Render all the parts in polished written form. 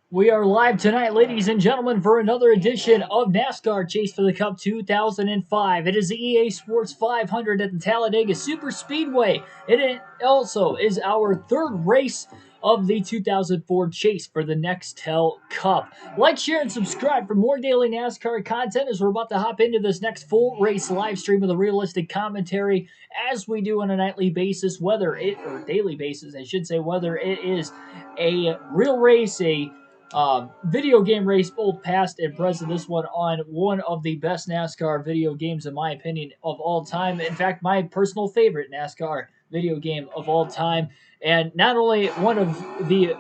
We are live tonight, ladies and gentlemen, for another edition of NASCAR Chase for the Cup 2005. It is the EA Sports 500 at the Talladega Super Speedway. It also is our third race of the 2004 Chase for the Nextel Cup. Like, share, and subscribe for more daily NASCAR content as we're about to hop into this next full race live stream with a realistic commentary as we do on a nightly basis, or daily basis, I should say, whether it is a real race, a video game race, both past and present. This one on one of the best NASCAR video games, in my opinion, of all time. In fact, my personal favorite NASCAR video game of all time. And not only one of the,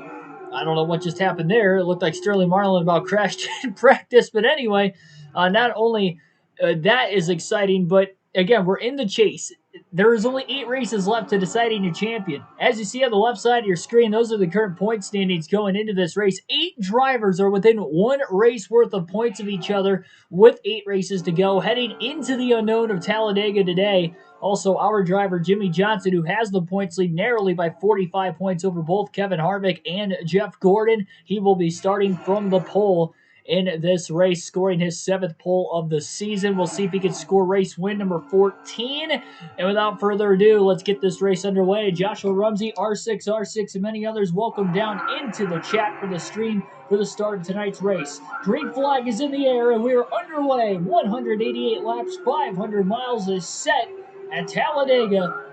I don't know what just happened there. It looked like Sterling Marlin about crashed in practice. But anyway, not only that is exciting, but again, we're in the chase. There is only 8 races left to deciding your champion. As you see on the left side of your screen, those are the current point standings going into this race. 8 drivers are within 1 race worth of points of each other with 8 races to go. Heading into the unknown of Talladega today, also our driver Jimmie Johnson, who has the points lead narrowly by 45 points over both Kevin Harvick and Jeff Gordon. He will be starting from the pole in this race, scoring his 7th pole of the season. We'll see if he can score race win number 14. And without further ado, let's get this race underway. Joshua Rumsey, R6, and many others, welcome down into the chat for the stream for the start of tonight's race. Green flag is in the air, and we are underway. 188 laps, 500 miles is set at Talladega.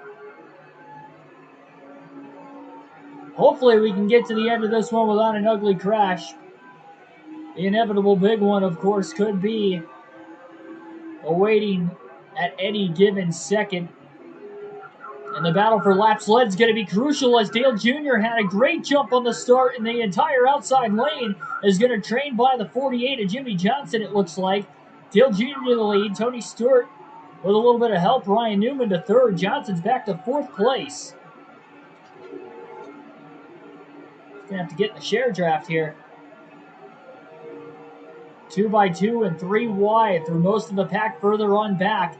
Hopefully we can get to the end of this one without an ugly crash. The inevitable big one, of course, could be awaiting at any given second. And the battle for laps led is going to be crucial, as Dale Jr. had a great jump on the start, and the entire outside lane is going to train by the 48 of Jimmie Johnson, it looks like. Dale Jr. to the lead, Tony Stewart with a little bit of help, Ryan Newman to third, Johnson's back to 4th place. He's going to have to get in the share draft here. 2 by 2 and 3 wide through most of the pack further on back.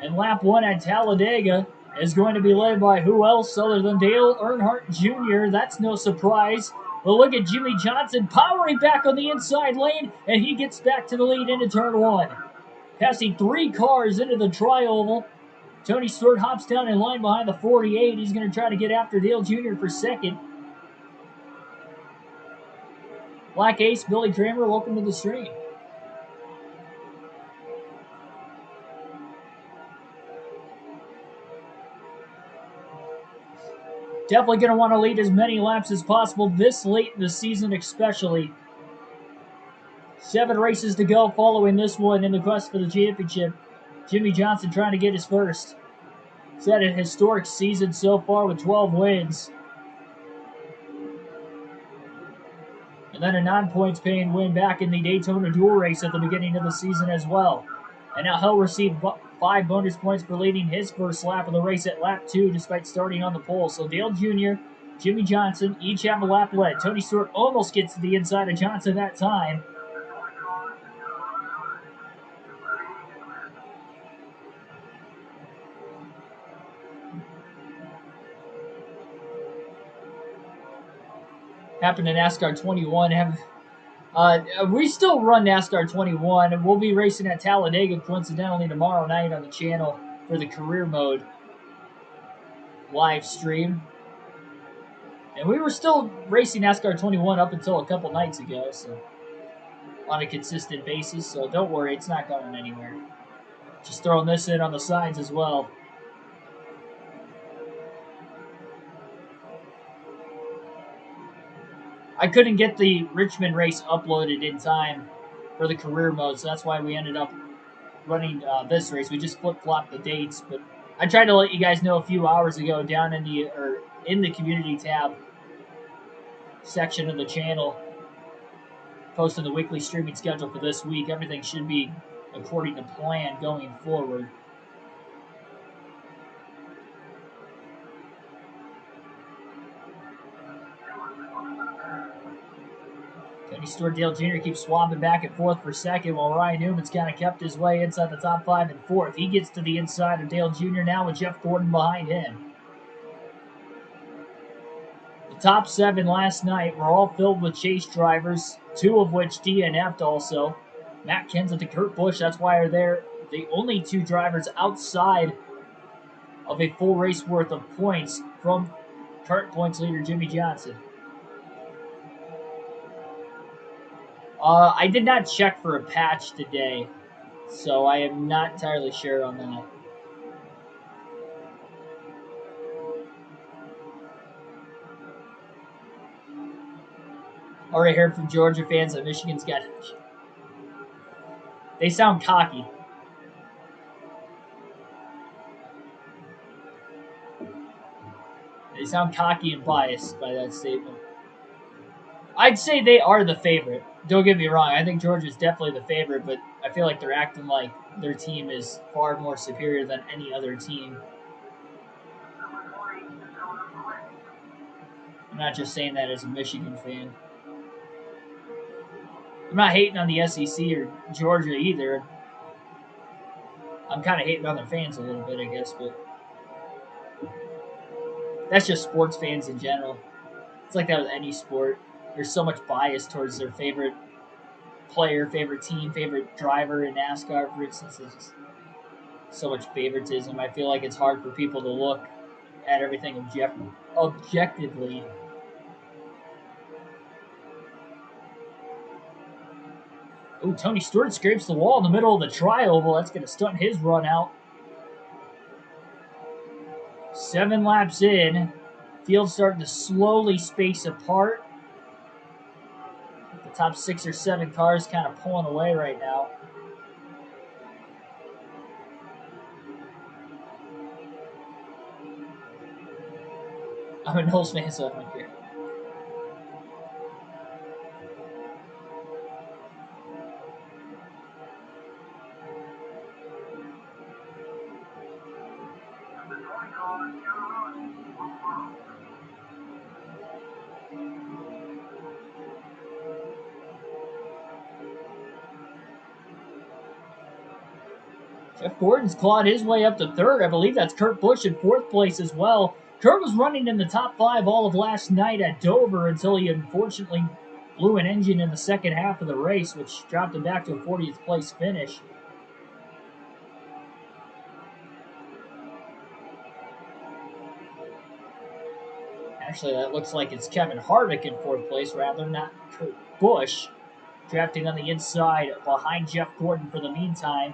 And lap 1 at Talladega is going to be led by who else other than Dale Earnhardt Jr. That's no surprise. But look at Jimmie Johnson powering back on the inside lane, and he gets back to the lead into turn 1. Passing 3 cars into the tri-oval. Tony Stewart hops down in line behind the 48. He's going to try to get after Dale Jr. for second. Black Ace, Billy Kramer, welcome to the stream. Definitely going to want to lead as many laps as possible this late in the season, especially. 7 races to go following this one in the quest for the championship. Jimmie Johnson trying to get his first. He's had a historic season so far with 12 wins. And then a non-points paying win back in the Daytona Duel race at the beginning of the season as well. And now he'll receive 5 bonus points for leading his first lap of the race at lap 2 despite starting on the pole. So Dale Jr., Jimmie Johnson each have a lap led. Tony Stewart almost gets to the inside of Johnson that time. Happened in NASCAR 21. We still run NASCAR 21, and we'll be racing at Talladega coincidentally tomorrow night on the channel for the career mode live stream. And we were still racing NASCAR 21 up until a couple nights ago, so on a consistent basis. So don't worry, it's not going anywhere. Just throwing this in on the sides as well. I couldn't get the Richmond race uploaded in time for the career mode, so that's why we ended up running this race. We just flip-flopped the dates, but I tried to let you guys know a few hours ago down in the community tab section of the channel, posting the weekly streaming schedule for this week. Everything should be according to plan going forward. Tony Stewart, Dale Jr. keeps swapping back and forth for second, while Ryan Newman's kind of kept his way inside the top 5 and 4th. He gets to the inside of Dale Jr. now with Jeff Gordon behind him. The top 7 last night were all filled with chase drivers, 2 of which DNF'd also. Matt Kenseth and Kurt Busch, that's why they're the only 2 drivers outside of a full race worth of points from current points leader Jimmy Johnson. I did not check for a patch today, so I am not entirely sure on that. Already heard from Georgia fans that Michigan's got. They sound cocky. They sound cocky and biased by that statement. I'd say they are the favorite. Don't get me wrong. I think Georgia's definitely the favorite, but I feel like they're acting like their team is far more superior than any other team. I'm not just saying that as a Michigan fan. I'm not hating on the SEC or Georgia either. I'm kind of hating on their fans a little bit, I guess, but that's just sports fans in general. It's like that with any sport. There's so much bias towards their favorite player, favorite team, favorite driver in NASCAR, for instance. There's just so much favoritism. I feel like it's hard for people to look at everything objectively. Ooh, Tony Stewart scrapes the wall in the middle of the tri-oval. That's going to stunt his run out. 7 laps in. Field's starting to slowly space apart. The top 6 or 7 cars kind of pulling away right now. I'm a Knowles fan, so I don't care. Jeff Gordon's clawed his way up to 3rd. I believe that's Kurt Busch in 4th place as well. Kurt was running in the top 5 all of last night at Dover until he unfortunately blew an engine in the second half of the race, which dropped him back to a 40th place finish. Actually, that looks like it's Kevin Harvick in 4th place rather, not Kurt Busch. Drafting on the inside behind Jeff Gordon for the meantime.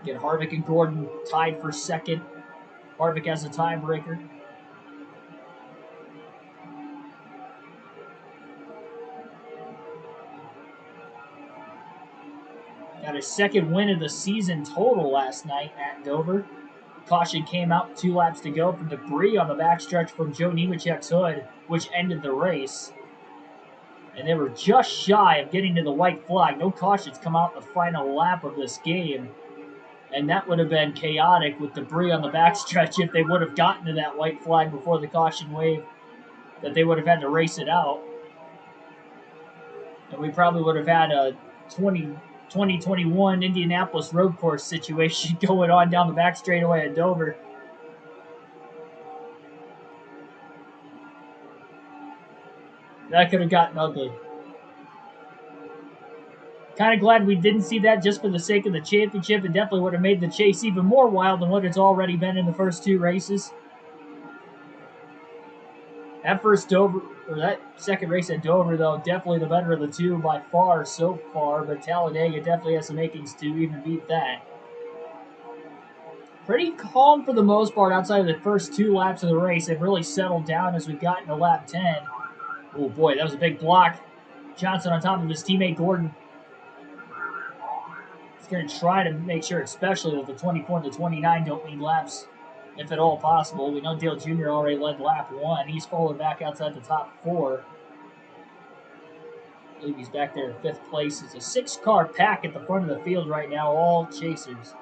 Get Harvick and Gordon tied for 2nd. Harvick has a tiebreaker. Got his 2nd win of the season total last night at Dover. Caution came out 2 laps to go from debris on the backstretch from Joe Nemechek's hood, which ended the race. And they were just shy of getting to the white flag. No cautions come out in the final lap of this game. And that would have been chaotic with debris on the backstretch if they would have gotten to that white flag before the caution wave, that they would have had to race it out. And we probably would have had a 2021 Indianapolis road course situation going on down the back straightaway at Dover. That could have gotten ugly. Kind of glad we didn't see that just for the sake of the championship. It definitely would have made the chase even more wild than what it's already been in the first 2 races. That first Dover, or that second race at Dover, though, definitely the better of the 2 by far so far. But Talladega definitely has some makings to even beat that. Pretty calm for the most part outside of the first 2 laps of the race. They've really settled down as we got into lap 10. Oh boy, that was a big block. Johnson on top of his teammate Gordon. Going to try to make sure, especially that the 24 and the 29 don't lead laps, if at all possible. We know Dale Jr. already led lap 1. He's falling back outside the top 4. I believe he's back there in 5th place. It's a 6-car pack at the front of the field right now, all chasers.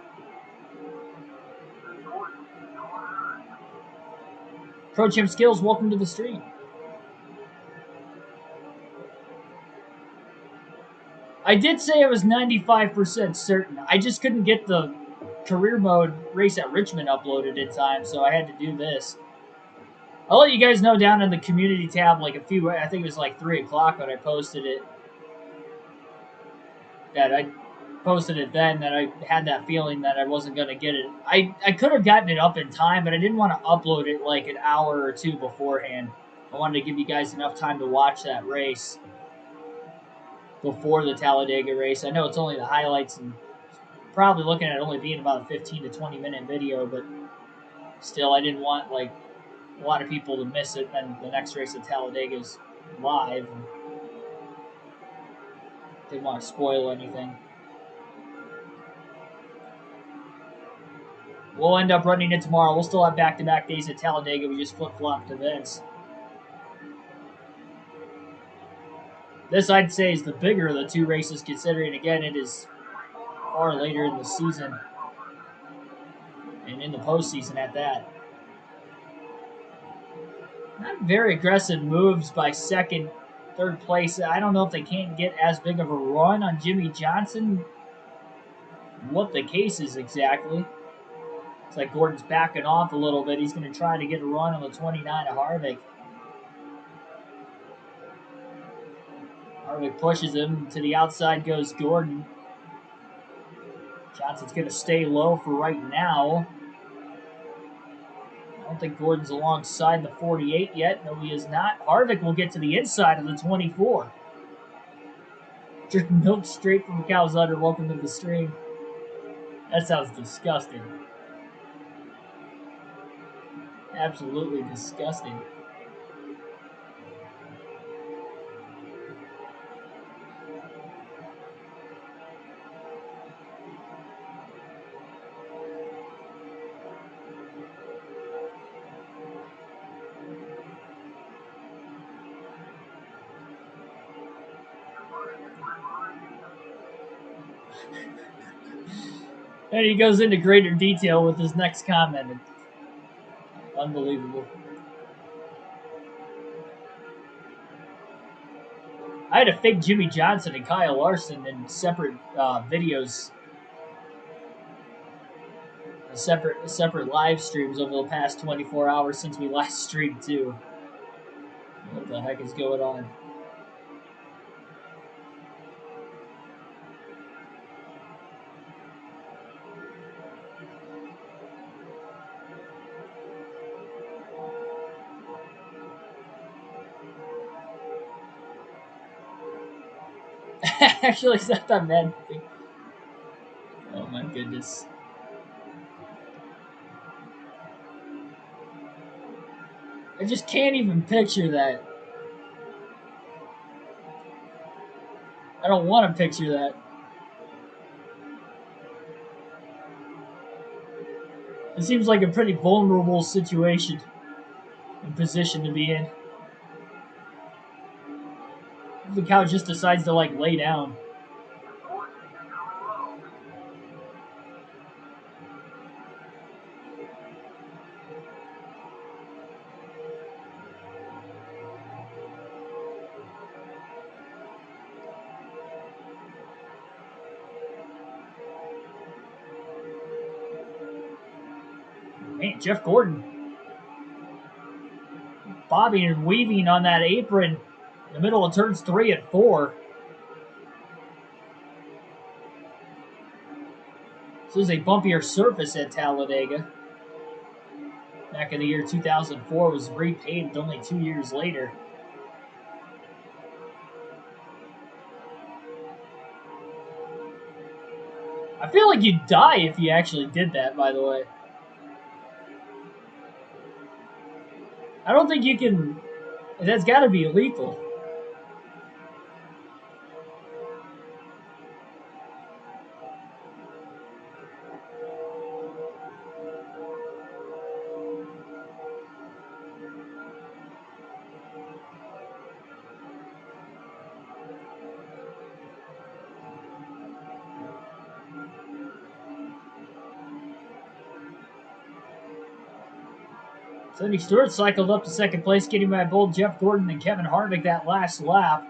Pro Champ Skills, welcome to the stream. I did say I was 95% certain. I just couldn't get the career mode race at Richmond uploaded in time, so I had to do this. I'll let you guys know down in the community tab, like I think it was like 3 o'clock when I posted it, that I posted it then, that I had that feeling that I wasn't going to get it. I could have gotten it up in time, but I didn't want to upload it like an hour or two beforehand. I wanted to give you guys enough time to watch that race before the Talladega race. I know it's only the highlights and probably looking at it only being about a 15 to 20 minute video, but still, I didn't want like a lot of people to miss it. And the next race at Talladega is live. And didn't want to spoil anything. We'll end up running it tomorrow. We'll still have back-to-back days at Talladega. We just flip-flopped events. This, I'd say, is the bigger of the two races, considering, again, it is far later in the season. And in the postseason at that. Not very aggressive moves by second, third place. I don't know if they can't get as big of a run on Jimmy Johnson. What the case is exactly. It's like Gordon's backing off a little bit. He's going to try to get a run on the 29 of Harvick. Harvick pushes him. To the outside goes Gordon. Johnson's going to stay low for right now. I don't think Gordon's alongside the 48 yet. No, he is not. Harvick will get to the inside of the 24. Just milk straight from the cow's udder. Welcome to the stream. That sounds disgusting. Absolutely disgusting. And he goes into greater detail with his next comment. Unbelievable. I had to fake Jimmy Johnson and Kyle Larson in separate videos, separate live streams over the past 24 hours since we last streamed too. What the heck is going on? Actually, it's not that bad. Oh my goodness. I just can't even picture that. I don't want to picture that. It seems like a pretty vulnerable situation and position to be in. The cow just decides to like lay down. Man, Jeff Gordon bobbing and weaving on that apron in the middle of turns 3 and 4. This is a bumpier surface at Talladega. Back in the year 2004 was repaved only 2 years later. I feel like you'd die if you actually did that, by the way. I don't think you can. That's got to be lethal. Tony Stewart cycled up to second place, getting by both Jeff Gordon and Kevin Harvick that last lap.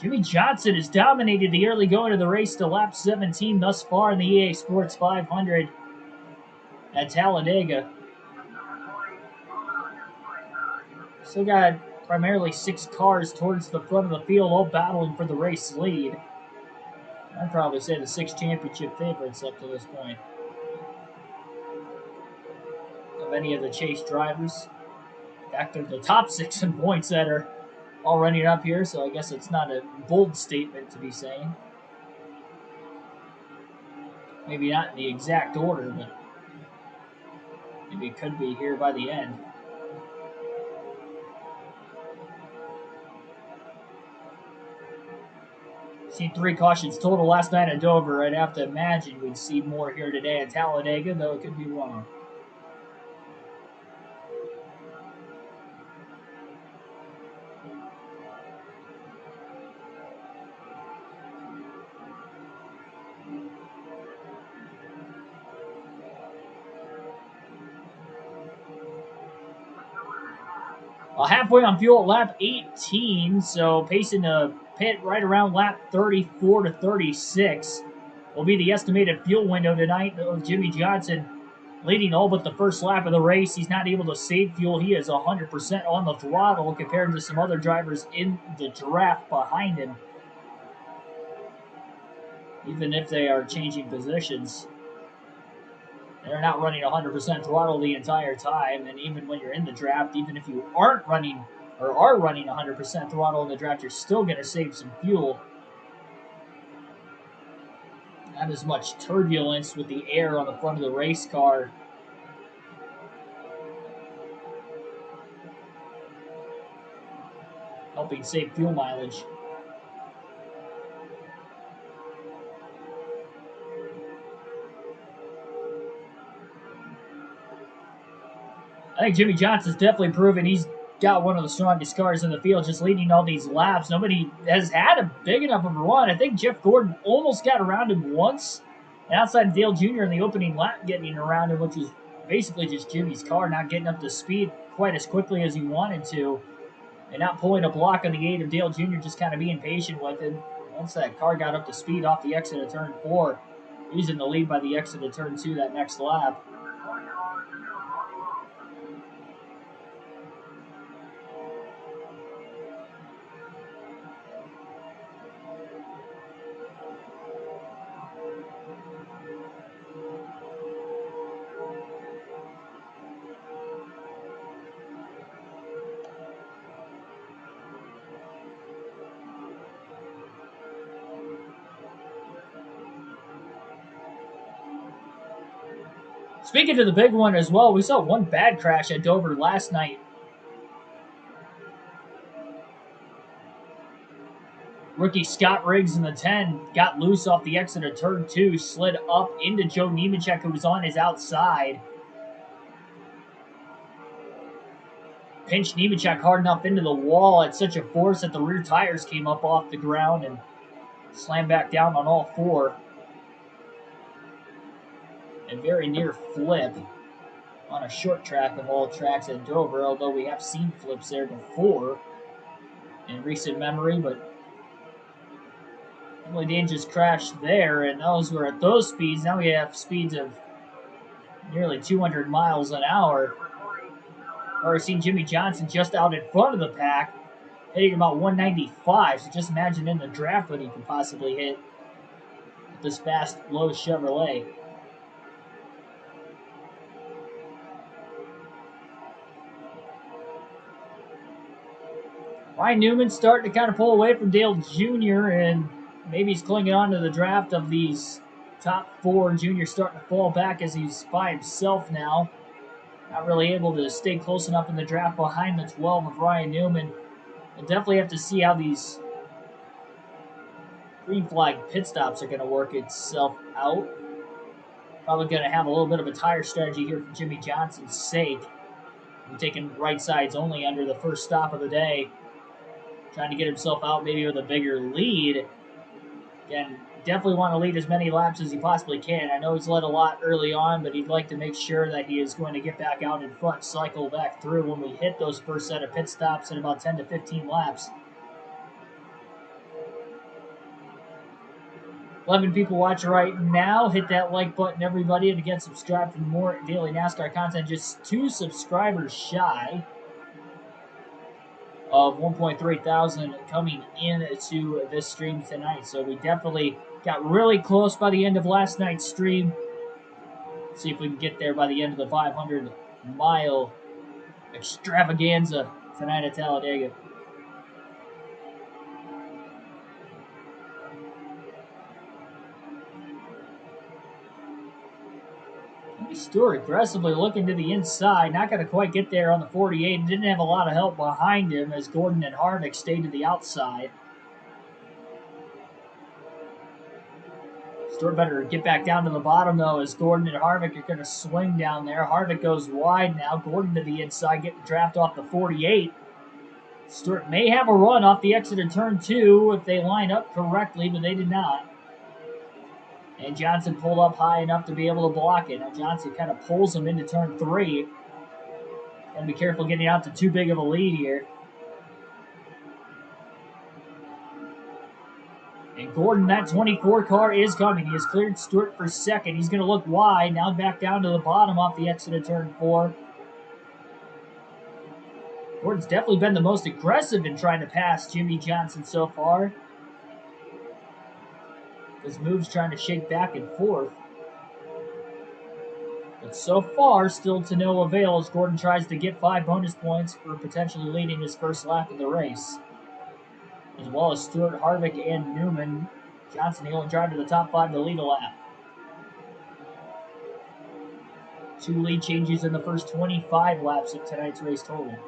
Jimmy Johnson has dominated the early going of the race to lap 17 thus far in the EA Sports 500 at Talladega. Still got primarily 6 cars towards the front of the field, all battling for the race lead. I'd probably say the 6 championship favorites up to this point of any of the Chase drivers. In fact, they're the top 6 in points that are all running up here, so I guess it's not a bold statement to be saying. Maybe not in the exact order, but maybe it could be here by the end. Seen 3 cautions total last night at Dover. I'd have to imagine we'd see more here today at Talladega, though it could be wrong. Well, halfway on fuel at lap 18, so pacing the pit right around lap 34 to 36 will be the estimated fuel window tonight. Jimmy Johnson leading all but the first lap of the race. He's not able to save fuel. He is 100% on the throttle compared to some other drivers in the draft behind him, even if they are changing positions. They're not running 100% throttle the entire time, and even when you're in the draft, even if you aren't running or are running 100% throttle in the draft, you're still going to save some fuel. Not as much turbulence with the air on the front of the race car. Helping save fuel mileage. I think Jimmy Johnson's definitely proven he's got one of the strongest cars in the field, just leading all these laps. Nobody has had a big enough of a run. I think Jeff Gordon almost got around him once, and outside of Dale Jr. in the opening lap getting around him, which was basically just Jimmy's car not getting up to speed quite as quickly as he wanted to, and not pulling a block on the 8 of Dale Jr., just kind of being patient with him. Once that car got up to speed off the exit of turn 4, he was in the lead by the exit of turn 2 that next lap. Speaking to the big one as well, we saw one bad crash at Dover last night. Rookie Scott Riggs in the 10 got loose off the exit of turn 2, slid up into Joe Nemechek, who was on his outside. Pinched Nemechek hard enough into the wall at such a force that the rear tires came up off the ground and slammed back down on all 4. A very near flip on a short track of all tracks at Dover, although we have seen flips there before in recent memory, but only dangerous crash there, and those were at those speeds. Now we have speeds of nearly 200 miles an hour. Already seen Jimmy Johnson just out in front of the pack, hitting about 195, so just imagine in the draft what he could possibly hit with this fast, low Chevrolet. Ryan Newman starting to kind of pull away from Dale Jr., and maybe he's clinging on to the draft of these top 4. Jr. starting to fall back as he's by himself now. Not really able to stay close enough in the draft behind the 12 of Ryan Newman. We'll definitely have to see how these green flag pit stops are going to work itself out. Probably going to have a little bit of a tire strategy here for Jimmy Johnson's sake. I'm taking right sides only under the first stop of the day. Trying to get himself out maybe with a bigger lead. Again, definitely want to lead as many laps as he possibly can. I know he's led a lot early on, but he'd like to make sure that he is going to get back out in front, cycle back through when we hit those first set of pit stops in about 10 to 15 laps. 11 people watching right now. Hit that like button, everybody, and again, subscribe for more daily NASCAR content. Just 2 subscribers shy. of 1.3 thousand coming into this stream tonight. So we definitely got really close by the end of last night's stream. See if we can get there by the end of the 500-mile extravaganza tonight at Talladega. Stewart aggressively looking to the inside, not going to quite get there on the 48. Didn't have a lot of help behind him as Gordon and Harvick stayed to the outside. Stewart better get back down to the bottom though, as Gordon and Harvick are going to swing down there. Harvick goes wide now. Gordon to the inside, getting the draft off the 48. Stewart may have a run off the exit of turn 2 if they line up correctly, but they did not. And Johnson pulled up high enough to be able to block it. Now Johnson kind of pulls him into turn 3. Gotta be careful getting out to too big of a lead here. And Gordon, that 24 car is coming. He has cleared Stewart for second. He's going to look wide. Now back down to the bottom off the exit of turn 4. Gordon's definitely been the most aggressive in trying to pass Jimmy Johnson so far. His moves trying to shake back and forth. But so far, still to no avail as Gordon tries to get 5 bonus points for potentially leading his first lap of the race. As well as Stewart, Harvick, and Newman. Johnson, the only driver to the top 5 to lead a lap. 2 lead changes in the first 25 laps of tonight's race total.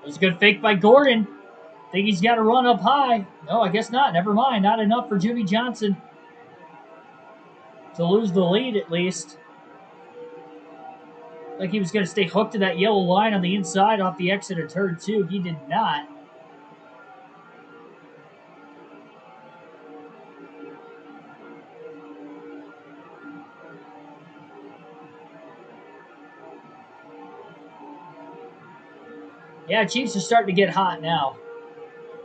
It was a good fake by Gordon. Think he's got to run up high. No, I guess not. Never mind. Not enough for Jimmy Johnson to lose the lead, at least. Like he was going to stay hooked to that yellow line on the inside off the exit of turn 2. He did not. Yeah, Chiefs are starting to get hot now.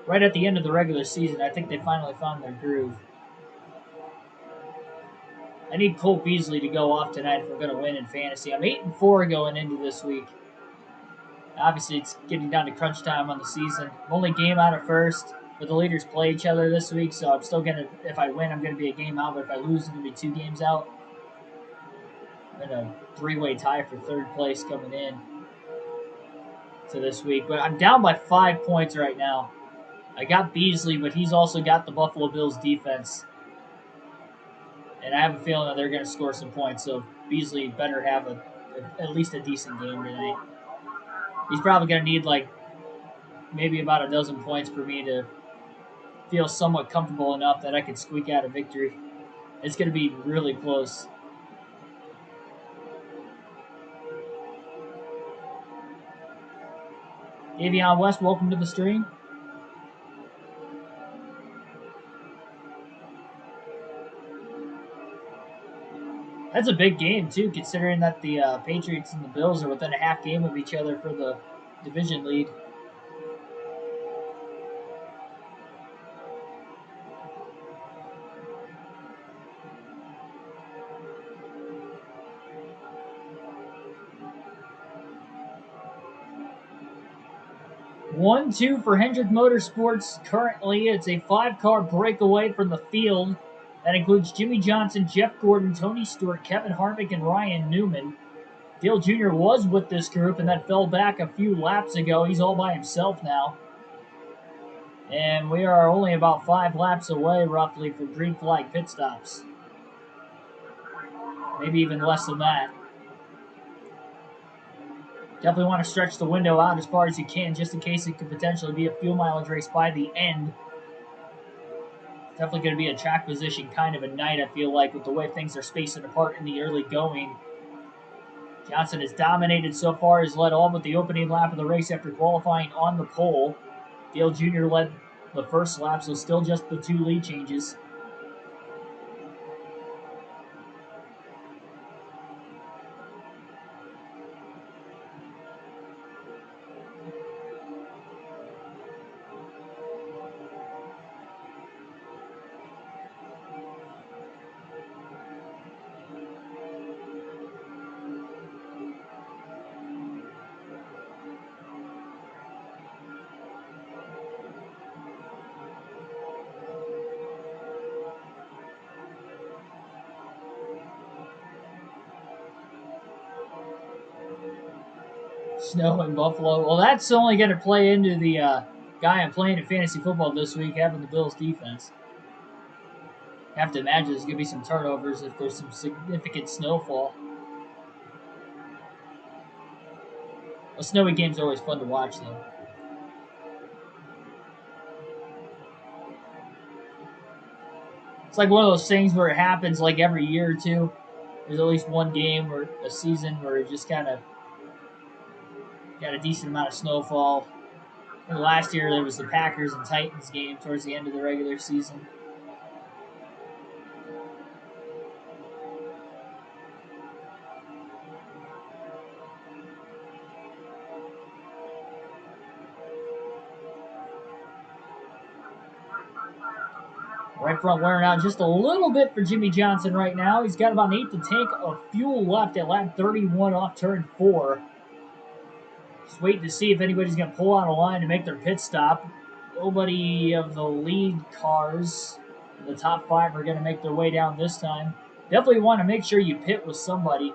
Right at the end of the regular season, I think they finally found their groove. I need Cole Beasley to go off tonight if we're going to win in fantasy. I'm 8-4 going into this week. Obviously, it's getting down to crunch time on the season. I'm only game out of first, but the leaders play each other this week, so I'm still going to, if I win, I'm going to be a game out, but if I lose, I'm going to be 2 games out. I'm in a 3-way tie for third place coming in to this week. But I'm down by 5 points right now. I got Beasley, but he's also got the Buffalo Bills defense. And I have a feeling that they're going to score some points, so Beasley better have at least a decent game tonight. He's probably going to need maybe about a dozen points for me to feel somewhat comfortable enough that I could squeak out a victory. It's going to be really close. Avion West, welcome to the stream. That's a big game, too, considering that the Patriots and the Bills are within a half game of each other for the division lead. One, 2 for Hendrick Motorsports. Currently, it's a 5-car breakaway from the field. That includes Jimmy Johnson, Jeff Gordon, Tony Stewart, Kevin Harvick, and Ryan Newman. Dale Jr. was with this group and then fell back a few laps ago. He's all by himself now. And we are only about 5 laps away, roughly, from green flag pit stops. Maybe even less than that. Definitely want to stretch the window out as far as you can, just in case it could potentially be a fuel mileage race by the end. Definitely going to be a track position kind of a night, I feel like, with the way things are spacing apart in the early going. Johnson has dominated so far. He's led all but the opening lap of the race after qualifying on the pole. Dale Jr. led the first lap, so still just the 2 lead changes. Snow in Buffalo. Well, that's only going to play into the guy I'm playing in fantasy football this week, having the Bills defense. I have to imagine there's going to be some turnovers if there's some significant snowfall. A snowy game's always fun to watch, though. It's like one of those things where it happens like every year or two. There's at least one game or a season where it just kind of got a decent amount of snowfall. And last year there was the Packers and Titans game towards the end of the regular season. Right front wearing out just a little bit for Jimmy Johnson right now. He's got about an 1/8 tank of fuel left at lap 31 off turn 4. Just waiting to see if anybody's going to pull out a line to make their pit stop. Nobody of the lead cars, the top 5, are going to make their way down this time. Definitely want to make sure you pit with somebody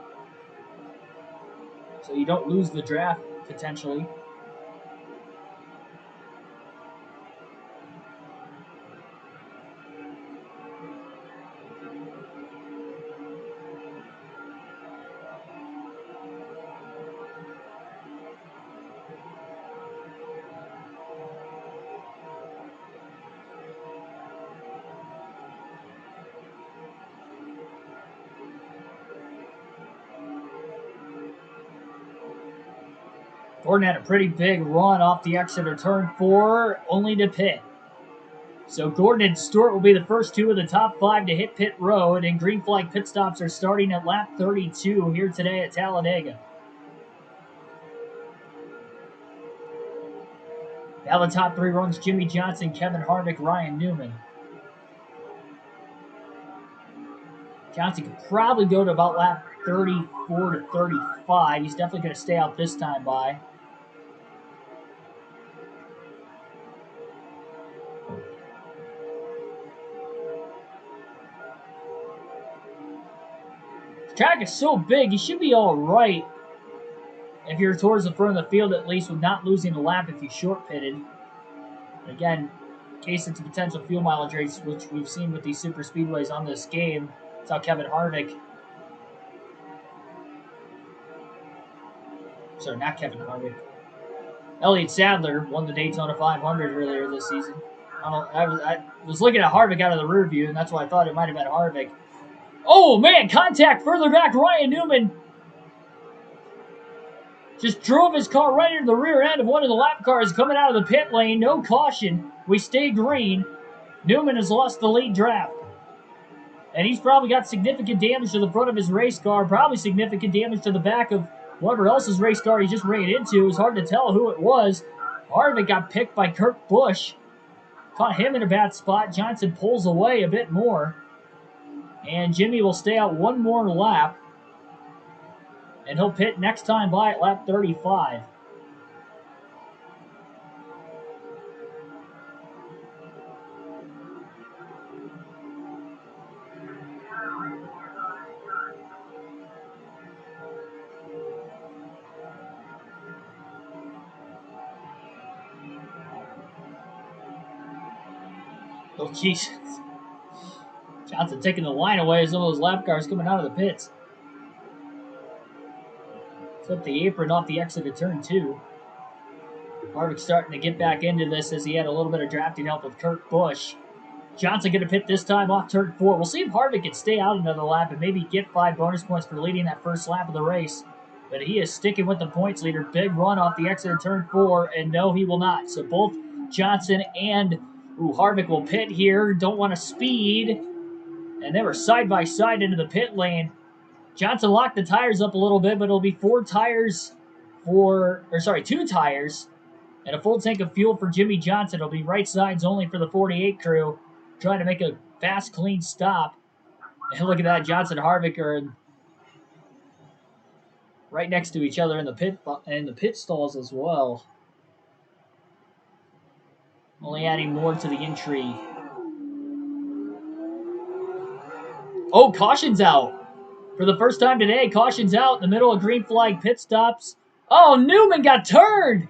so you don't lose the draft potentially. Gordon had a pretty big run off the exit of turn 4, only to pit. So Gordon and Stewart will be the first 2 of the top 5 to hit pit road, and green flag pit stops are starting at lap 32 here today at Talladega. Now the top 3 runs: Jimmy Johnson, Kevin Harvick, Ryan Newman. Johnson could probably go to about lap 34 to 35. He's definitely going to stay out this time by. The track is so big, he should be all right if you're towards the front of the field, at least, with not losing a lap if you short pitted. Again, in case it's a potential fuel mileage race, which we've seen with these super speedways on this game. That's how Kevin Harvick. Sorry, not Kevin Harvick. Elliott Sadler won the Daytona 500 earlier this season. I was looking at Harvick out of the rear view, and that's why I thought it might have been Harvick. Oh, man, contact further back. Ryan Newman just drove his car right into the rear end of one of the lap cars coming out of the pit lane. No caution. We stay green. Newman has lost the lead draft. And he's probably got significant damage to the front of his race car, probably significant damage to the back of whoever else's race car he just ran into. It's hard to tell who it was. Harvick got picked by Kurt Busch. Caught him in a bad spot. Johnson pulls away a bit more. And Jimmy will stay out one more lap. And he'll pit next time by at lap 35. Oh, Jesus. Johnson taking the line away as some of those lap cars coming out of the pits. Flip the apron off the exit of turn 2. Harvick starting to get back into this as he had a little bit of drafting help with Kurt Busch. Johnson going to pit this time off turn 4. We'll see if Harvick can stay out another lap and maybe get 5 bonus points for leading that first lap of the race. But he is sticking with the points leader. Big run off the exit of turn 4, and no, he will not. So both Johnson and Harvick will pit here. Don't want to speed. And they were side by side into the pit lane. Johnson locked the tires up a little bit, but it'll be 2 tires and a full tank of fuel for Jimmy Johnson. It'll be right sides only for the 48 crew, trying to make a fast, clean stop. And look at that, Johnson and Harvick are right next to each other in the pit stalls as well. Only adding more to the entry. Oh, caution's out. For the first time today, caution's out in the middle of green flag pit stops. Oh, Newman got turned!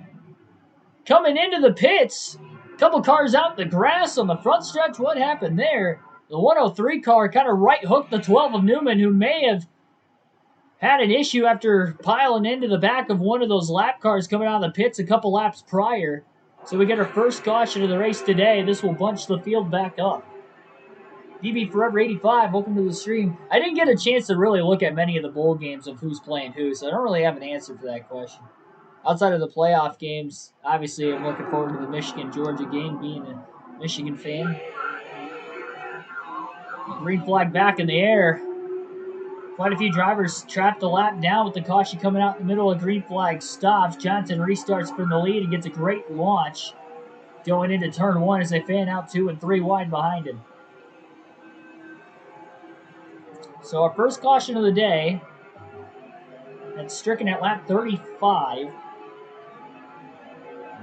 Coming into the pits. Couple cars out in the grass on the front stretch. What happened there? The 103 car kind of right hooked the 12 of Newman, who may have had an issue after piling into the back of one of those lap cars coming out of the pits a couple laps prior. So we get our first caution of the race today. This will bunch the field back up. DB Forever 85, welcome to the stream. I didn't get a chance to really look at many of the bowl games of who's playing who, so I don't really have an answer for that question. Outside of the playoff games, obviously I'm looking forward to the Michigan-Georgia game, being a Michigan fan. Green flag back in the air. Quite a few drivers trapped the lap down with the caution coming out in the middle of green flag stops. Johnson restarts from the lead and gets a great launch going into turn 1 as they fan out 2 and 3 wide behind him. So our first caution of the day, that's stricken at lap 35.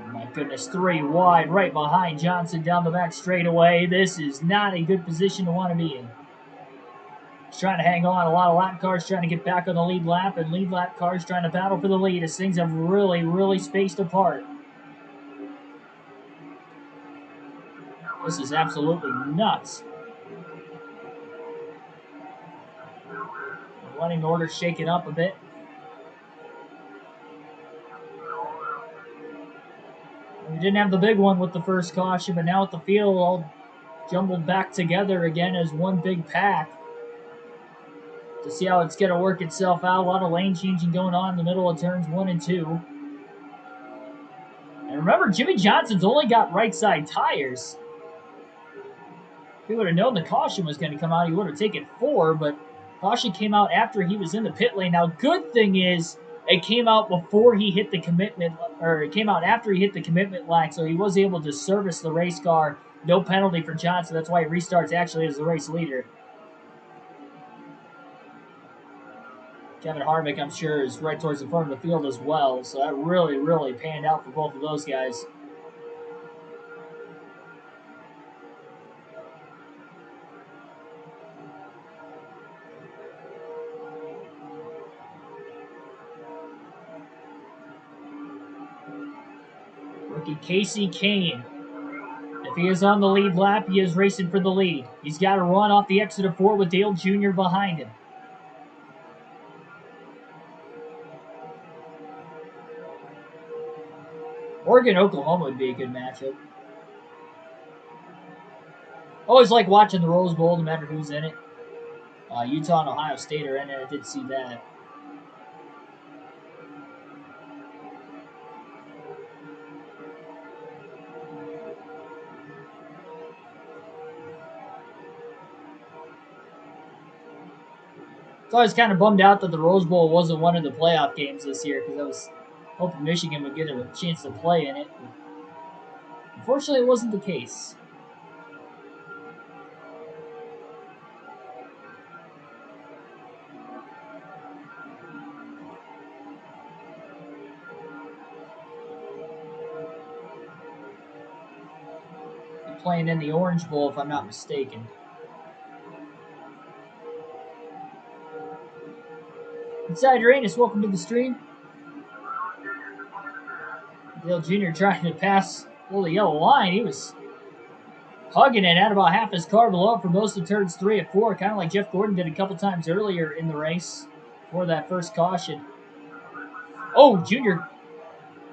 Oh my goodness, 3 wide right behind Johnson down the back straightaway. This is not a good position to want to be in. He's trying to hang on. A lot of lap cars trying to get back on the lead lap, and lead lap cars trying to battle for the lead as things have really, really spaced apart. This is absolutely nuts. Running order shaken up a bit. We didn't have the big one with the first caution, but now with the field all jumbled back together again as one big pack. To see how it's going to work itself out. A lot of lane changing going on in the middle of turns 1 and 2. And remember, Jimmy Johnson's only got right side tires. If he would have known the caution was going to come out, he would have taken 4, but caution came out after he was in the pit lane. Now, good thing is, it came out before he hit the commitment, or it came out after he hit the commitment line, so he was able to service the race car. No penalty for Johnson. That's why he restarts actually as the race leader. Kevin Harvick, I'm sure, is right towards the front of the field as well, so that really, really panned out for both of those guys. Rookie Casey Kane. If he is on the lead lap, he is racing for the lead. He's got to run off the exit of 4 with Dale Jr. behind him. Oregon, Oklahoma would be a good matchup. Always like watching the Rose Bowl, no matter who's in it. Utah and Ohio State are in it. I did see that. So I was kind of bummed out that the Rose Bowl wasn't one of the playoff games this year because I was hoping Michigan would get a chance to play in it. But unfortunately, it wasn't the case. They're playing in the Orange Bowl, if I'm not mistaken. Inside Uranus, welcome to the stream. Dale Jr. trying to pass the yellow line. He was hugging it at about half his car below for most of turns 3 and 4, kind of like Jeff Gordon did a couple times earlier in the race for that first caution. Oh, Jr.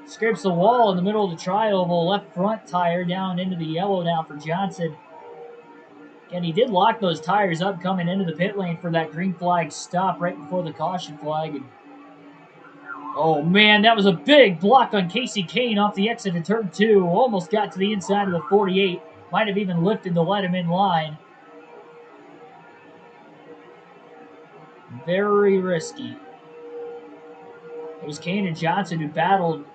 scrapes the wall in the middle of the tri-oval, left front tire down into the yellow now for Johnson. And he did lock those tires up coming into the pit lane for that green flag stop right before the caution flag. And oh man, that was a big block on Casey Kane off the exit of turn 2. Almost got to the inside of the 48. Might have even lifted to let him in line. Very risky. It was Kane and Johnson who battled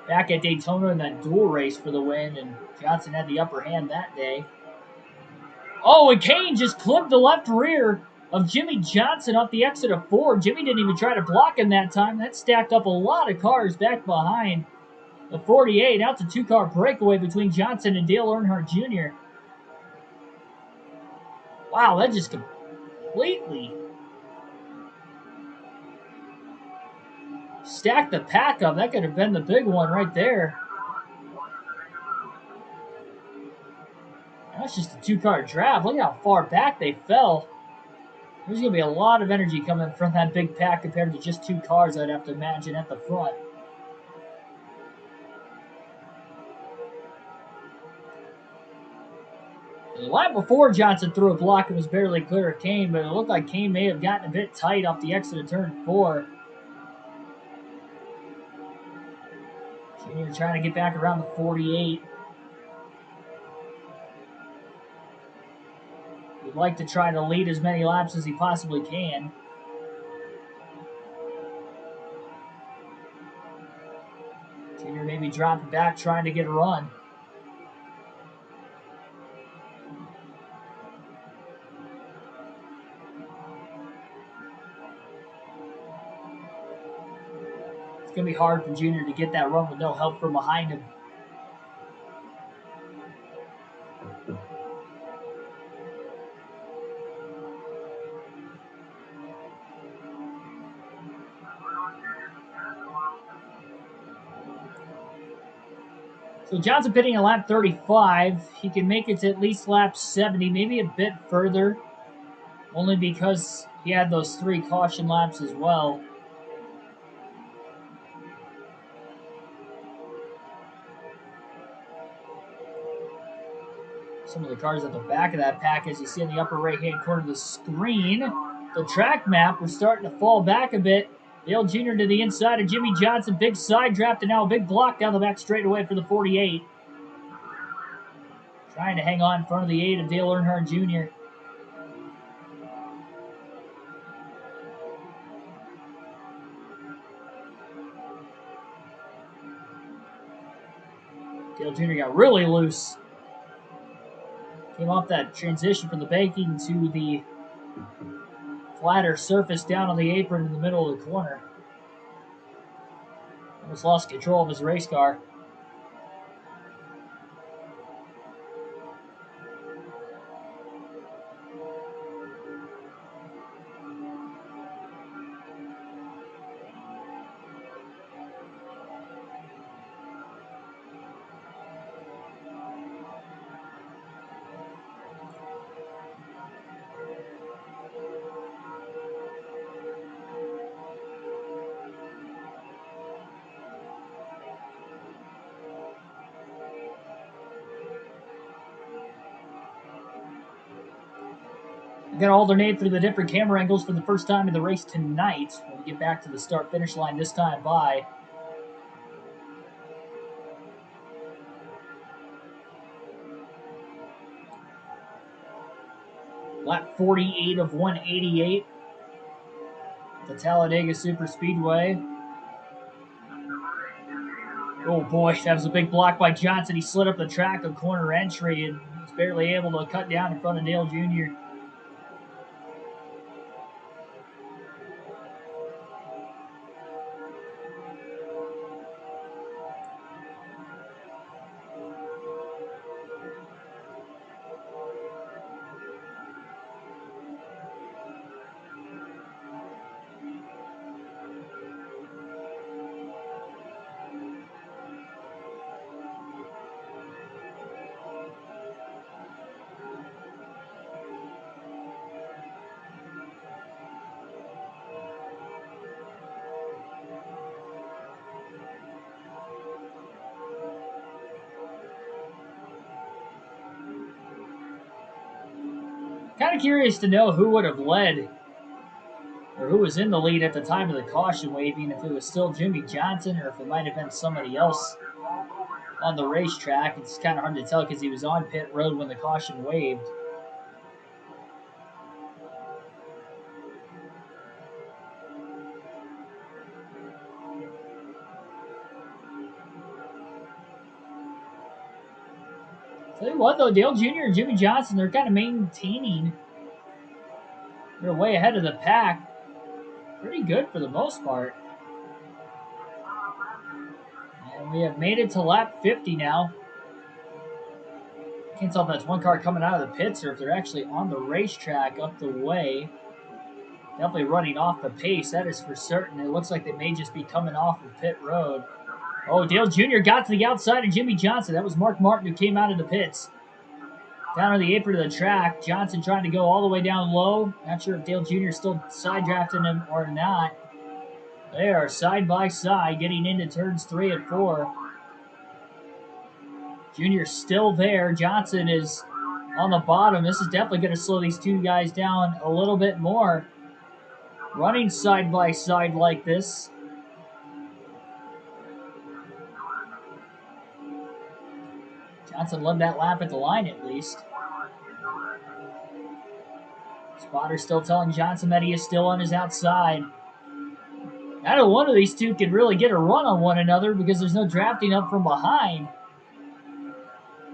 back at Daytona in that dual race for the win, and Johnson had the upper hand that day. Oh, and Kane just clipped the left rear of Jimmy Johnson off the exit of 4. Jimmy didn't even try to block him that time. That stacked up a lot of cars back behind the 48. Out to two-car breakaway between Johnson and Dale Earnhardt Jr. Wow, that just completely stacked the pack up. That could have been the big one right there. That's just a two-car draft. Look how far back they fell. There's going to be a lot of energy coming from that big pack compared to just 2 cars, I'd have to imagine, at the front. The lap before Johnson threw a block and was barely clear of Kane, but it looked like Kane may have gotten a bit tight off the exit of turn 4. Junior trying to get back around the 48. He'd like to try to lead as many laps as he possibly can. Junior maybe dropping back, trying to get a run. It's going to be hard for Junior to get that run with no help from behind him. So Johnson pitting at lap 35. He can make it to at least lap 70, maybe a bit further, only because he had those 3 caution laps as well. Some of the cars at the back of that pack, as you see in the upper right-hand corner of the screen. The track map was starting to fall back a bit. Dale Jr. to the inside of Jimmy Johnson. Big side draft and now a big block down the back straightaway for the 48. Trying to hang on in front of the 8 of Dale Earnhardt Jr. Dale Jr. got really loose. Came off that transition from the banking to the flatter surface down on the apron in the middle of the corner. Almost lost control of his race car. I'm going to alternate through the different camera angles for the first time in the race tonight when we get back to the start-finish line this time by. Lap 48 of 188. The Talladega Superspeedway. Oh boy, that was a big block by Johnson. He slid up the track on corner entry and was barely able to cut down in front of Dale Jr. Kind of curious to know who would have led or who was in the lead at the time of the caution waving, if it was still Jimmy Johnson or if it might have been somebody else on the racetrack. It's kind of hard to tell because he was on pit road when the caution waved. Tell you what, though, Dale Jr. and Jimmy Johnson, they're kind of maintaining. They're way ahead of the pack. Pretty good for the most part. And we have made it to lap 50 now. Can't tell if that's one car coming out of the pits or if they're actually on the racetrack up the way. Definitely running off the pace, that is for certain. It looks like they may just be coming off of pit road. Oh, Dale Jr. got to the outside of Jimmy Johnson. That was Mark Martin who came out of the pits. Down on the apron of the track. Johnson trying to go all the way down low. Not sure if Dale Jr. is still side drafting him or not. They are side by side getting into turns 3 and 4. Jr. still there. Johnson is on the bottom. This is definitely going to slow these two guys down a little bit more. Running side by side like this. Johnson led that lap at the line at least. Spotter still telling Johnson that he is still on his outside. Neither one of these two could really get a run on one another because there's no drafting up from behind.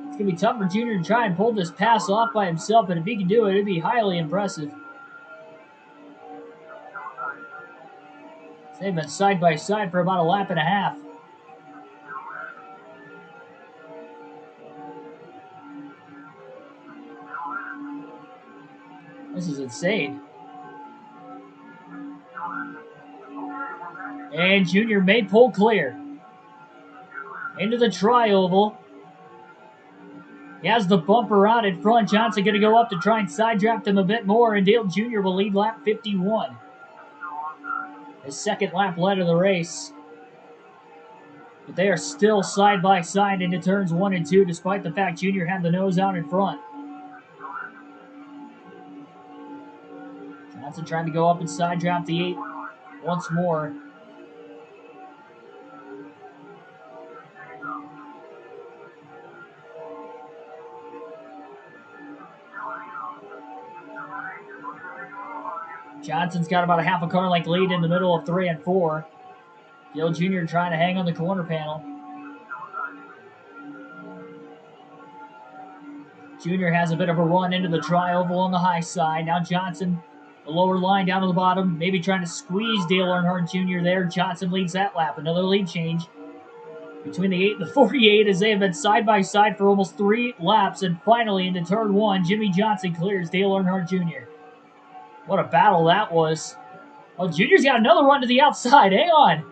It's going to be tough for Junior to try and pull this pass off by himself, but if he can do it, it'd be highly impressive. They've been side by side for about a lap and a half. This is insane. And Junior may pull clear. Into the tri-oval. He has the bumper out in front. Johnson going to go up to try and side draft him a bit more, and Dale Jr. will lead lap 51. His second lap led of the race. But they are still side by side into turns 1 and 2, despite the fact Junior had the nose out in front. Johnson trying to go up and side draft the 8 once more. Johnson's got about a half a car length lead in the middle of 3 and 4. Dale Jr. trying to hang on the corner panel. Jr. has a bit of a run into the tri-oval on the high side. Now Johnson, the lower line down to the bottom, maybe trying to squeeze Dale Earnhardt Jr. there. Johnson leads that lap. Another lead change between the 8 and the 48 as they have been side by side for almost 3 laps. And finally into turn 1, Jimmy Johnson clears Dale Earnhardt Jr. What a battle that was. Oh, Junior's got another run to the outside. Hang on.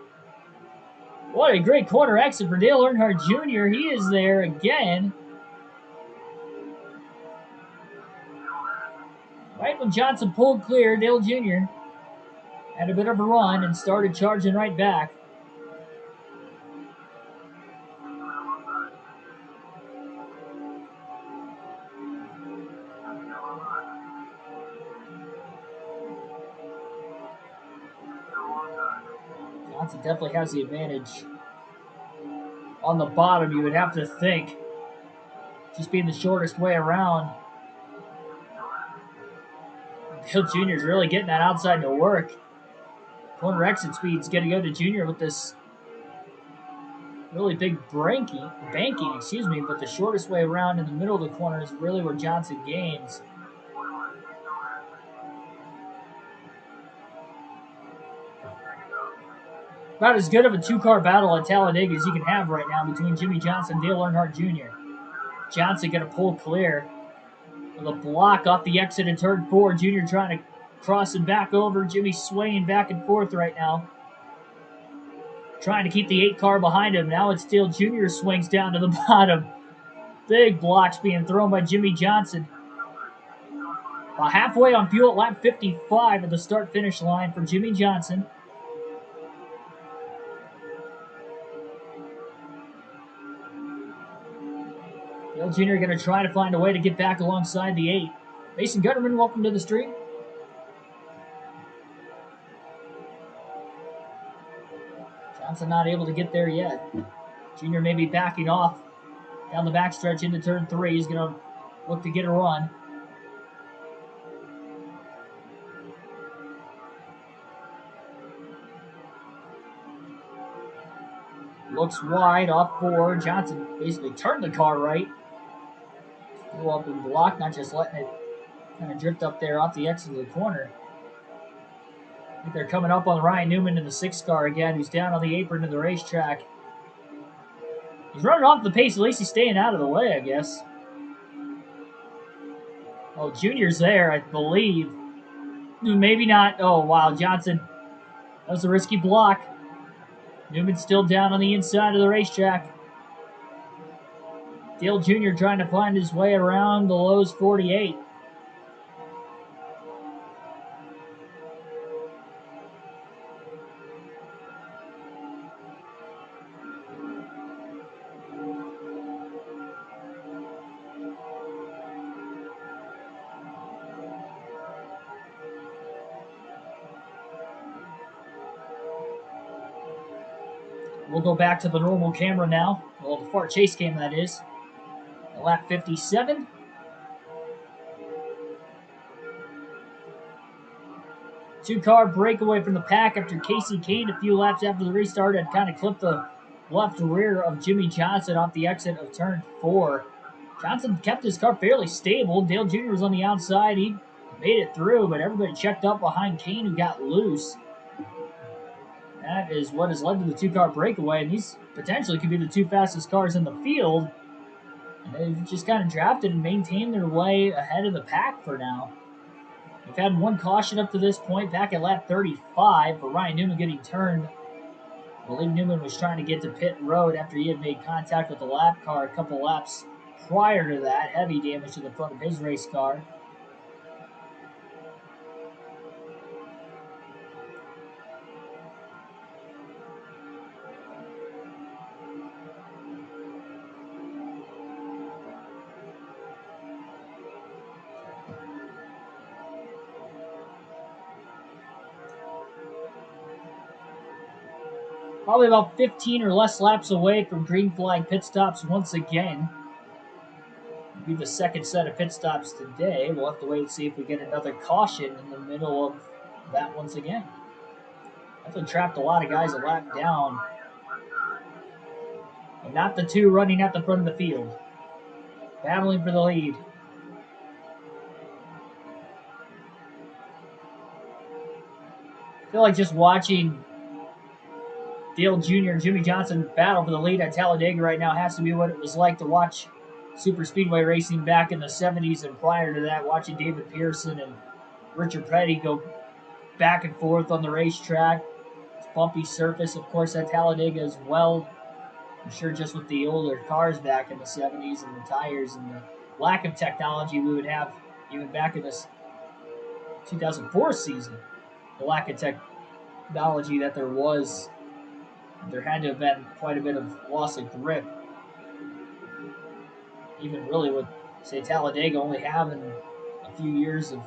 What a great corner exit for Dale Earnhardt Jr. He is there again. Right when Johnson pulled clear, Dale Jr. had a bit of a run and started charging right back. Johnson definitely has the advantage on the bottom, you would have to think. Just being the shortest way around. Dale Jr. is really getting that outside to work. Corner exit speed's going to go to Jr. with this really big banking, but the shortest way around in the middle of the corner is really where Johnson gains. About as good of a 2-car battle at Talladega as you can have right now between Jimmy Johnson and Dale Earnhardt Jr. Johnson going to pull clear with a block off the exit in turn 4. Jr. trying to cross and back over. Jimmy swaying back and forth right now. Trying to keep the 8-car behind him. Now it's Dale Jr. swings down to the bottom. Big blocks being thrown by Jimmy Johnson. About halfway on fuel at lap 55 at the start-finish line for Jimmy Johnson. Dale Jr. going to try to find a way to get back alongside the 8. Mason Gutterman, welcome to the stream. Johnson not able to get there yet. Junior may be backing off down the backstretch into turn 3. He's going to look to get a run. Looks wide off 4. Johnson basically turned the car right. Go up and block, not just letting it kind of drift up there off the exit of the corner. I think they're coming up on Ryan Newman in the 6 car again, who's down on the apron of the racetrack. He's running off the pace. At least he's staying out of the way, I guess. Oh, Junior's there, I believe. Maybe not. Oh, wow, Johnson. That was a risky block. Newman's still down on the inside of the racetrack. Dale Jr. trying to find his way around the Lowe's 48. We'll go back to the normal camera now. Well, the far chase cam, that is. Lap 57. Two-car breakaway from the pack after Casey Kane, a few laps after the restart, had kind of clipped the left rear of Jimmy Johnson off the exit of turn 4. Johnson kept his car fairly stable. Dale Jr. was on the outside. He made it through, but everybody checked up behind Kane, who got loose. That is what has led to the two-car breakaway, and these potentially could be the 2 fastest cars in the field. And they've just kind of drafted and maintained their way ahead of the pack for now. We've had 1 caution up to this point, back at lap 35 for Ryan Newman getting turned. I believe Newman was trying to get to pit road after he had made contact with the lap car a couple laps prior to that. Heavy damage to the front of his race car. Probably about 15 or less laps away from green flag pit stops once again. It'll be the second set of pit stops today. We'll have to wait and see if we get another caution in the middle of that once again. Definitely trapped a lot of guys a lap down. And not the 2 running at the front of the field. Battling for the lead. I feel like just watching Dale Jr. and Jimmy Johnson battle for the lead at Talladega right now has to be what it was like to watch super speedway racing back in the 70s, and prior to that, watching David Pearson and Richard Petty go back and forth on the racetrack. It's bumpy surface, of course, at Talladega as well. I'm sure just with the older cars back in the 70s and the tires and the lack of technology we would have even back in this 2004 season, the lack of technology that there was, there had to have been quite a bit of loss of grip. Even really with, say, Talladega only having a few years of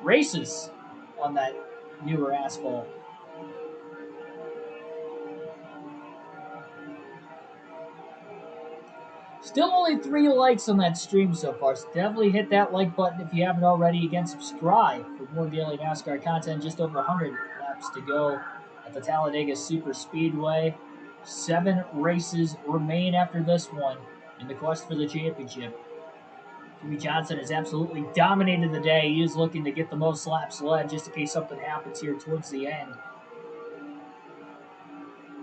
races on that newer asphalt. Still only 3 likes on that stream so far, so definitely hit that like button if you haven't already. Again, subscribe for more daily NASCAR content. Just over 100 laps to go at the Talladega Super Speedway. 7 races remain after this one in the quest for the championship. Jimmy Johnson has absolutely dominated the day. He is looking to get the most laps led just in case something happens here towards the end.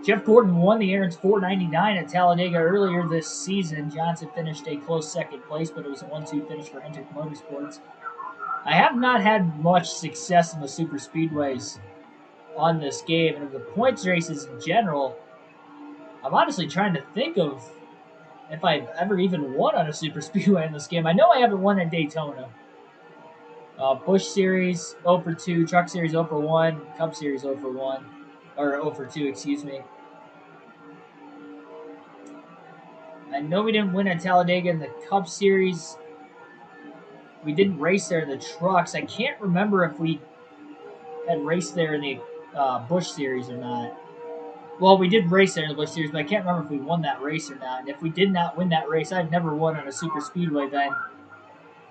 Jeff Gordon won the Aaron's 499 at Talladega earlier this season. Johnson finished a close second place, but it was a 1-2 finish for Hendrick Motorsports. I have not had much success in the super speedways on this game, and of the points races in general, I'm honestly trying to think of if I've ever even won on a super speedway in this game. I know I haven't won at Daytona. Busch Series 0 for 2, Truck Series 0 for 1, Cup Series 0 for 1, or 0 for 2, excuse me. I know we didn't win at Talladega in the Cup Series. We didn't race there in the trucks. I can't remember if we had raced there in the Busch Series or not. Well, we did race there in the Busch Series, but I can't remember if we won that race or not. And if we did not win that race, I've never won on a super speedway then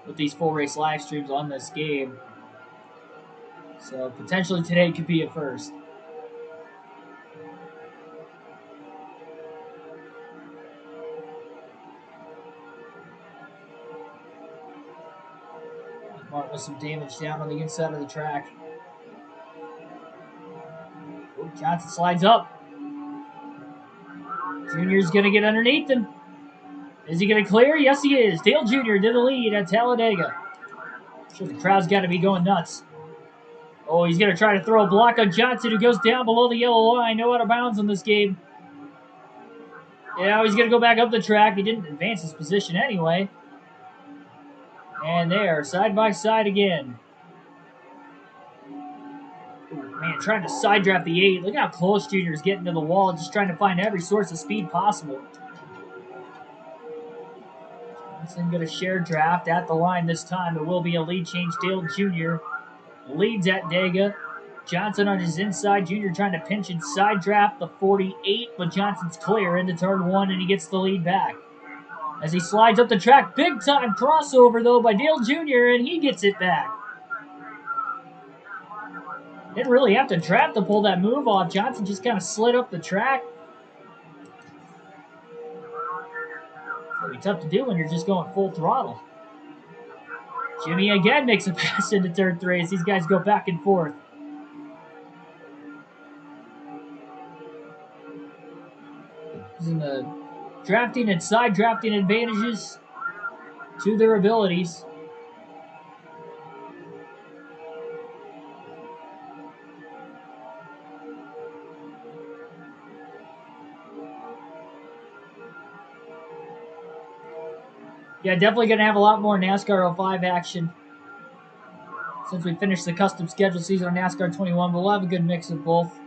with these full race live streams on this game. So potentially today could be a first. Mark with some damage down on the inside of the track. Oh, Johnson slides up. Junior's going to get underneath him. Is he going to clear? Yes, he is. Dale Jr. did the lead at Talladega. Sure, the crowd's got to be going nuts. Oh, he's going to try to throw a block on Johnson, who goes down below the yellow line. No out of bounds in this game. Yeah, he's going to go back up the track. He didn't advance his position anyway. And they are side by side again. Man, trying to side draft the 8. Look how close Junior's getting to the wall, just trying to find every source of speed possible. Johnson going to share draft at the line this time. It will be a lead change. Dale Jr. leads at Dega. Johnson on his inside. Junior trying to pinch and side draft the 48, but Johnson's clear into turn 1, and he gets the lead back. As he slides up the track, big time crossover though by Dale Jr., and he gets it back. Didn't really have to draft to pull that move off. Johnson just kind of slid up the track. It's going to be tough to do when you're just going full throttle. Jimmy again makes a pass into turn 3 as these guys go back and forth. Using the drafting and side drafting advantages to their abilities. Yeah, definitely going to have a lot more NASCAR 05 action since we finished the custom schedule season on NASCAR 21, but we'll have a good mix of both.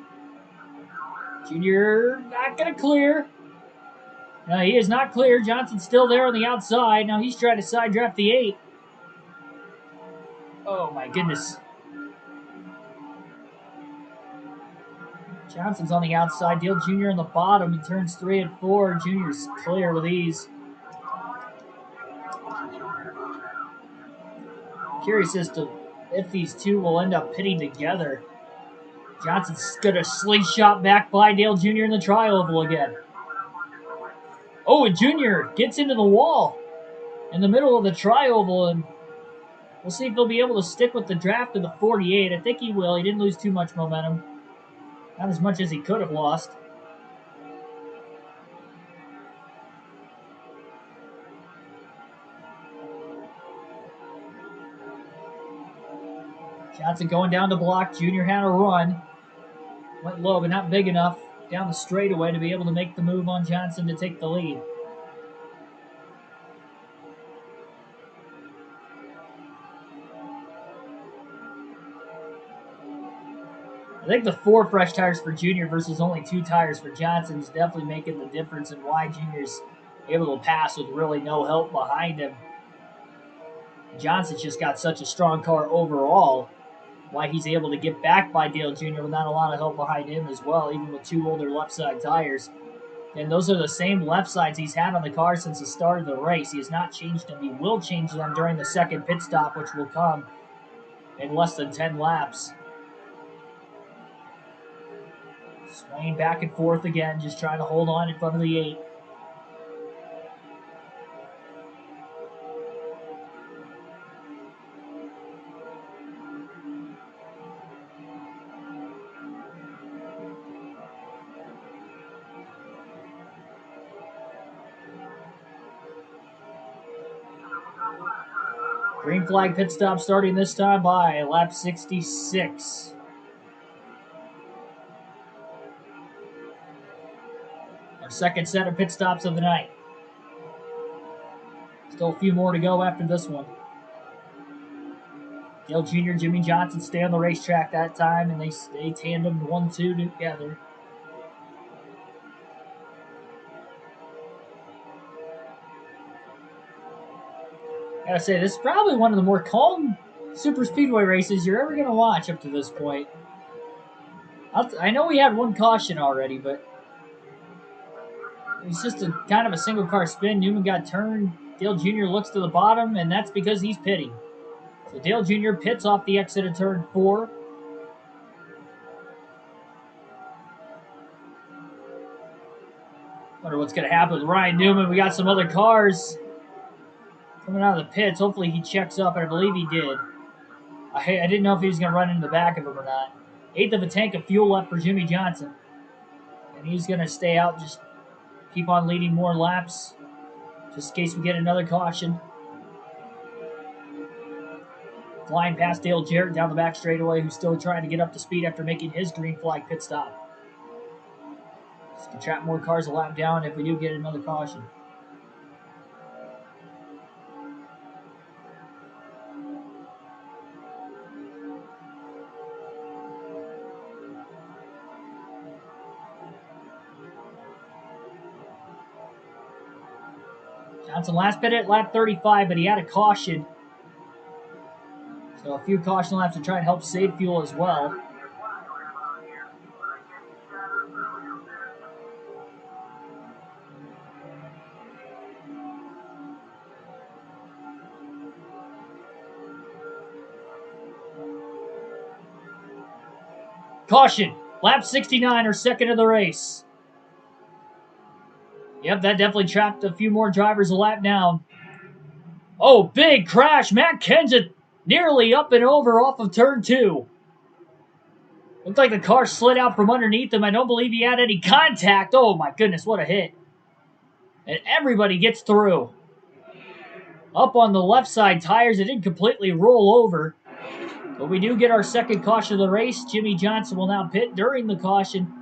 Junior not going to clear. No, he is not clear. Johnson's still there on the outside. Now he's trying to side draft the 8. Oh, my goodness. Johnson's on the outside. Dale Jr. on the bottom. He turns 3 and 4. Junior's clear with ease. Curious as to if these two will end up pitting together. Johnson's going to slingshot back by Dale Jr. in the tri-oval again. Oh, and Jr. gets into the wall in the middle of the tri-oval, and we'll see if he'll be able to stick with the draft of the 48. I think he will. He didn't lose too much momentum. Not as much as he could have lost. Johnson going down to block. Junior had a run. Went low, but not big enough down the straightaway to be able to make the move on Johnson to take the lead. I think the 4 fresh tires for Junior versus only 2 tires for Johnson is definitely making the difference in why Junior's able to pass with really no help behind him. Johnson's just got such a strong car overall, why he's able to get back by Dale Jr. with not a lot of help behind him as well, even with 2 older left side tires. And those are the same left sides he's had on the car since the start of the race. He has not changed them. He will change them during the second pit stop, which will come in less than 10 laps. Swaying back and forth again, just trying to hold on in front of the 8. Green flag pit stop starting this time by lap 66. Our second set of pit stops of the night. Still a few more to go after this one. Dale Jr. and Jimmy Johnson stay on the racetrack that time, and they stay tandem 1-2 together. I gotta say, this is probably one of the more calm super speedway races you're ever gonna watch up to this point. I know we had one caution already, but it was just a kind of a single car spin. Newman got turned. Dale Jr. looks to the bottom, and that's because he's pitting. So Dale Jr. pits off the exit of turn 4. Wonder what's going to happen with Ryan Newman. We got some other cars coming out of the pits. Hopefully he checks up, and I believe he did. I didn't know if he was going to run into the back of him or not. 1/8 of a tank of fuel left for Jimmy Johnson. And he's going to stay out, just keep on leading more laps, just in case we get another caution. Flying past Dale Jarrett down the back straightaway, who's still trying to get up to speed after making his green flag pit stop. Just to trap more cars a lap down if we do get another caution. Johnson last pit at lap 35, but he had a caution. So a few caution laps to try and help save fuel as well. Caution! Lap 69, or second of the race. Yep, that definitely trapped a few more drivers a lap down. Oh, big crash! Matt Kenseth nearly up and over off of turn 2. Looked like the car slid out from underneath him. I don't believe he had any contact. Oh my goodness, what a hit. And everybody gets through. Up on the left side tires, it didn't completely roll over. But we do get our second caution of the race. Jimmy Johnson will now pit during the caution.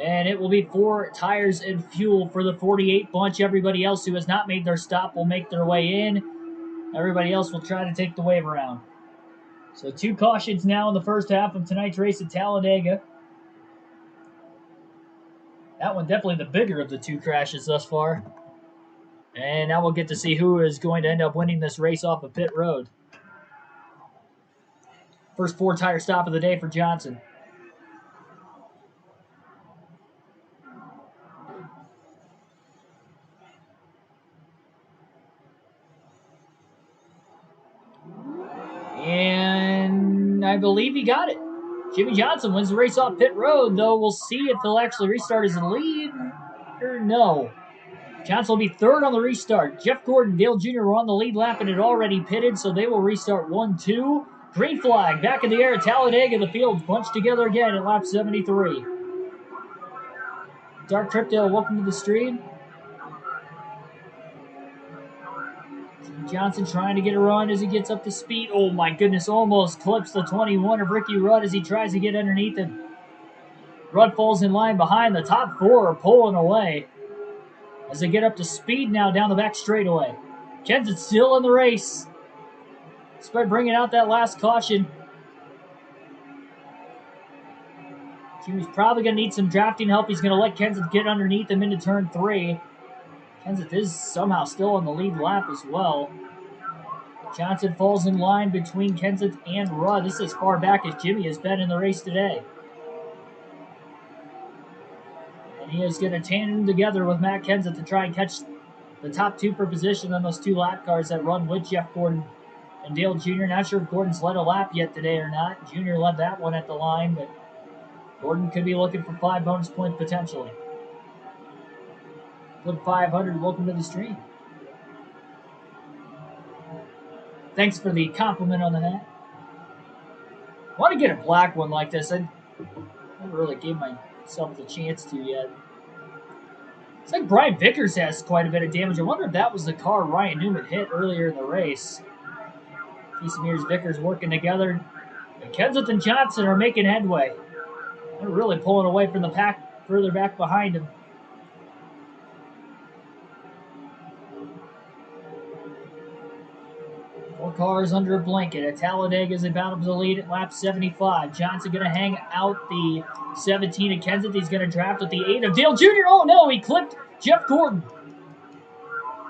And it will be 4 tires and fuel for the 48 bunch. Everybody else who has not made their stop will make their way in. Everybody else will try to take the wave around. So 2 cautions now in the first half of tonight's race at Talladega. That one definitely the bigger of the 2 crashes thus far. And now we'll get to see who is going to end up winning this race off of pit road. First 4 tire stop of the day for Johnson. And I believe he got it. Jimmy Johnson wins the race off pit road, though we'll see if he'll actually restart as a lead or no. Johnson will be third on the restart. Jeff Gordon, Dale Jr. were on the lead lap and had already pitted, so they will restart 1-2. Green flag back in the air at Talladega. The field bunched together again at lap 73. Dark Tripdale, welcome to the stream. Johnson trying to get a run as he gets up to speed. Oh my goodness, almost clips the 21 of Ricky Rudd as he tries to get underneath him. Rudd falls in line behind. The top 4 are pulling away as they get up to speed now down the back straightaway. Kenseth's still in the race. Despite bringing out that last caution. Jimmy's probably going to need some drafting help. He's going to let Kenseth get underneath him into turn 3. Kenseth is somehow still on the lead lap as well. Johnson falls in line between Kenseth and Rudd. This is as far back as Jimmy has been in the race today. And he is going to tandem together with Matt Kenseth to try and catch the top 2 for position on those 2 lap cars that run with Jeff Gordon and Dale Jr. Not sure if Gordon's led a lap yet today or not. Jr. led that one at the line, but Gordon could be looking for 5 bonus points potentially. Flip 500, welcome to the stream. Thanks for the compliment on the hat. I want to get a black one like this. I never really gave myself the chance to yet. It's like Brian Vickers has quite a bit of damage. I wonder if that was the car Ryan Newman hit earlier in the race. Here's Vickers working together. And Kenseth and Johnson are making headway. They're really pulling away from the pack further back behind him. Four cars under a blanket at Talladega as they battle for the lead at lap 75. Johnson going to hang out the 17 of Kenseth. He's going to draft with the 8 of Dale Jr. Oh no, he clipped Jeff Gordon.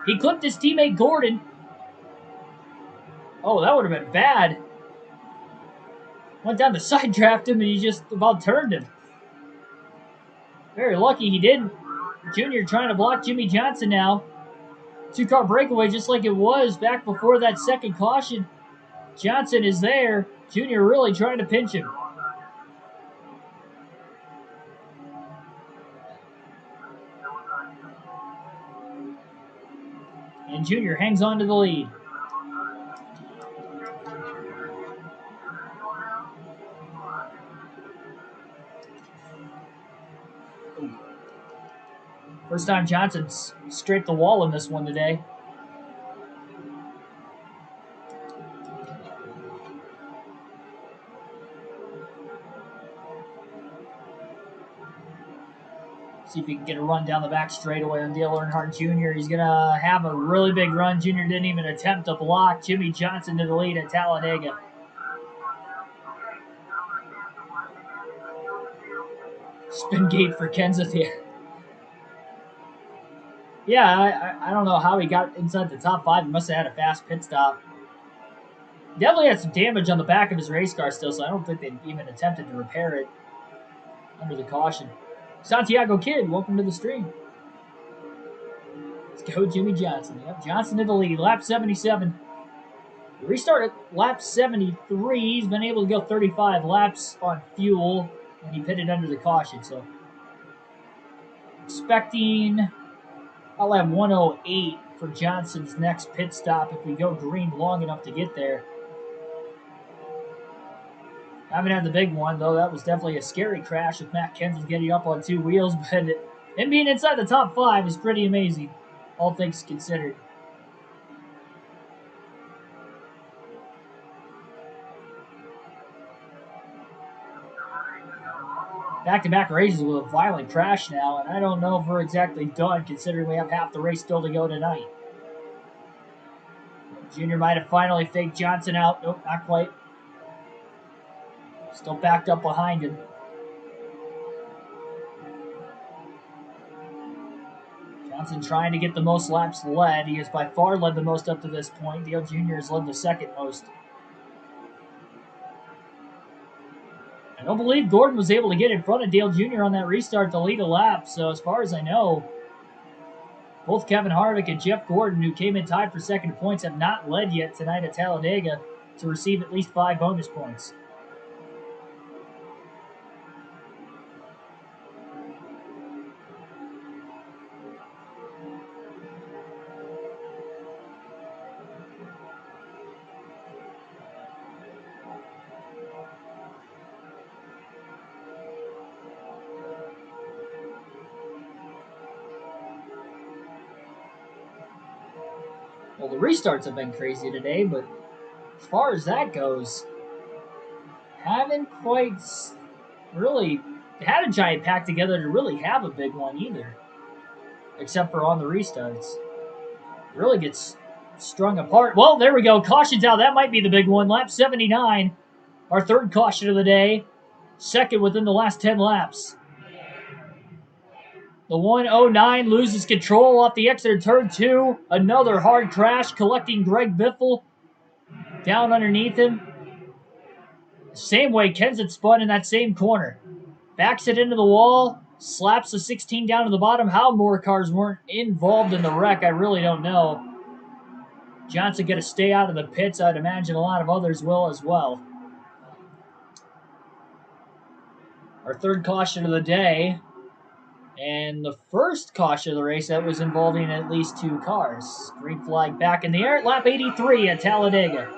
He clipped his teammate Gordon. Oh, that would have been bad. Went down to side draft him and he just about turned him. Very lucky he didn't. Junior trying to block Jimmy Johnson now. 2-car breakaway just like it was back before that second caution. Johnson is there. Junior really trying to pinch him. And Junior hangs on to the lead. First time Johnson's scraped the wall in this one today. See if he can get a run down the back straightaway on Dale Earnhardt Jr. He's going to have a really big run. Junior didn't even attempt to block. Jimmy Johnson to the lead at Talladega. Spin gate for Kenseth here. Yeah, I don't know how he got inside the top 5. He must have had a fast pit stop. Definitely had some damage on the back of his race car still, so I don't think they even attempted to repair it under the caution. Santiago Kid, welcome to the stream. Let's go Jimmy Johnson. Yep, Johnson to the lead, lap 77. The restart at lap 73. He's been able to go 35 laps on fuel, and he pitted under the caution, so expecting I'll have 108 for Johnson's next pit stop if we go green long enough to get there. Haven't had the big one, though. That was definitely a scary crash with Matt Kenseth getting up on 2 wheels, but him being inside the top 5 is pretty amazing, all things considered. Back-to-back races with a violent crash now, and I don't know if we're exactly done considering we have half the race still to go tonight. Junior might have finally faked Johnson out. Nope, not quite. Still backed up behind him. Johnson trying to get the most laps led. He has by far led the most up to this point. Dale Jr. has led the second most. I don't believe Gordon was able to get in front of Dale Jr. on that restart to lead a lap. So as far as I know, both Kevin Harvick and Jeff Gordon, who came in tied for second points, have not led yet tonight at Talladega to receive at least 5 bonus points. Well, the restarts have been crazy today, but as far as that goes, haven't quite really had a giant pack together to really have a big one either, except for on the restarts. It really gets strung apart. Well, there we go. Caution's out. That might be the big one. Lap 79, our third caution of the day, second within the last 10 laps. The 109 loses control off the exit of turn 2. Another hard crash, collecting Greg Biffle down underneath him. Same way Kenseth spun in that same corner. Backs it into the wall, slaps the 16 down to the bottom. How more cars weren't involved in the wreck, I really don't know. Johnson going to stay out of the pits. I'd imagine a lot of others will as well. Our third caution of the day. And the first caution of the race that was involving at least 2 cars. Green flag back in the air at lap 83 at Talladega.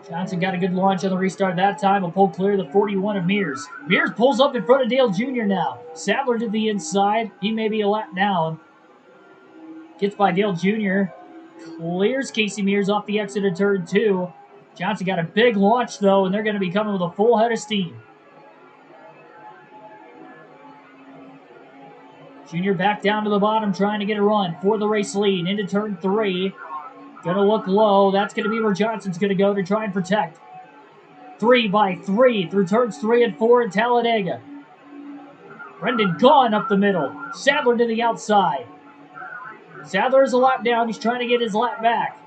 Johnson got a good launch on the restart that time. A pull clear the 41 of Mears. Mears pulls up in front of Dale Jr. now. Sadler to the inside. He may be a lap down. Gets by Dale Jr. Clears Casey Mears off the exit of turn 2. Johnson got a big launch, though, and they're going to be coming with a full head of steam. Junior back down to the bottom, trying to get a run for the race lead into turn 3. Going to look low. That's going to be where Johnson's going to go to try and protect. 3 by 3 through turns 3 and 4 at Talladega. Brendan Gaughan up the middle. Sadler to the outside. Sadler is a lap down. He's trying to get his lap back.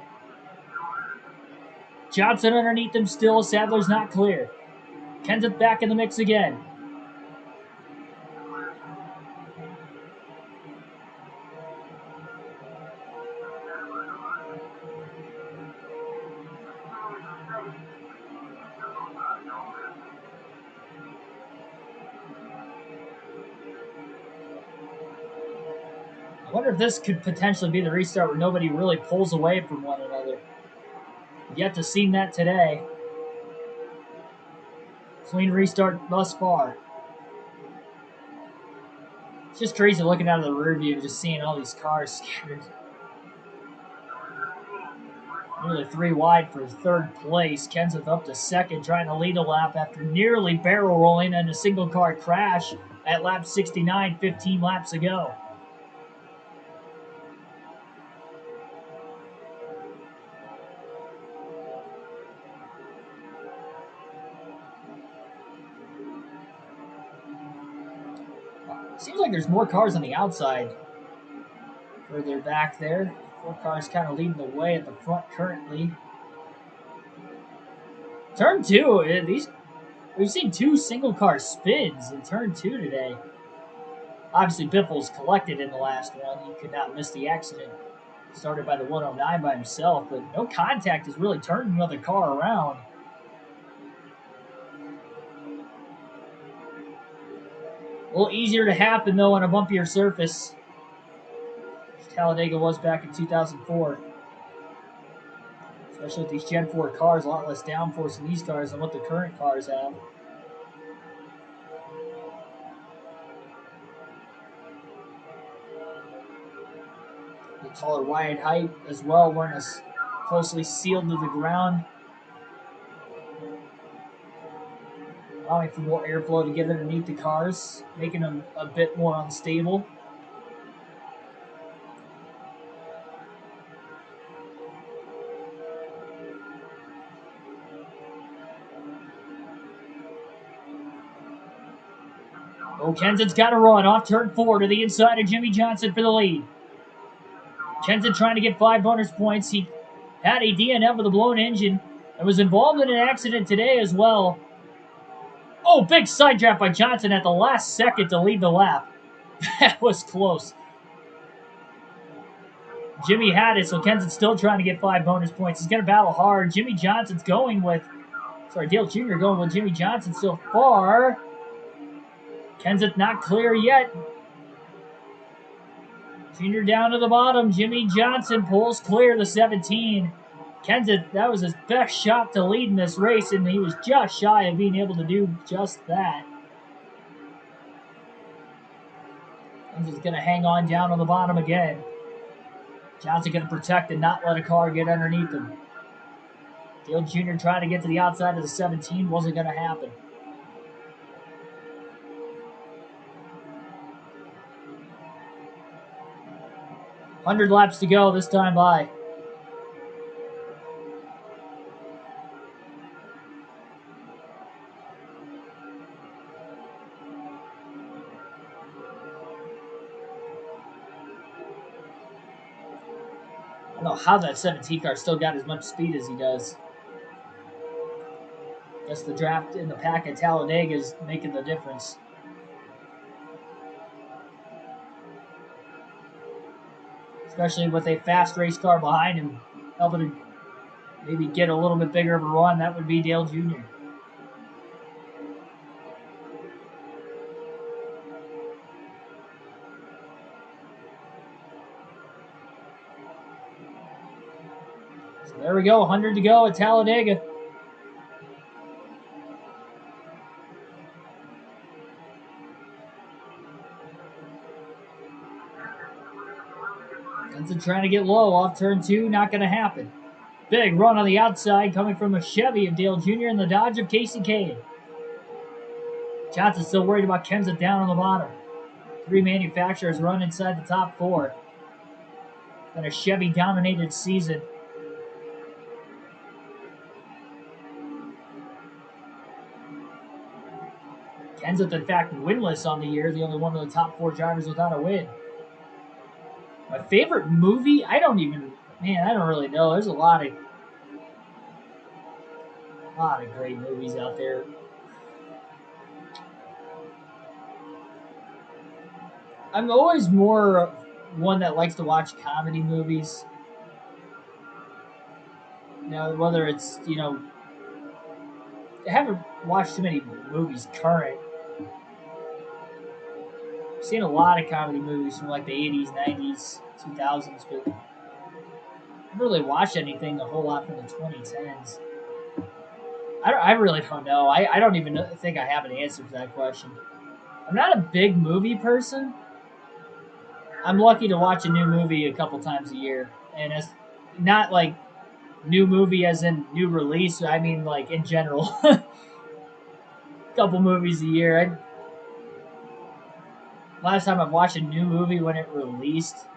Johnson underneath him still. Sadler's not clear. Kenseth back in the mix again. I wonder if this could potentially be the restart where nobody really pulls away from one another. Yet to see that today. Clean restart thus far. It's just crazy looking out of the rear view, just seeing all these cars scattered. Nearly 3 wide for third place. Kenseth up to second, trying to lead a lap after nearly barrel rolling in a single car crash at lap 69, 15 laps ago. Seems like there's more cars on the outside. Further back there. 4 cars kind of leading the way at the front currently. Turn 2, we've seen 2 single car spins in turn 2 today. Obviously, Biffle's collected in the last one. He could not miss the accident. Started by the 109 by himself, but no contact has really turned another car around. A little easier to happen, though, on a bumpier surface. Talladega was back in 2004. Especially with these Gen 4 cars, a lot less downforce in these cars than what the current cars have. The taller wide height as well, weren't as closely sealed to the ground. Allowing for more airflow to get underneath the cars, making them a bit more unstable. Oh, Kenseth's got to run off turn 4 to the inside of Jimmy Johnson for the lead. Kenseth trying to get 5 bonus points. He had a DNF with a blown engine and was involved in an accident today as well. Oh, big side draft by Johnson at the last second to lead the lap. That was close. Jimmy had it, so Kenseth's still trying to get 5 bonus points. He's going to battle hard. Dale Jr. going with Jimmy Johnson so far. Kenseth not clear yet. Junior down to the bottom. Jimmy Johnson pulls clear the 17. Kenseth, that was his best shot to lead in this race, and he was just shy of being able to do just that. Kenseth's going to hang on down on the bottom again. Johnson going to protect and not let a car get underneath him. Dale Jr. trying to get to the outside of the 17. Wasn't going to happen. "100 laps to go this time by." I don't know how that 17 car still got as much speed as he does. Guess the draft in the pack at Talladega is making the difference. Especially with a fast race car behind him, helping to maybe get a little bit bigger of a run. That would be Dale Jr. So there we go, 100 to go at Talladega. Benson trying to get low off turn 2, not going to happen. Big run on the outside coming from a Chevy of Dale Jr. and the Dodge of Kane. Johnson's still worried about Kenseth down on the bottom. 3 manufacturers run inside the top 4. Been a Chevy-dominated season. Kenseth, in fact, winless on the year, the only one of the top 4 drivers without a win. My favorite movie? I don't really know. There's a lot of great movies out there. I'm always more one that likes to watch comedy movies. Whether it's, I haven't watched too many movies current. I've seen a lot of comedy movies from like the 80s, 90s, 2000s, but I haven't really watched anything a whole lot from the 2010s. I really don't know. I don't even think I have an answer for that question. I'm not a big movie person. I'm lucky to watch a new movie a couple times a year. And it's not like new movie as in new release. I mean, like, in general. Couple movies a year. Last time I've watched a new movie when it released,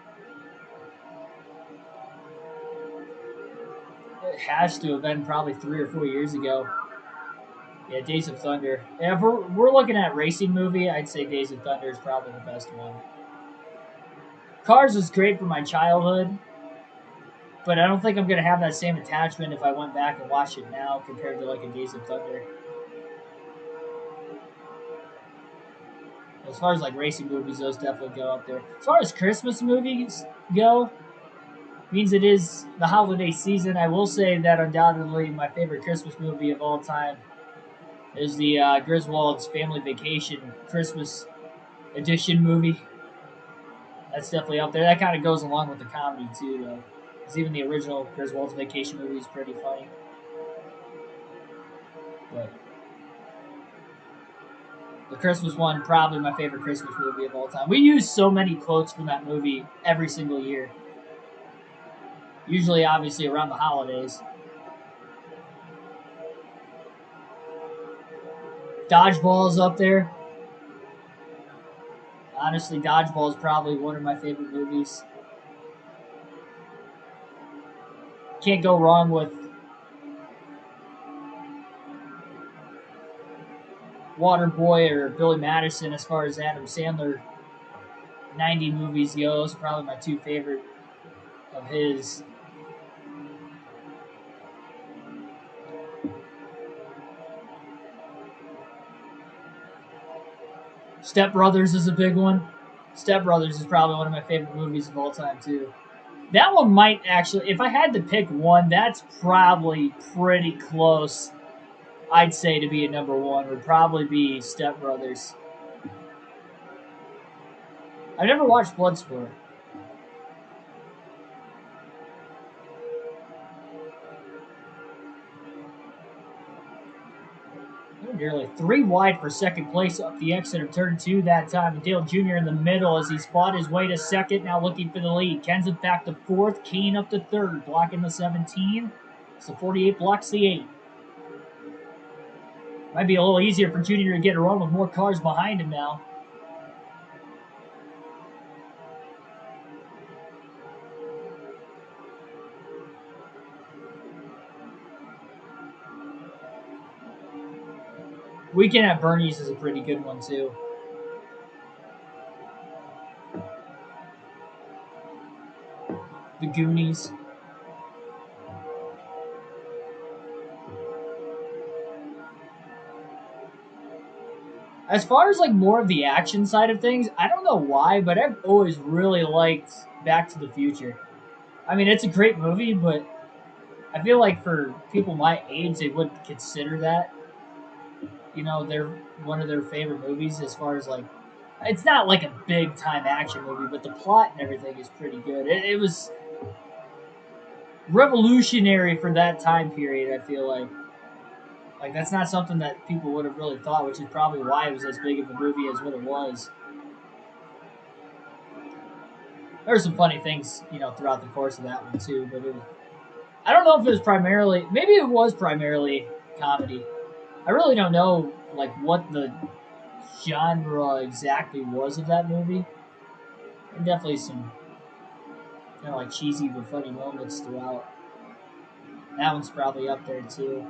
it has to have been probably 3 or 4 years ago. Yeah, Days of Thunder. Yeah, if we're looking at racing movie, I'd say Days of Thunder is probably the best one. Cars was great for my childhood, but I don't think I'm going to have that same attachment if I went back and watched it now compared to like a Days of Thunder. As far as like racing movies, those definitely go up there. As far as Christmas movies go, means it is the holiday season. I will say that undoubtedly my favorite Christmas movie of all time is the Griswold's Family Vacation Christmas edition movie. That's definitely up there. That kind of goes along with the comedy too, though, because even the original Griswold's Vacation movie is pretty funny. But the Christmas one, probably my favorite Christmas movie of all time. We use so many quotes from that movie every single year. Usually, obviously, around the holidays. Dodgeball is up there. Honestly, Dodgeball is probably one of my favorite movies. Can't go wrong with Waterboy or Billy Madison as far as Adam Sandler 90 movies go. Those are probably my two favorite of his. Step Brothers is a big one. Step Brothers is probably one of my favorite movies of all time, too. That one might actually, if I had to pick one, that's probably pretty close, I'd say, to be a number one, would probably be Step Brothers. I've never watched Bloodsport. Nearly 3 wide for second place up the exit of turn 2 that time. Dale Jr. in the middle as he's fought his way to second, now looking for the lead. Kenseth back to fourth, Kane up to third, blocking the 17. So 48 blocks the 8. Might be a little easier for Jr. to get a run with more cars behind him now. Weekend at Bernie's is a pretty good one, too. The Goonies. As far as like more of the action side of things, I don't know why, but I've always really liked Back to the Future. I mean, it's a great movie, but I feel like for people my age, they wouldn't consider that, they're one of their favorite movies as far as like, it's not like a big time action movie, but the plot and everything is pretty good. It was revolutionary for that time period, I feel like. Like, that's not something that people would have really thought, which is probably why it was as big of a movie as what it was. There were some funny things, throughout the course of that one, too, but I don't know if it was primarily, maybe it was primarily comedy. I really don't know, like, what the genre exactly was of that movie. And definitely some kind of like cheesy but funny moments throughout. That one's probably up there, too.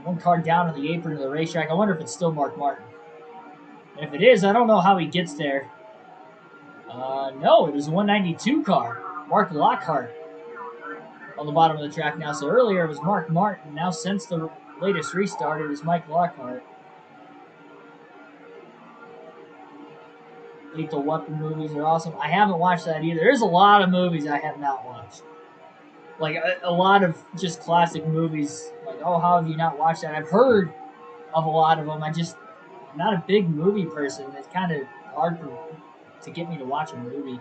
One car down on the apron of the racetrack. I wonder if it's still Mark Martin. And if it is, I don't know how he gets there. No, it was a 192 car. Mark Lockhart on the bottom of the track now. So earlier it was Mark Martin. Now since the latest restart, it was Mike Lockhart. Lethal Weapon movies are awesome. I haven't watched that either. There's a lot of movies I have not watched. Like a lot of just classic movies. Like, oh, how have you not watched that? I've heard of a lot of them. I'm not a big movie person. It's kind of hard to get me to watch a movie.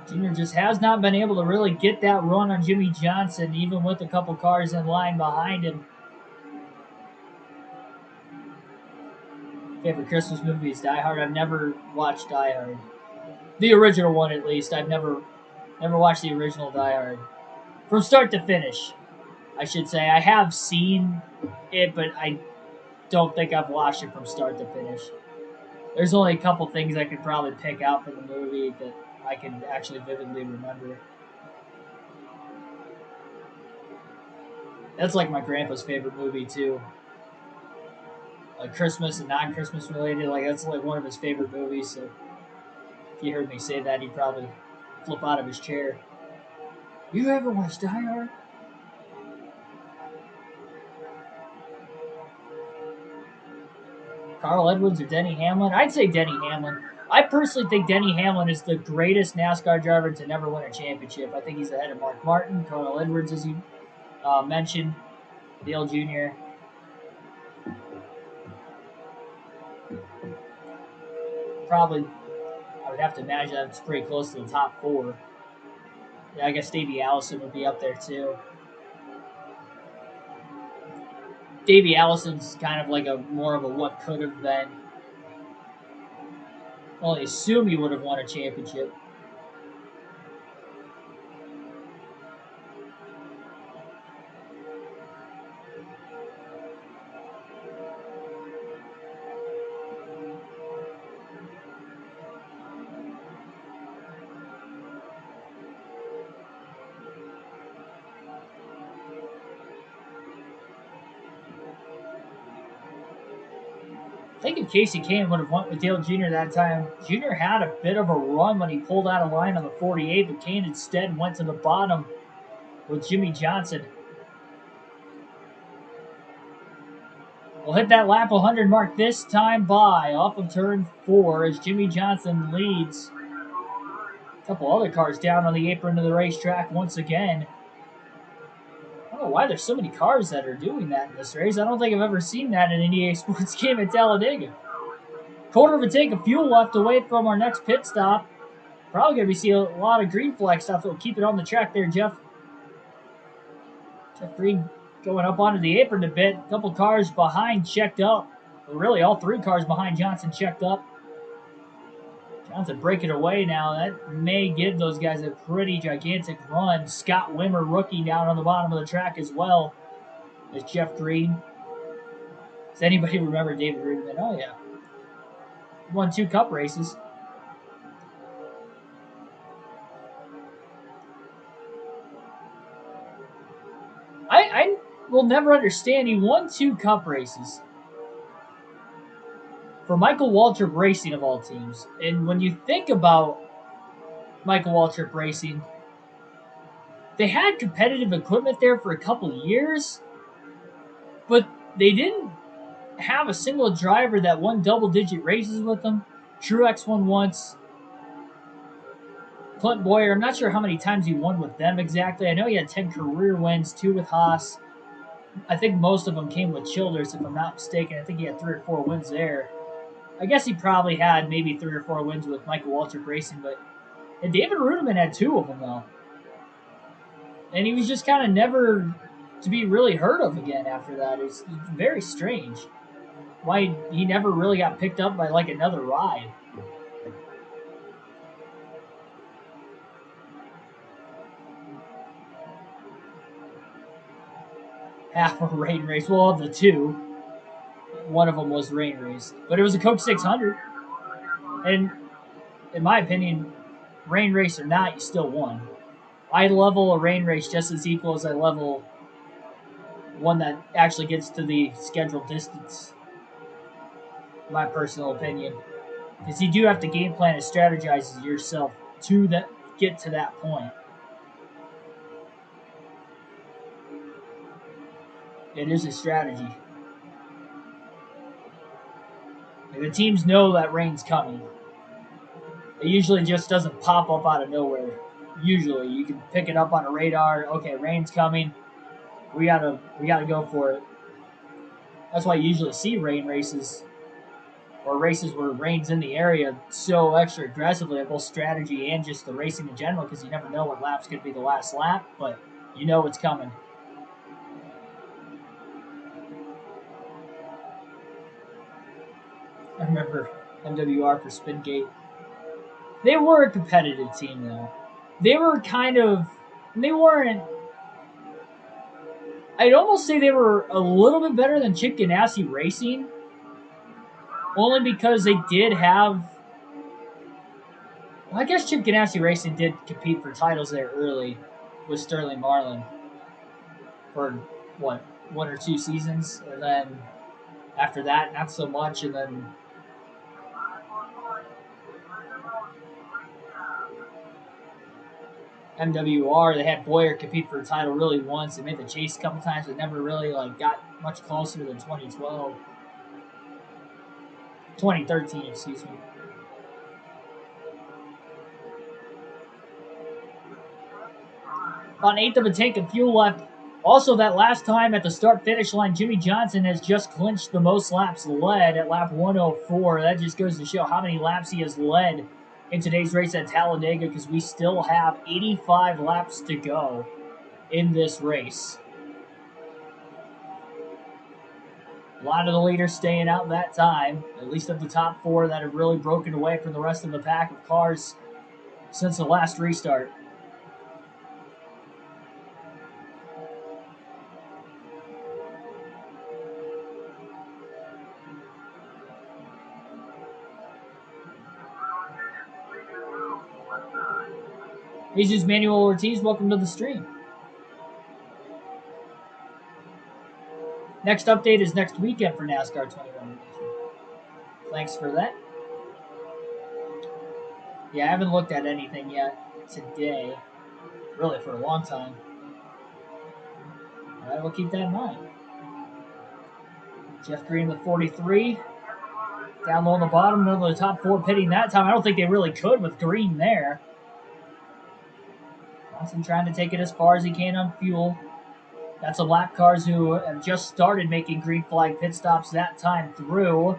Junior just has not been able to really get that run on Jimmy Johnson, even with a couple cars in line behind him. Favorite Christmas movie is Die Hard. I've never watched Die Hard. The original one, at least. I've never watched the original Die Hard. From start to finish, I should say. I have seen it, but I don't think I've watched it from start to finish. There's only a couple things I could probably pick out from the movie that I can actually vividly remember. That's like my grandpa's favorite movie too. Like Christmas and non-Christmas related, like that's like one of his favorite movies. So if you heard me say that, he'd probably flip out of his chair. You ever watched Die Hard? Carl Edwards or Denny Hamlin? I'd say Denny Hamlin. I personally think Denny Hamlin is the greatest NASCAR driver to never win a championship. I think he's ahead of Mark Martin, Carl Edwards, as you mentioned, Dale Jr. Probably, I would have to imagine that's pretty close to the top four. Yeah, I guess Davey Allison would be up there too. Davey Allison's kind of like a more of a what could have been. Well, I assume he would have won a championship. I think if Casey Kane would have went with Dale Jr. that time, Jr. had a bit of a run when he pulled out of line on the 48, but Kane instead went to the bottom with Jimmy Johnson. We'll hit that lap 100 mark this time by off of turn 4 as Jimmy Johnson leads. A couple other cars down on the apron of the racetrack once again. I don't know why there's so many cars that are doing that in this race. I don't think I've ever seen that in an EA Sports game at Talladega. Quarter of a tank of fuel left away from our next pit stop. Probably going to be seeing a lot of green flag stuff that will keep it on the track there, Jeff. Jeff Green going up onto the apron a bit. A couple cars behind checked up. Well, really, all three cars behind Johnson checked up. Johnson breaking away now. That may give those guys a pretty gigantic run. Scott Wimmer, rookie, down on the bottom of the track as well as Jeff Green. Does anybody remember David Ruderman? Oh, yeah. Won 2 cup races. I will never understand. He won 2 cup races for Michael Waltrip Racing of all teams. And when you think about Michael Waltrip Racing, they had competitive equipment there for a couple years, but they didn't have a single driver that won double-digit races with them. Truex won once. Clint Boyer, I'm not sure how many times he won with them exactly. I know he had 10 career wins, 2 with Haas. I think most of them came with Childers, if I'm not mistaken. I think he had 3 or 4 wins there. I guess he probably had maybe 3 or 4 wins with Michael Waltrip Racing, but and David Ruderman had 2 of them, though. And he was just kind of never to be really heard of again after that. It's very strange why he never really got picked up by like another ride. half a rain race. Well, of the two, one of them was rain race, but it was a Coke 600. And in my opinion, rain race or not, you still won. I level a rain race just as equal as I level one that actually gets to the scheduled distance. My personal opinion, because you do have to game plan and strategize yourself to get to that point. It is a strategy. And the teams know that rain's coming. It usually just doesn't pop up out of nowhere. Usually, you can pick it up on a radar. Okay, rain's coming. We gotta go for it. That's why you usually see rain races or races where rain's in the area so extra aggressively, both strategy and just the racing in general, because you never know what lap's going to be the last lap, but you know it's coming. I remember MWR for Spingate. They were a competitive team, though. They were they weren't. I'd almost say they were a little bit better than Chip Ganassi Racing, only because they did have. Well, I guess Chip Ganassi Racing did compete for titles there early with Sterling Marlin for what, 1 or 2 seasons, and then after that, not so much, and then MWR, they had Boyer compete for a title really once. They made the chase a couple times, but never really got much closer than 2012. 2013, excuse me. About an eighth of a tank of fuel left. Also, that last time at the start-finish line, Jimmy Johnson has just clinched the most laps led at lap 104. That just goes to show how many laps he has led in today's race at Talladega, because we still have 85 laps to go in this race. A lot of the leaders staying out that time, at least of the top 4 that have really broken away from the rest of the pack of cars since the last restart. Jesus Manuel Ortiz, welcome to the stream. Next update is next weekend for NASCAR 21. Thanks for that. Yeah, I haven't looked at anything yet today, really for a long time. I will keep that in mind. Jeff Green with 43. Down low on the bottom, none of the top 4 pitting that time. I don't think they really could with Green there. Johnson trying to take it as far as he can on fuel. Got some lap cars who have just started making green flag pit stops that time through.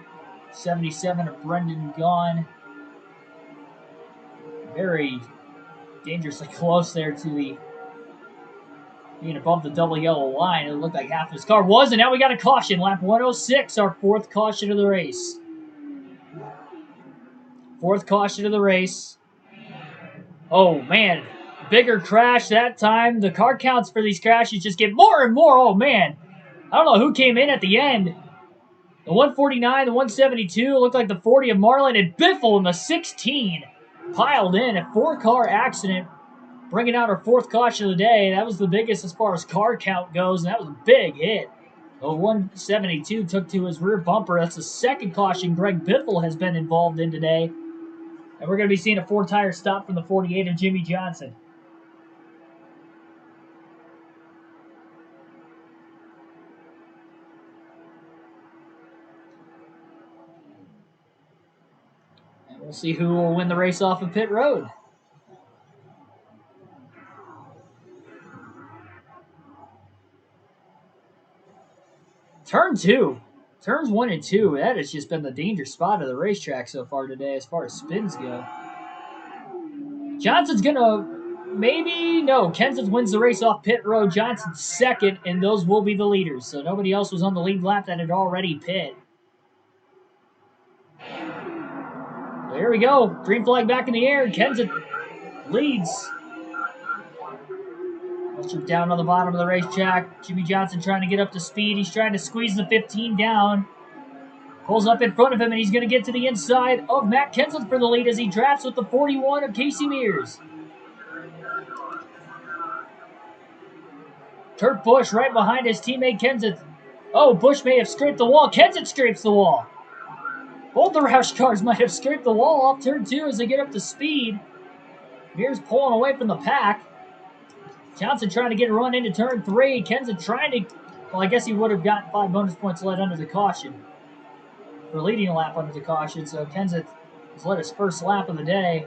77 of Brendan Gaughan. Very dangerously close there to the being above the double yellow line. It looked like half his car was, and now we got a caution. Lap 106, our 4th caution of the race. 4th caution of the race. Oh, man. Bigger crash that time. The car counts for these crashes just get more and more. Oh, man. I don't know who came in at the end. The 149, the 172, looked like the 40 of Marlin, and Biffle in the 16 piled in. A 4-car accident, bringing out our 4th caution of the day. That was the biggest as far as car count goes, and that was a big hit. The 172 took to his rear bumper. That's the 2nd caution Greg Biffle has been involved in today. And we're going to be seeing a 4-tire stop from the 48 of Jimmy Johnson. And we'll see who will win the race off of pit road. Turn 2. Turns 1 and 2, that has just been the danger spot of the racetrack so far today as far as spins go. Johnson's going to Kenseth wins the race off pit road. Johnson's 2nd, and those will be the leaders. So nobody else was on the lead lap that had already pit. So here we go. Green flag back in the air. Kenseth leads. Waltrip down on the bottom of the racetrack. Jimmy Johnson trying to get up to speed. He's trying to squeeze the 15 down. Pulls up in front of him, and he's going to get to the inside of Matt Kenseth for the lead as he drafts with the 41 of Casey Mears. Kurt Busch right behind his teammate Kenseth. Oh, Busch may have scraped the wall. Kenseth scrapes the wall. Both the Roush cars might have scraped the wall off turn 2 as they get up to speed. Mears pulling away from the pack. Johnson trying to get a run into turn 3. Kenseth trying to... Well, I guess he would have gotten 5 bonus points led under the caution. For leading a lap under the caution, so Kenseth has led his first lap of the day.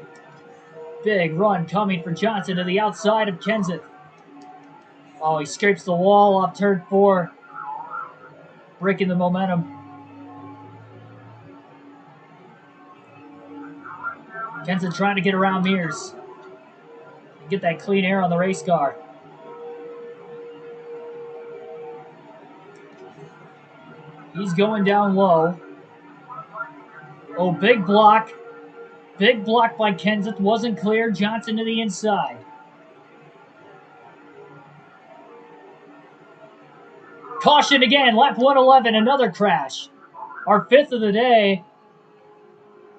Big run coming for Johnson to the outside of Kenseth. Oh, he scrapes the wall off turn 4. Breaking the momentum. Kenseth trying to get around Mears. Get that clean air on the race car. He's going down low. Oh, big block. Big block by Kenseth. Wasn't clear. Johnson to the inside. Caution again. Lap 111. Another crash. Our 5th of the day.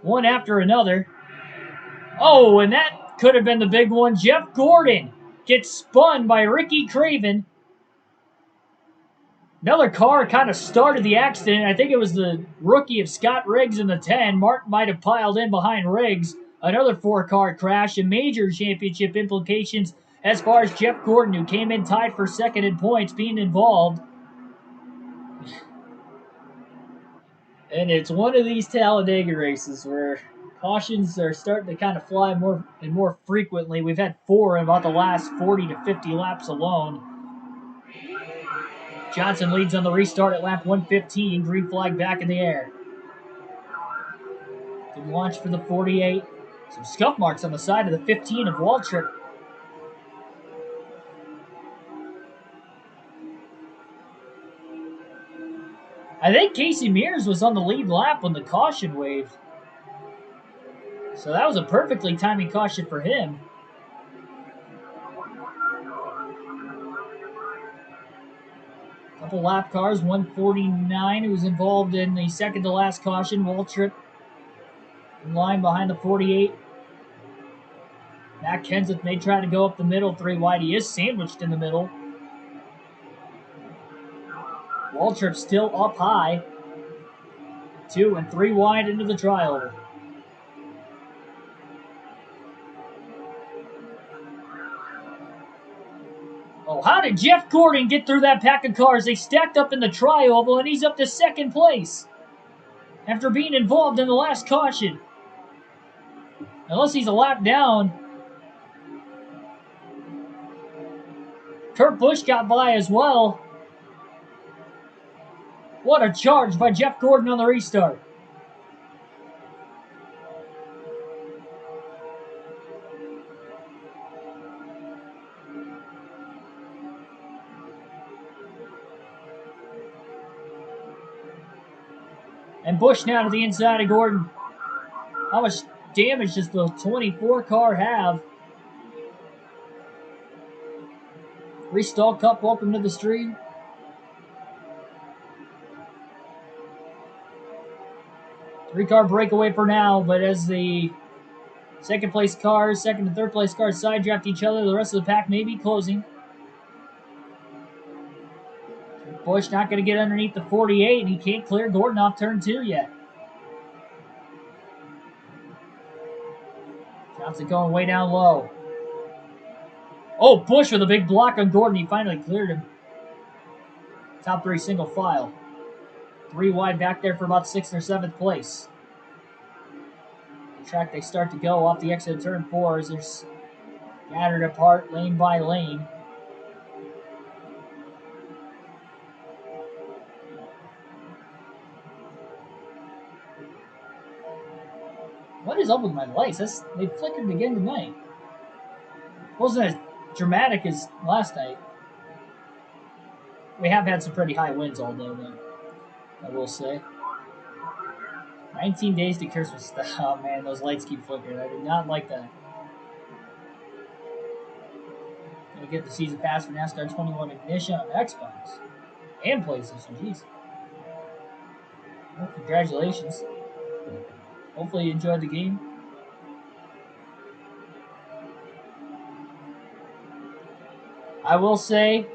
One after another. Oh, and that could have been the big one. Jeff Gordon gets spun by Ricky Craven. Another car kind of started the accident. I think it was the rookie of Scott Riggs in the 10. Martin might have piled in behind Riggs. Another 4-car crash and major championship implications as far as Jeff Gordon, who came in tied for second in points, being involved. And it's one of these Talladega races where cautions are starting to kind of fly more and more frequently. We've had 4 in about the last 40 to 50 laps alone. Johnson leads on the restart at lap 115. Green flag back in the air. Good launch for the 48. Some scuff marks on the side of the 15 of Waltrip. I think Casey Mears was on the lead lap when the caution waved. So that was a perfectly timing caution for him. Couple lap cars, 149, who was involved in the second to last caution. Waltrip in line behind the 48. Matt Kenseth may try to go up the middle, 3 wide. He is sandwiched in the middle. Waltrip still up high. 2 and 3 wide into the trioval. Oh, how did Jeff Gordon get through that pack of cars? They stacked up in the trioval, and he's up to second place after being involved in the last caution. Unless he's a lap down. Kurt Busch got by as well. What a charge by Jeff Gordon on the restart. And Busch now to the inside of Gordon. How much damage does the 24 car have? Restall Cup, welcome to the stream. Three-car breakaway for now, but as the second place cars, second and third place cars side draft each other, the rest of the pack may be closing. Busch not going to get underneath the 48, and he can't clear Gordon off turn 2 yet. Johnson going way down low. Oh, Busch with a big block on Gordon. He finally cleared him. Top 3 single file. 3 wide back there for about 6th or 7th place. The track they start to go off the exit of turn 4 as they're scattered apart lane by lane. What is up with my lights? They flickered again tonight. Wasn't as dramatic as last night. We have had some pretty high winds all day, though, I will say. 19 days to Christmas. Oh, man, those lights keep flickering. I did not like that. I get the season pass for NASCAR 21 Ignition on Xbox and PlayStation. Jeez. Well, congratulations. Hopefully you enjoyed the game. I will say,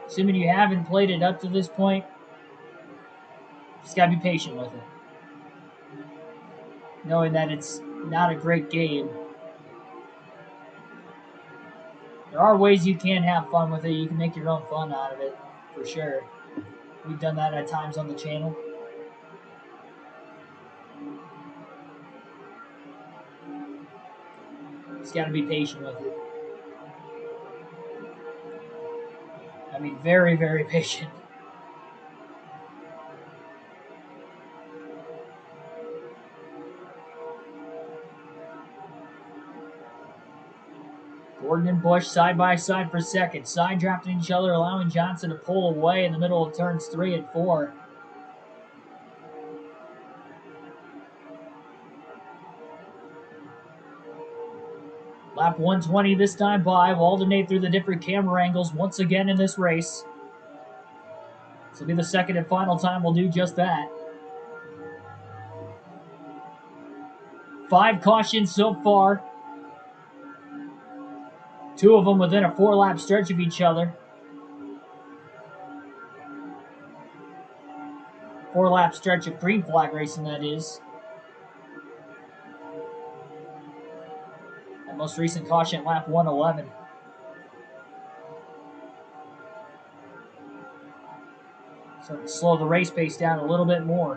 assuming you haven't played it up to this point, just gotta be patient with it. Knowing that it's not a great game. There are ways you can have fun with it. You can make your own fun out of it, for sure. We've done that at times on the channel. Just gotta be patient with it. I mean, very, very patient. Gordon and Busch side by side for second. Side drafting each other, allowing Johnson to pull away in the middle of turns 3 and 4. Lap 120 this time by. We'll alternate through the different camera angles once again in this race. This will be the second and final time we'll do just that. 5 cautions so far. 2 of them within a 4-lap stretch of each other. 4-lap stretch of green flag racing, that is. That most recent caution, lap 111. So to slow the race pace down a little bit more.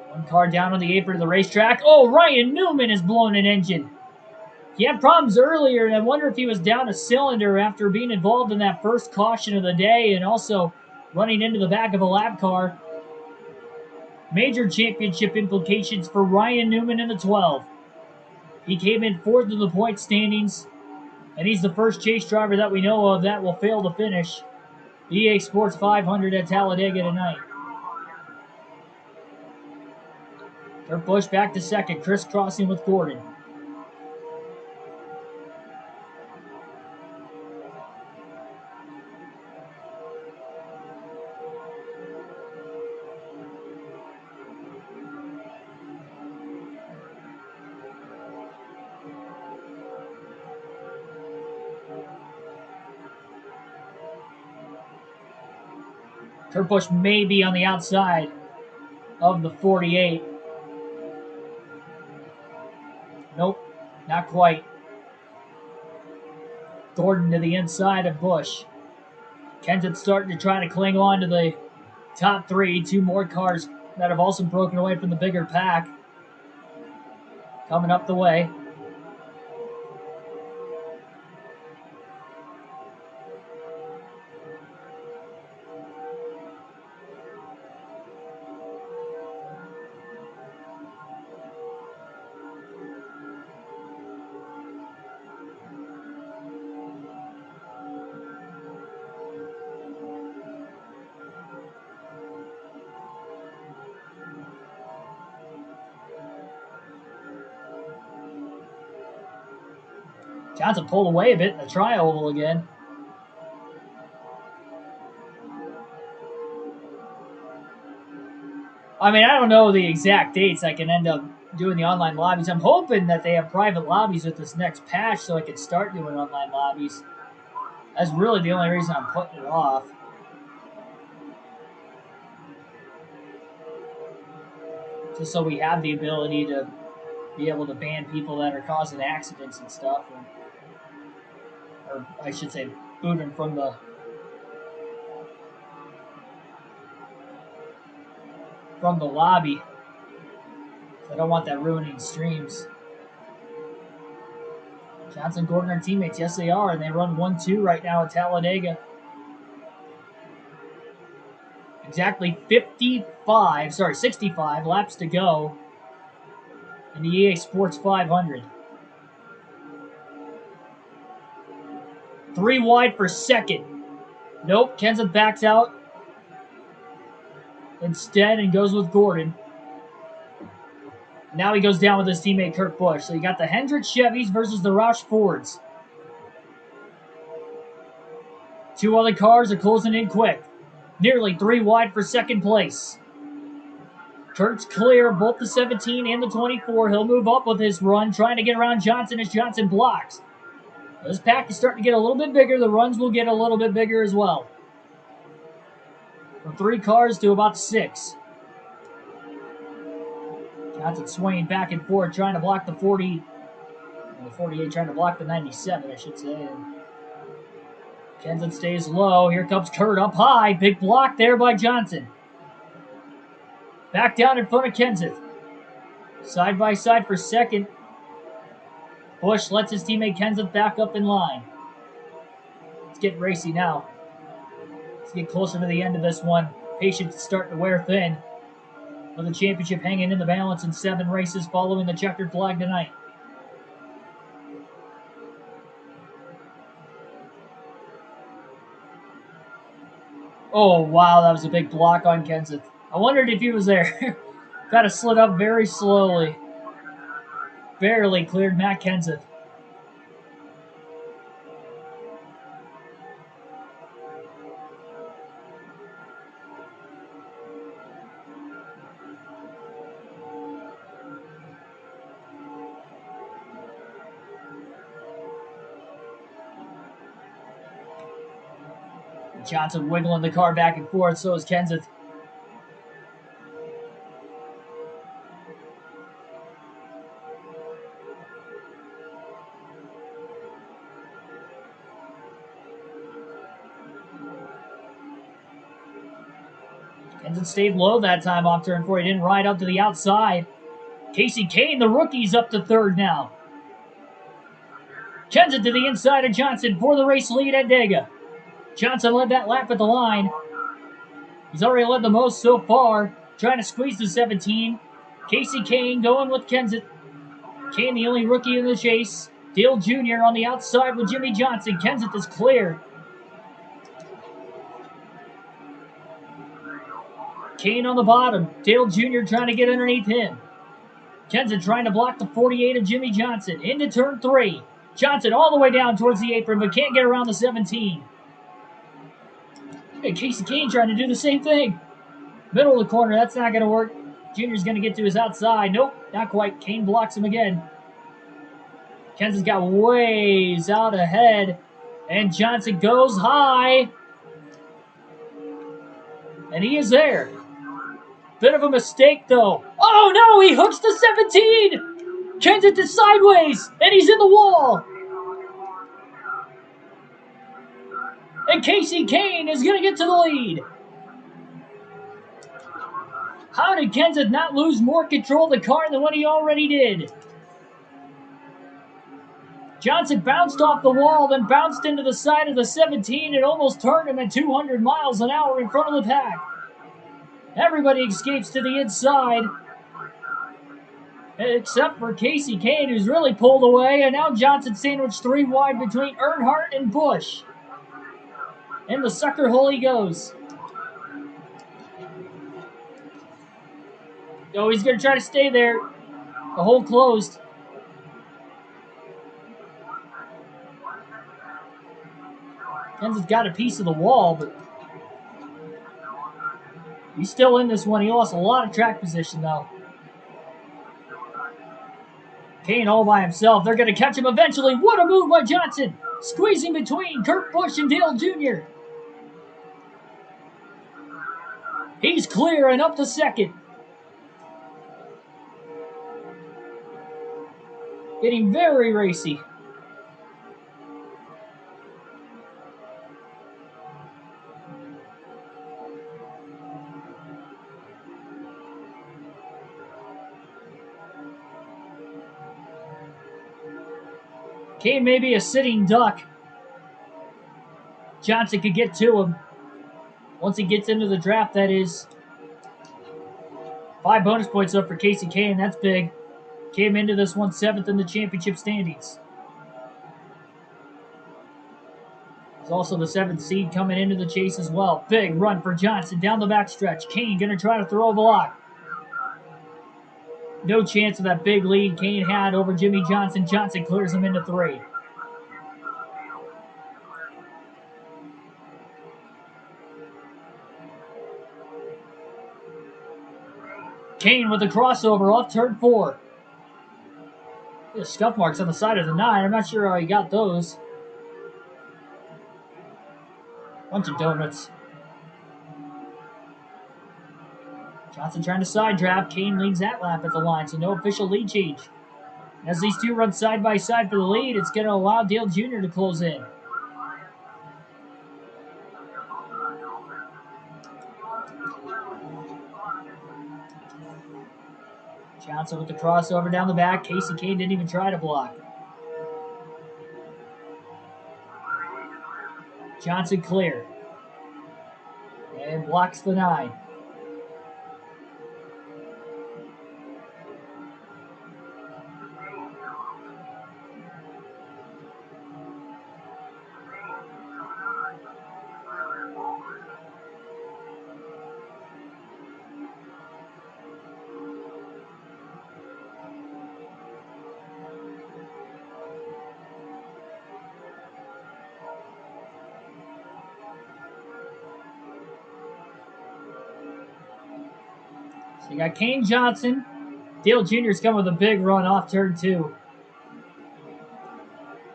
One car down on the apron of the racetrack. Oh, Ryan Newman has blown an engine. He had problems earlier, and I wonder if he was down a cylinder after being involved in that first caution of the day and also running into the back of a lap car. Major championship implications for Ryan Newman in the 12. He came in 4th in the point standings, and he's the first chase driver that we know of that will fail to finish the EA Sports 500 at Talladega tonight. Kurt Busch back to second, crisscrossing with Gordon. Kurt Busch may be on the outside of the 48. Nope, not quite. Gordon to the inside of Busch. Kenton's starting to try to cling on to the top 3. 2 more cars that have also broken away from the bigger pack coming up the way. Johnson pulled away a bit in the tri-oval again. I mean, I don't know the exact dates I can end up doing the online lobbies. I'm hoping that they have private lobbies with this next patch so I can start doing online lobbies. That's really the only reason I'm putting it off. Just so we have the ability to be able to ban people that are causing accidents and stuff. Or I should say, boot them from the lobby. I don't want that ruining streams. Johnson, Gordon are teammates. Yes, they are. And they run 1-2 right now at Talladega. Exactly 65 laps to go in the EA Sports 500. 3 wide for second. Nope, Kenseth backs out instead and goes with Gordon. Now he goes down with his teammate Kurt Busch. So you got the Hendrick Chevys versus the Roush Fords. Two other cars are closing in quick. Nearly 3 wide for second place. Kurt's clear of both the 17 and the 24. He'll move up with his run, trying to get around Johnson as Johnson blocks. This pack is starting to get a little bit bigger. The runs will get a little bit bigger as well. From 3 cars to about 6. Johnson swinging back and forth, trying to block the 40. And the 48 trying to block the 97, I should say. And Kenseth stays low. Here comes Kurt up high. Big block there by Johnson. Back down in front of Kenseth. Side by side for second. Busch lets his teammate Kenseth back up in line. It's getting racy now. Let's get closer to the end of this one. Patience is starting to wear thin. With the championship hanging in the balance in 7 races following the checkered flag tonight. Oh, wow, that was a big block on Kenseth. I wondered if he was there. Kind of slid up very slowly. Barely cleared Matt Kenseth. Johnson wiggling the car back and forth, so is Kenseth. Kenseth stayed low that time off turn 4. He didn't ride up to the outside. Kasey Kane, the rookie's up to third now. Kenseth to the inside of Johnson for the race lead at Dega. Johnson led that lap at the line. He's already led the most so far. Trying to squeeze the 17. Kasey Kane going with Kenseth. Kane, the only rookie in the chase. Dale Jr. on the outside with Jimmy Johnson. Kenseth is clear. Kane on the bottom. Dale Jr. trying to get underneath him. Kenseth trying to block the 48 of Jimmy Johnson. Into turn 3. Johnson all the way down towards the apron, but can't get around the 17. And Kasey Kane trying to do the same thing. Middle of the corner, that's not going to work. Junior's going to get to his outside. Nope, not quite. Kane blocks him again. Kenseth got ways out ahead. And Johnson goes high. And he is there. Bit of a mistake, though. Oh, no, he hooks the 17. Kenseth is sideways, and he's in the wall. And Kasey Kane is going to get to the lead. How did Kenseth not lose more control of the car than what he already did? Johnson bounced off the wall, then bounced into the side of the 17 and almost turned him at 200 miles an hour in front of the pack. Everybody escapes to the inside, except for Kasey Kane, who's really pulled away, and now Johnson sandwiched 3 wide between Earnhardt and Busch. In the sucker hole he goes. Oh, he's going to try to stay there. The hole closed. Kenseth's got a piece of the wall, but he's still in this one. He lost a lot of track position, though. Kane all by himself. They're going to catch him eventually. What a move by Johnson. Squeezing between Kurt Busch and Dale Jr. He's clear and up to second. Getting very racy. Kane may be a sitting duck. Johnson could get to him. Once he gets into the draft, that is. 5 bonus points up for Kasey Kane. That's big. Came into this one 7th in the championship standings. There's also the 7th seed coming into the chase as well. Big run for Johnson down the backstretch. Kane going to try to throw a block. No chance of that big lead Kane had over Jimmy Johnson. Johnson clears him into 3. Kane with the crossover off turn 4. There's scuff marks on the side of the 9. I'm not sure how he got those. Bunch of donuts. Johnson trying to side draft. Kane leads that lap at the line, so no official lead change. As these two run side by side for the lead, it's going to allow Dale Jr. to close in. Johnson with the crossover down the back. Casey Kane didn't even try to block. Johnson clear. And blocks the 9. So you got Kane Johnson. Dale Jr.'s coming with a big run off turn 2.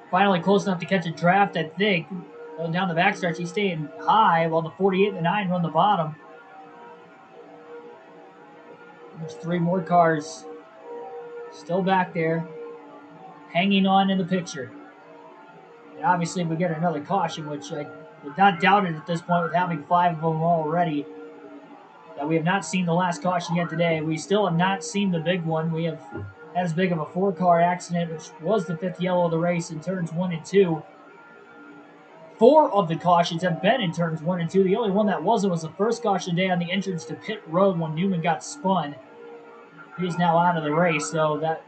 Finally close enough to catch a draft, I think. Going down the backstretch, he's staying high while the 48 and the 9 run the bottom. There's 3 more cars still back there, hanging on in the picture. And obviously we get another caution, which I would not doubt it at this point with having 5 of them already. That we have not seen the last caution yet today. We still have not seen the big one. We have had as big of a 4-car accident, which was the 5th yellow of the race in turns 1 and 2. 4 of the cautions have been in turns 1 and 2. The only one that wasn't was the first caution today on the entrance to pit road when Newman got spun. He is now out of the race, so that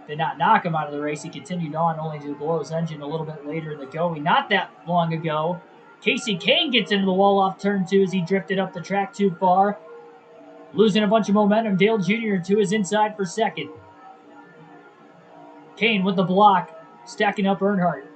did not knock him out of the race. He continued on only to blow his engine a little bit later in the going. Not that long ago, Casey Kane gets into the wall off turn 2 as he drifted up the track too far. Losing a bunch of momentum, Dale Jr. to his inside for second. Kane with the block, stacking up Earnhardt.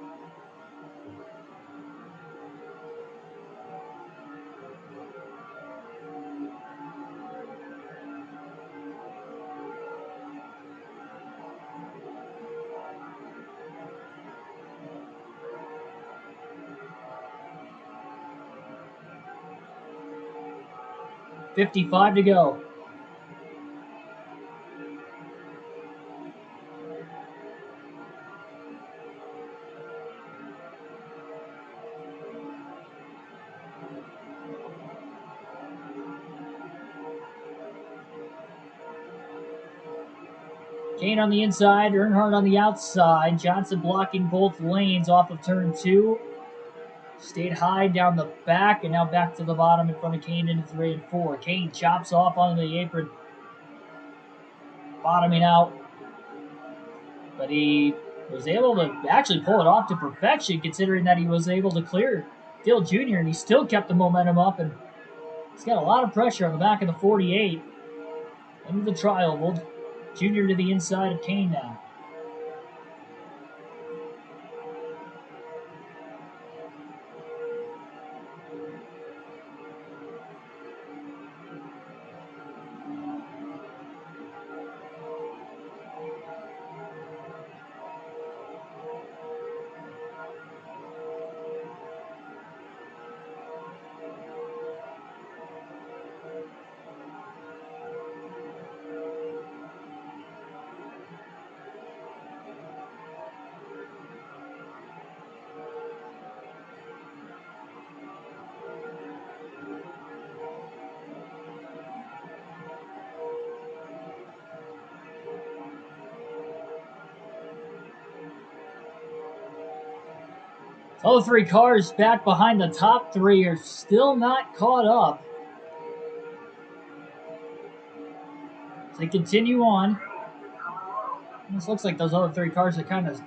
.55 to go. Kane on the inside, Earnhardt on the outside. Johnson blocking both lanes off of turn 2. Stayed high down the back and now back to the bottom in front of Kane into 3 and 4. Kane chops off on the apron, bottoming out. But he was able to actually pull it off to perfection considering that he was able to clear Dale Jr. and he still kept the momentum up, and he's got a lot of pressure on the back of the 48. Into the tri-oval. Jr. to the inside of Kane now. All 3 cars back behind the top 3 are still not caught up. So they continue on. This looks like those other 3 cars are kind of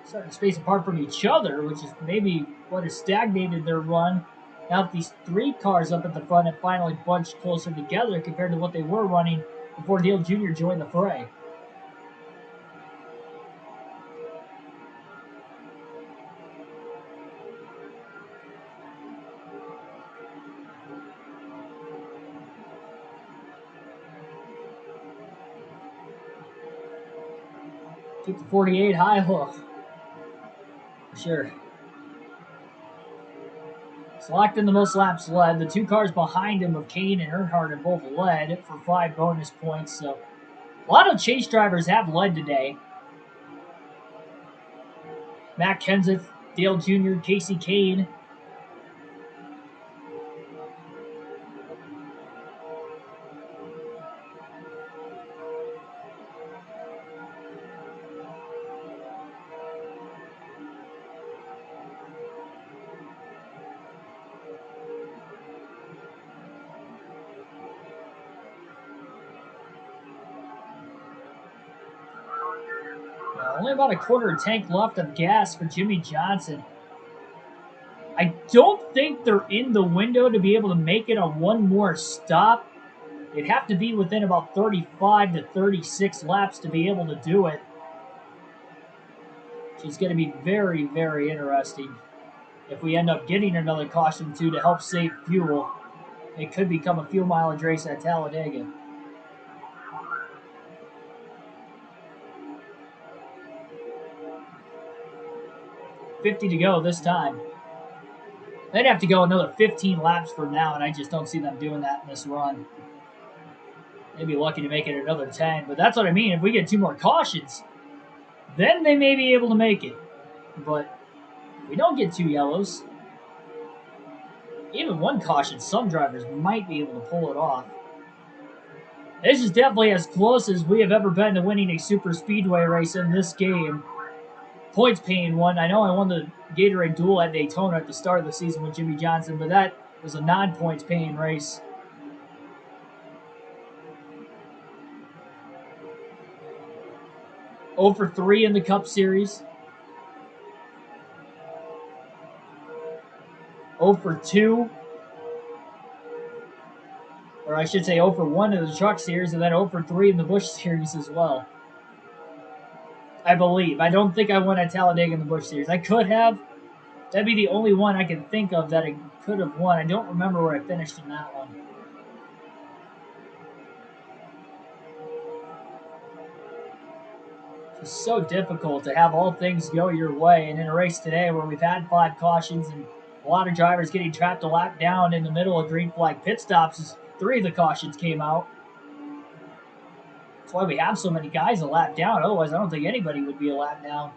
starting to space apart from each other, which is maybe what has stagnated their run. Now these 3 cars up at the front have finally bunched closer together compared to what they were running before Dale Jr. joined the fray. Keep the 48 high hook. For sure. Selecting the most laps led. The two cars behind him of Kane and Earnhardt have both led for 5 bonus points. So a lot of chase drivers have led today. Matt Kenseth, Dale Jr., Casey Kane. Only about a quarter tank left of gas for Jimmy Johnson. I don't think they're in the window to be able to make it on one more stop. They'd have to be within about 35 to 36 laps to be able to do it. Which is going to be very, very interesting. If we end up getting another caution too to help save fuel, it could become a fuel mileage race at Talladega. $50 to go this time. They'd have to go another 15 laps from now, and I just don't see them doing that in this run. They'd be lucky to make it another 10, but that's what I mean. If we get 2 more cautions, then they may be able to make it. But if we don't get 2 yellows, even 1 caution, some drivers might be able to pull it off. This is definitely as close as we have ever been to winning a super speedway race in this game. Points paying one. I know I won the Gatorade Duel at Daytona at the start of the season with Jimmy Johnson, but that was a non-points paying race. For 3 in the Cup Series. 0 for 2. Or I should say 0 for 1 in the Truck Series, and then 0 for 3 in the Busch Series as well. I believe. I don't think I won at Talladega in the Busch Series. I could have. That'd be the only one I can think of that I could have won. I don't remember where I finished in that one. It's so difficult to have all things go your way. And in a race today where we've had 5 cautions and a lot of drivers getting trapped a lap down in the middle of green flag pit stops, 3 of the cautions came out. That's why we have so many guys a lap down. Otherwise, I don't think anybody would be a lap down.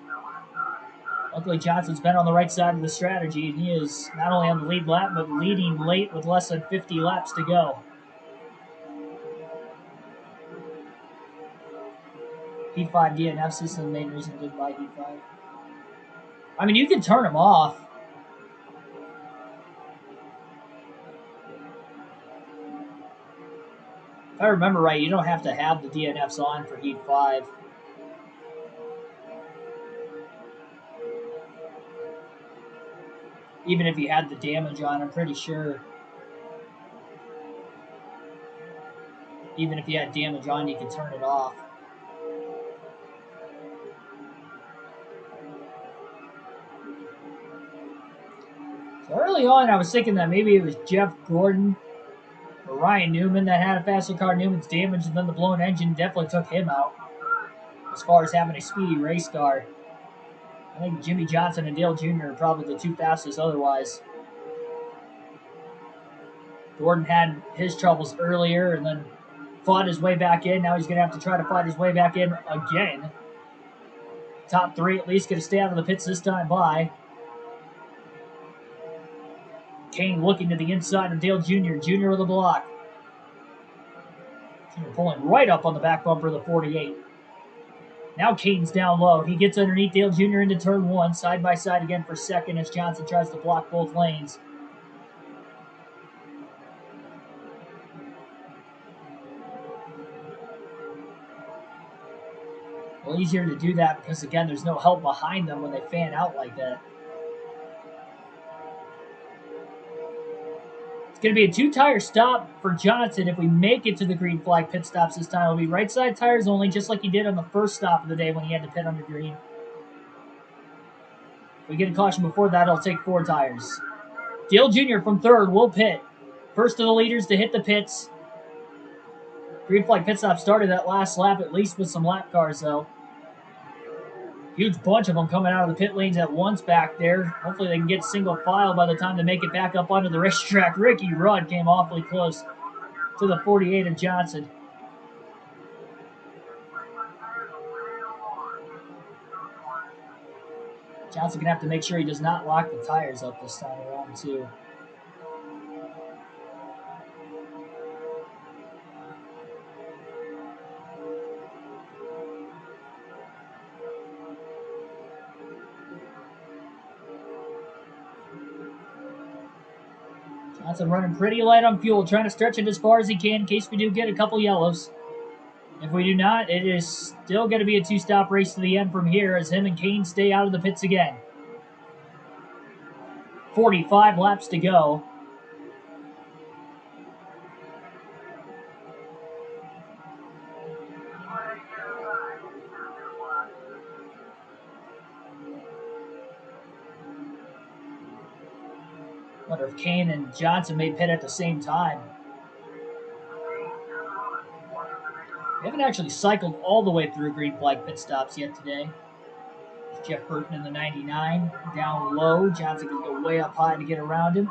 Luckily, Johnson's been on the right side of the strategy, and he is not only on the lead lap, but leading late with less than 50 laps to go. Heat 5 DNFs is the main reason to buy Heat 5. I mean, you can turn them off. If I remember right, you don't have to have the DNFs on for Heat 5. Even if you had the damage on, I'm pretty sure. Even if you had damage on, you could turn it off. So early on, I was thinking that maybe it was Jeff Gordon or Ryan Newman that had a faster car. Newman's damage, and then the blown engine definitely took him out as far as having a speedy race car. I think Jimmy Johnson and Dale Jr. are probably the 2 fastest otherwise. Gordon had his troubles earlier and then fought his way back in. Now he's going to have to try to fight his way back in again. Top 3 at least going to stay out of the pits this time by. Kane looking to the inside of Dale Jr. Jr. with a block. Jr. pulling right up on the back bumper of the 48. Now Kane's down low. He gets underneath Dale Jr. into turn 1, side by side again for second as Johnson tries to block both lanes. Well, easier to do that because, again, there's no help behind them when they fan out like that. It's going to be a 2-tire stop for Johnson if we make it to the green flag pit stops this time. It'll be right side tires only, just like he did on the first stop of the day when he had to pit under green. If we get a caution before that, it'll take 4 tires. Dale Jr. from third will pit. First of the leaders to hit the pits. Green flag pit stop started that last lap, at least with some lap cars, though. Huge bunch of them coming out of the pit lanes at once back there. Hopefully they can get single file by the time they make it back up onto the racetrack. Ricky Rudd came awfully close to the 48 of Johnson. Johnson going to have to make sure he does not lock the tires up this time around, too. Johnson running pretty light on fuel, trying to stretch it as far as he can in case we do get a couple yellows. If we do not, it is still going to be a 2-stop race to the end from here as him and Kane stay out of the pits again. 45 laps to go. Wonder if Kane and Johnson may pit at the same time. We haven't actually cycled all the way through green flag pit stops yet today. Jeff Burton in the 99, down low. Johnson can go way up high to get around him.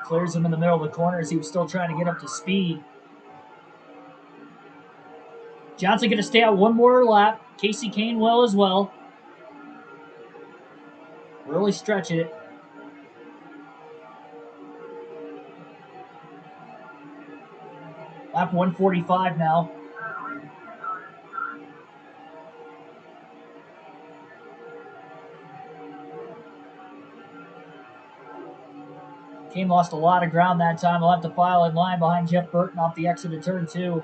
Clears him in the middle of the corner as he was still trying to get up to speed. Johnson going to stay out one more lap. Casey Kane will as well. Really stretching it. Lap 145 now. Kane lost a lot of ground that time. He'll have to file in line behind Jeff Burton off the exit of turn 2.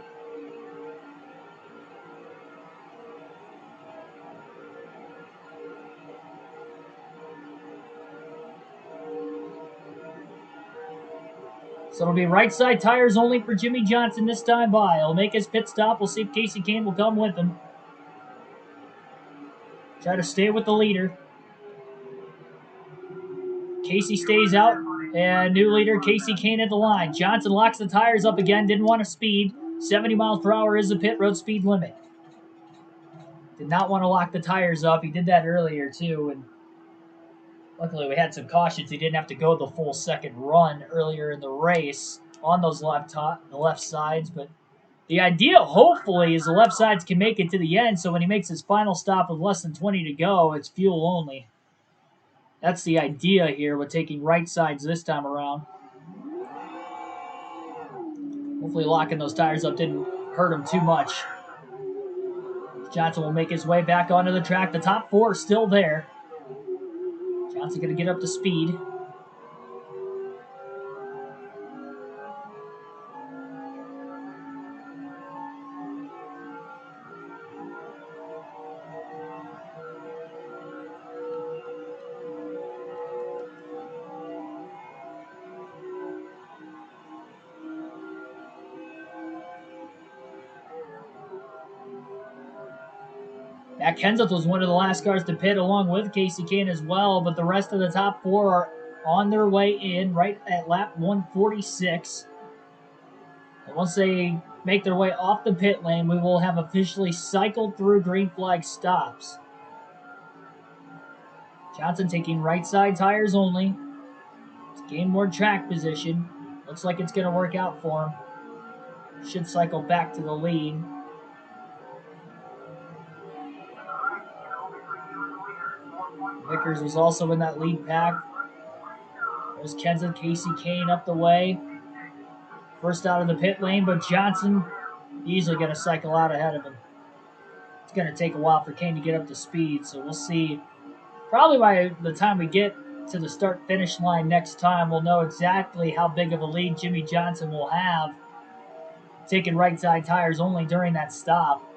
So it'll be right side tires only for Jimmy Johnson this time by. He'll make his pit stop. We'll see if Casey Kane will come with him. Try to stay with the leader. Casey stays out. And new leader, Casey Kane at the line. Johnson locks the tires up again. Didn't want to speed. 70 miles per hour is the pit road speed limit. Did not want to lock the tires up. He did that earlier, too. And luckily, we had some cautions. He didn't have to go the full second run earlier in the race on those the left sides. But the idea, hopefully, is the left sides can make it to the end. So when he makes his final stop with less than 20 to go, it's fuel only. That's the idea here with taking right sides this time around. Hopefully locking those tires up didn't hurt him too much. Johnson will make his way back onto the track. The top 4 are still there. Johnson going to get up to speed. Matt Kenseth was one of the last cars to pit along with Casey Kane as well, but the rest of the top 4 are on their way in right at lap 146. And once they make their way off the pit lane, we will have officially cycled through green flag stops. Johnson taking right side tires only to gain more track position. Looks like it's going to work out for him. Should cycle back to the lead. Vickers was also in that lead pack. There's Kenseth, Casey Kane up the way. First out of the pit lane, but Johnson easily going to cycle out ahead of him. It's going to take a while for Kane to get up to speed, so we'll see. Probably by the time we get to the start-finish line next time, we'll know exactly how big of a lead Jimmy Johnson will have, taking right side tires only during that stop.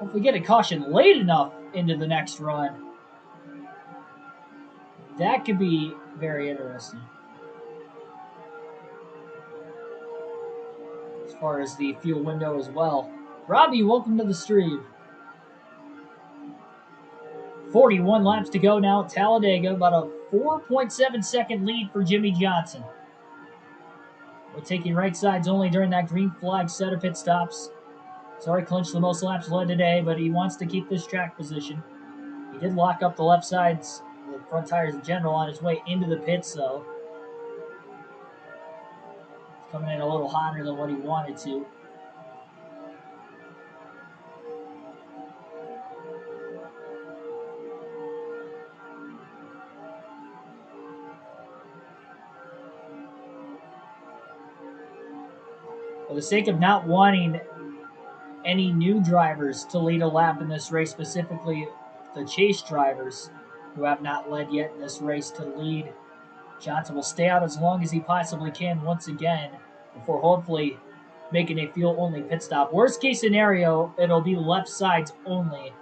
If we get a caution late enough into the next run, That could be very interesting. As far as the fuel window as well. Robbie, welcome to the stream. 41 laps to go now at Talladega. About a 4.7 second lead for Jimmy Johnson. We're taking right sides only during that green flag set of pit stops. Sorry, clinched the most laps led today, but he wants to keep this track position. He did lock up the left sides, the front tires in general, on his way into the pits, though. It's coming in a little hotter than what he wanted to. For the sake of not wanting any new drivers to lead a lap in this race, specifically the chase drivers who have not led yet in this race to lead, Johnson will stay out as long as he possibly can once again before hopefully making a fuel-only pit stop. Worst case scenario, it'll be left sides only.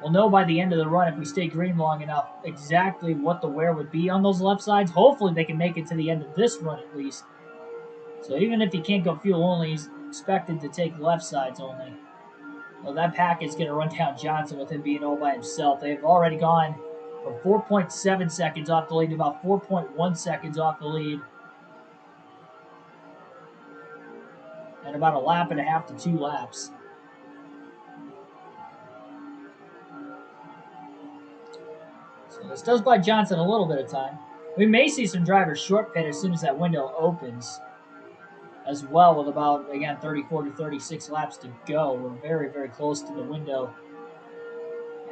We'll know by the end of the run, if we stay green long enough, exactly what the wear would be on those left sides. Hopefully they can make it to the end of this run at least. So even if he can't go fuel only, he's expected to take left sides only. Well, that pack is going to run down Johnson with him being all by himself. They've already gone from 4.7 seconds off the lead to about 4.1 seconds off the lead. And about a lap and a half to 2 laps. So this does buy Johnson a little bit of time. We may see some drivers short pit as soon as that window opens as well, with about, again, 34 to 36 laps to go. We're very, very close to the window.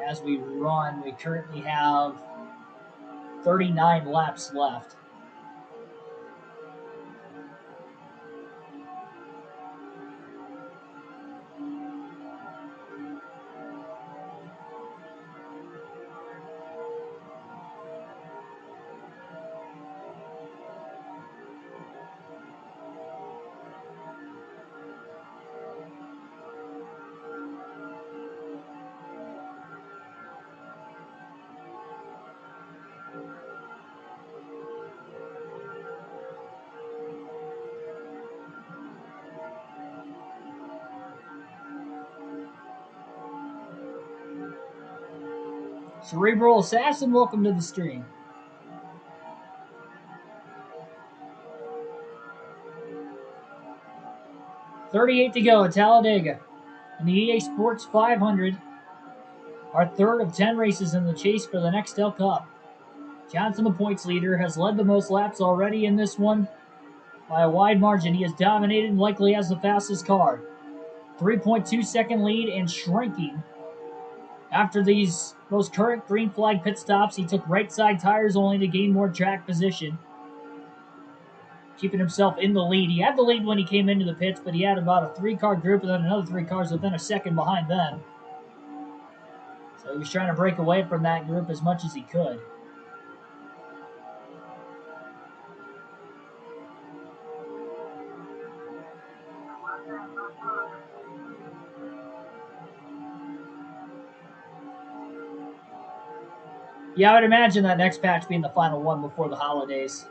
As we run, we currently have 39 laps left. Cerebral Assassin, welcome to the stream. .38 to go at Talladega. In the EA Sports 500, our third of 10 races in the chase for the Nextel Cup. Johnson, the points leader, has led the most laps already in this one by a wide margin. He has dominated and likely has the fastest car. 3.2 second lead and shrinking. After these most current green flag pit stops, he took right side tires only to gain more track position, keeping himself in the lead. He had the lead when he came into the pits, but he had about a 3-car group and then another 3 cars within a second behind them. So he was trying to break away from that group as much as he could. Yeah, I would imagine that next patch being the final one before the holidays.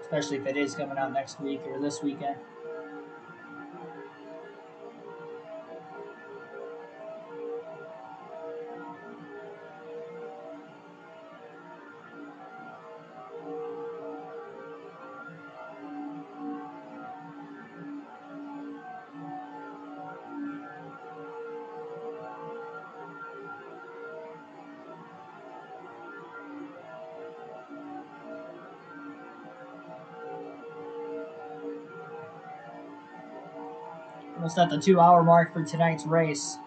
Especially if it is coming out next week or this weekend. Almost at the 2-hour mark for tonight's race.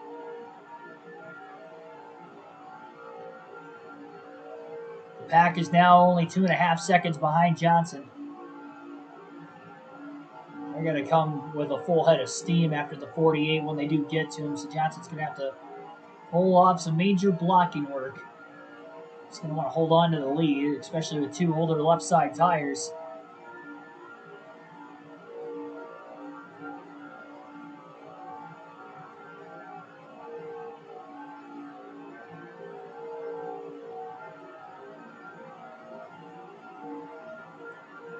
The pack is now only 2.5 seconds behind Johnson. They're going to come with a full head of steam after the 48 when they do get to him, so Johnson's going to have to pull off some major blocking work. He's going to want to hold on to the lead, especially with 2 older left side tires.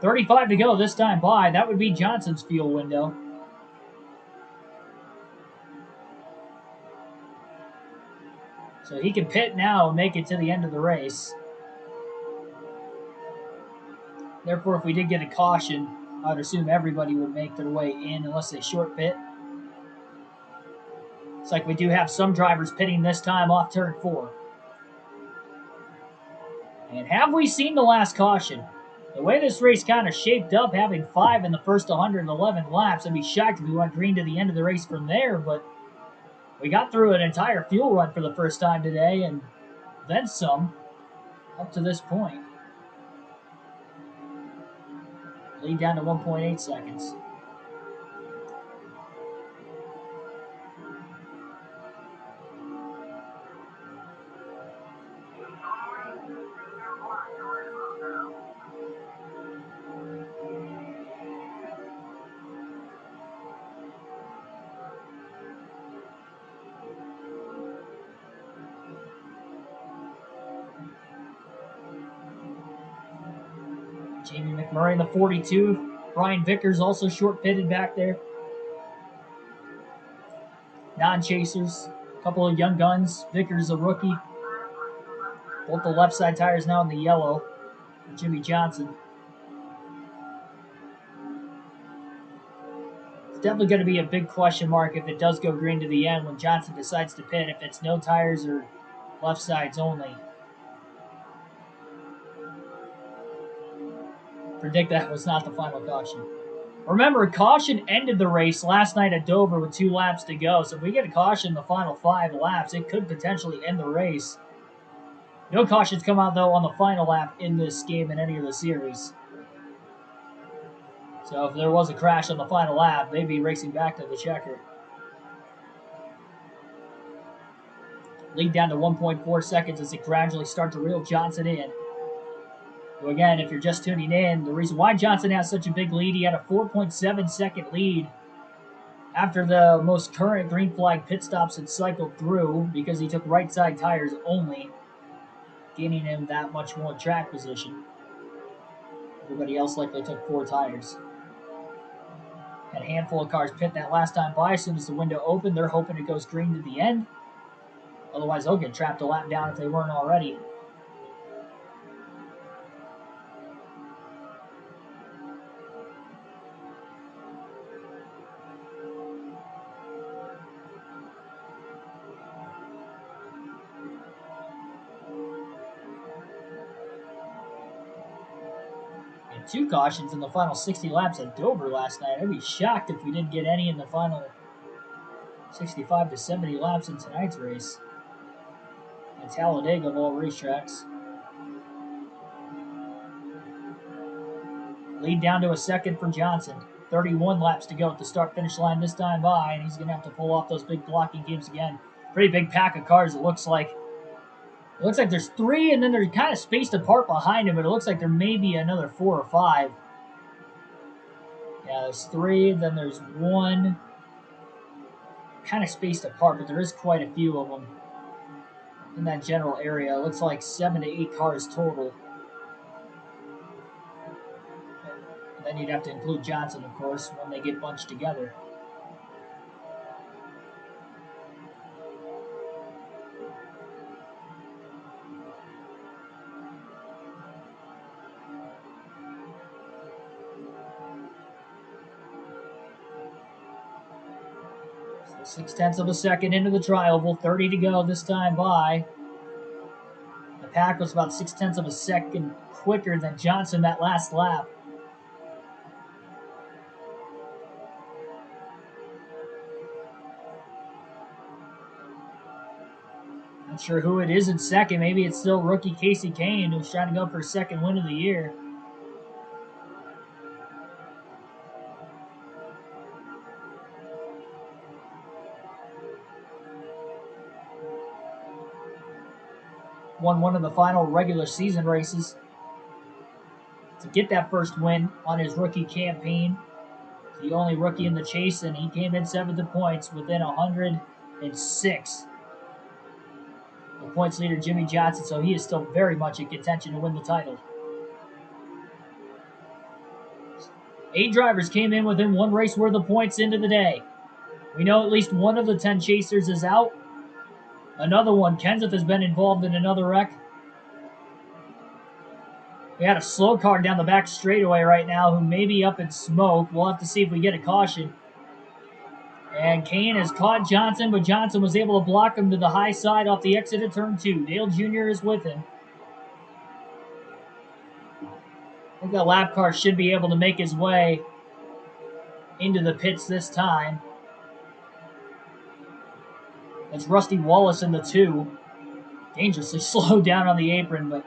35 to go this time by. That would be Johnson's fuel window. So he can pit now and make it to the end of the race. Therefore, if we did get a caution, I would assume everybody would make their way in unless they short pit. It's like we do have some drivers pitting this time off turn 4. And have we seen the last caution? The way this race kind of shaped up, having 5 in the first 111 laps, I'd be shocked if we went green to the end of the race from there, but we got through an entire fuel run for the first time today, and then some, up to this point. Lead down to 1.8 seconds. Jamie McMurray in the 42. Brian Vickers also short pitted back there. Non-chasers. A couple of young guns. Vickers a rookie. Both the left side tires now in the yellow. Jimmy Johnson. It's definitely going to be a big question mark if it does go green to the end when Johnson decides to pit, if it's no tires or left sides only. Predict that was not the final caution. Remember, caution ended the race last night at Dover with 2 laps to go, so if we get a caution in the final 5 laps, it could potentially end the race. No cautions come out, though, on the final lap in this game in any of the series. So if there was a crash on the final lap, they'd be racing back to the checker. Lead down to 1.4 seconds as they gradually start to reel Johnson in. So again, if you're just tuning in, the reason why Johnson has such a big lead, he had a 4.7 second lead after the most current green flag pit stops had cycled through because he took right side tires only, gaining him that much more track position. Everybody else likely took 4 tires. Had a handful of cars pit that last time by. As soon as the window opened, they're hoping it goes green to the end. Otherwise, they'll get trapped a lap down if they weren't already. And 2 cautions in the final 60 laps at Dover last night. I'd be shocked if we didn't get any in the final 65 to 70 laps in tonight's race. And Talladega of all racetracks. Lead down to a second for Johnson. 31 laps to go at the start-finish line this time by, and he's going to have to pull off those big blocking games again. Pretty big pack of cars, it looks like. It looks like there's 3, and then they're kind of spaced apart behind him, but it looks like there may be another 4 or 5. Yeah, there's 3, then there's 1. Kind of spaced apart, but there is quite a few of them in that general area. It looks like 7 to 8 cars total. And then you'd have to include Johnson, of course, when they get bunched together. So 0.6 of a second into the trioval, 30 to go this time by. The pack was about 0.6 of a second quicker than Johnson that last lap. Not sure who it is in second. Maybe it's still rookie Casey Kane, who's trying to go for his second win of the year. Won one of the final regular season races to get that first win on his rookie campaign. The only rookie in the chase, and he came in 7th in points within 106. The points leader, Jimmy Johnson, so he is still very much in contention to win the title. 8 drivers came in within 1 race worth of points into the day. We know at least one of the 10 chasers is out. Another one, Kenseth, has been involved in another wreck. We had a slow car down the back straightaway right now who may be up in smoke. We'll have to see if we get a caution. And Kane has caught Johnson, but Johnson was able to block him to the high side off the exit of turn 2. Dale Jr. is with him. I think that lap car should be able to make his way into the pits this time. That's Rusty Wallace in the 2. Dangerously slowed down on the apron, but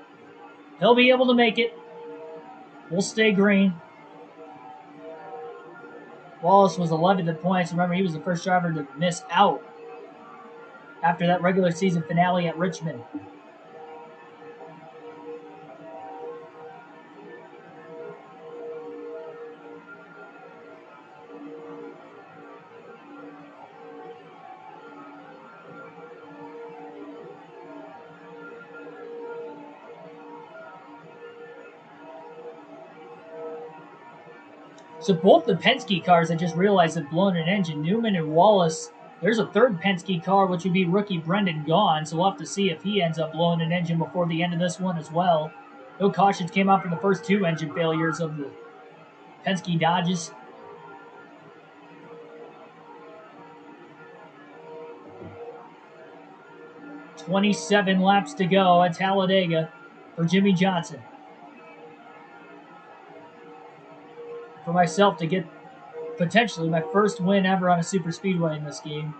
he'll be able to make it. We'll stay green. Wallace was 11th in points. Remember, he was the first driver to miss out after that regular season finale at Richmond. So both the Penske cars, I just realized, have blown an engine. Newman and Wallace. There's a third Penske car, which would be rookie Brendan Gaughan, so we'll have to see if he ends up blowing an engine before the end of this one as well. No cautions came out for the first 2 engine failures of the Penske Dodges. "27 laps to go at Talladega for Jimmy Johnson. For myself to get potentially my first win ever on a super speedway in this game.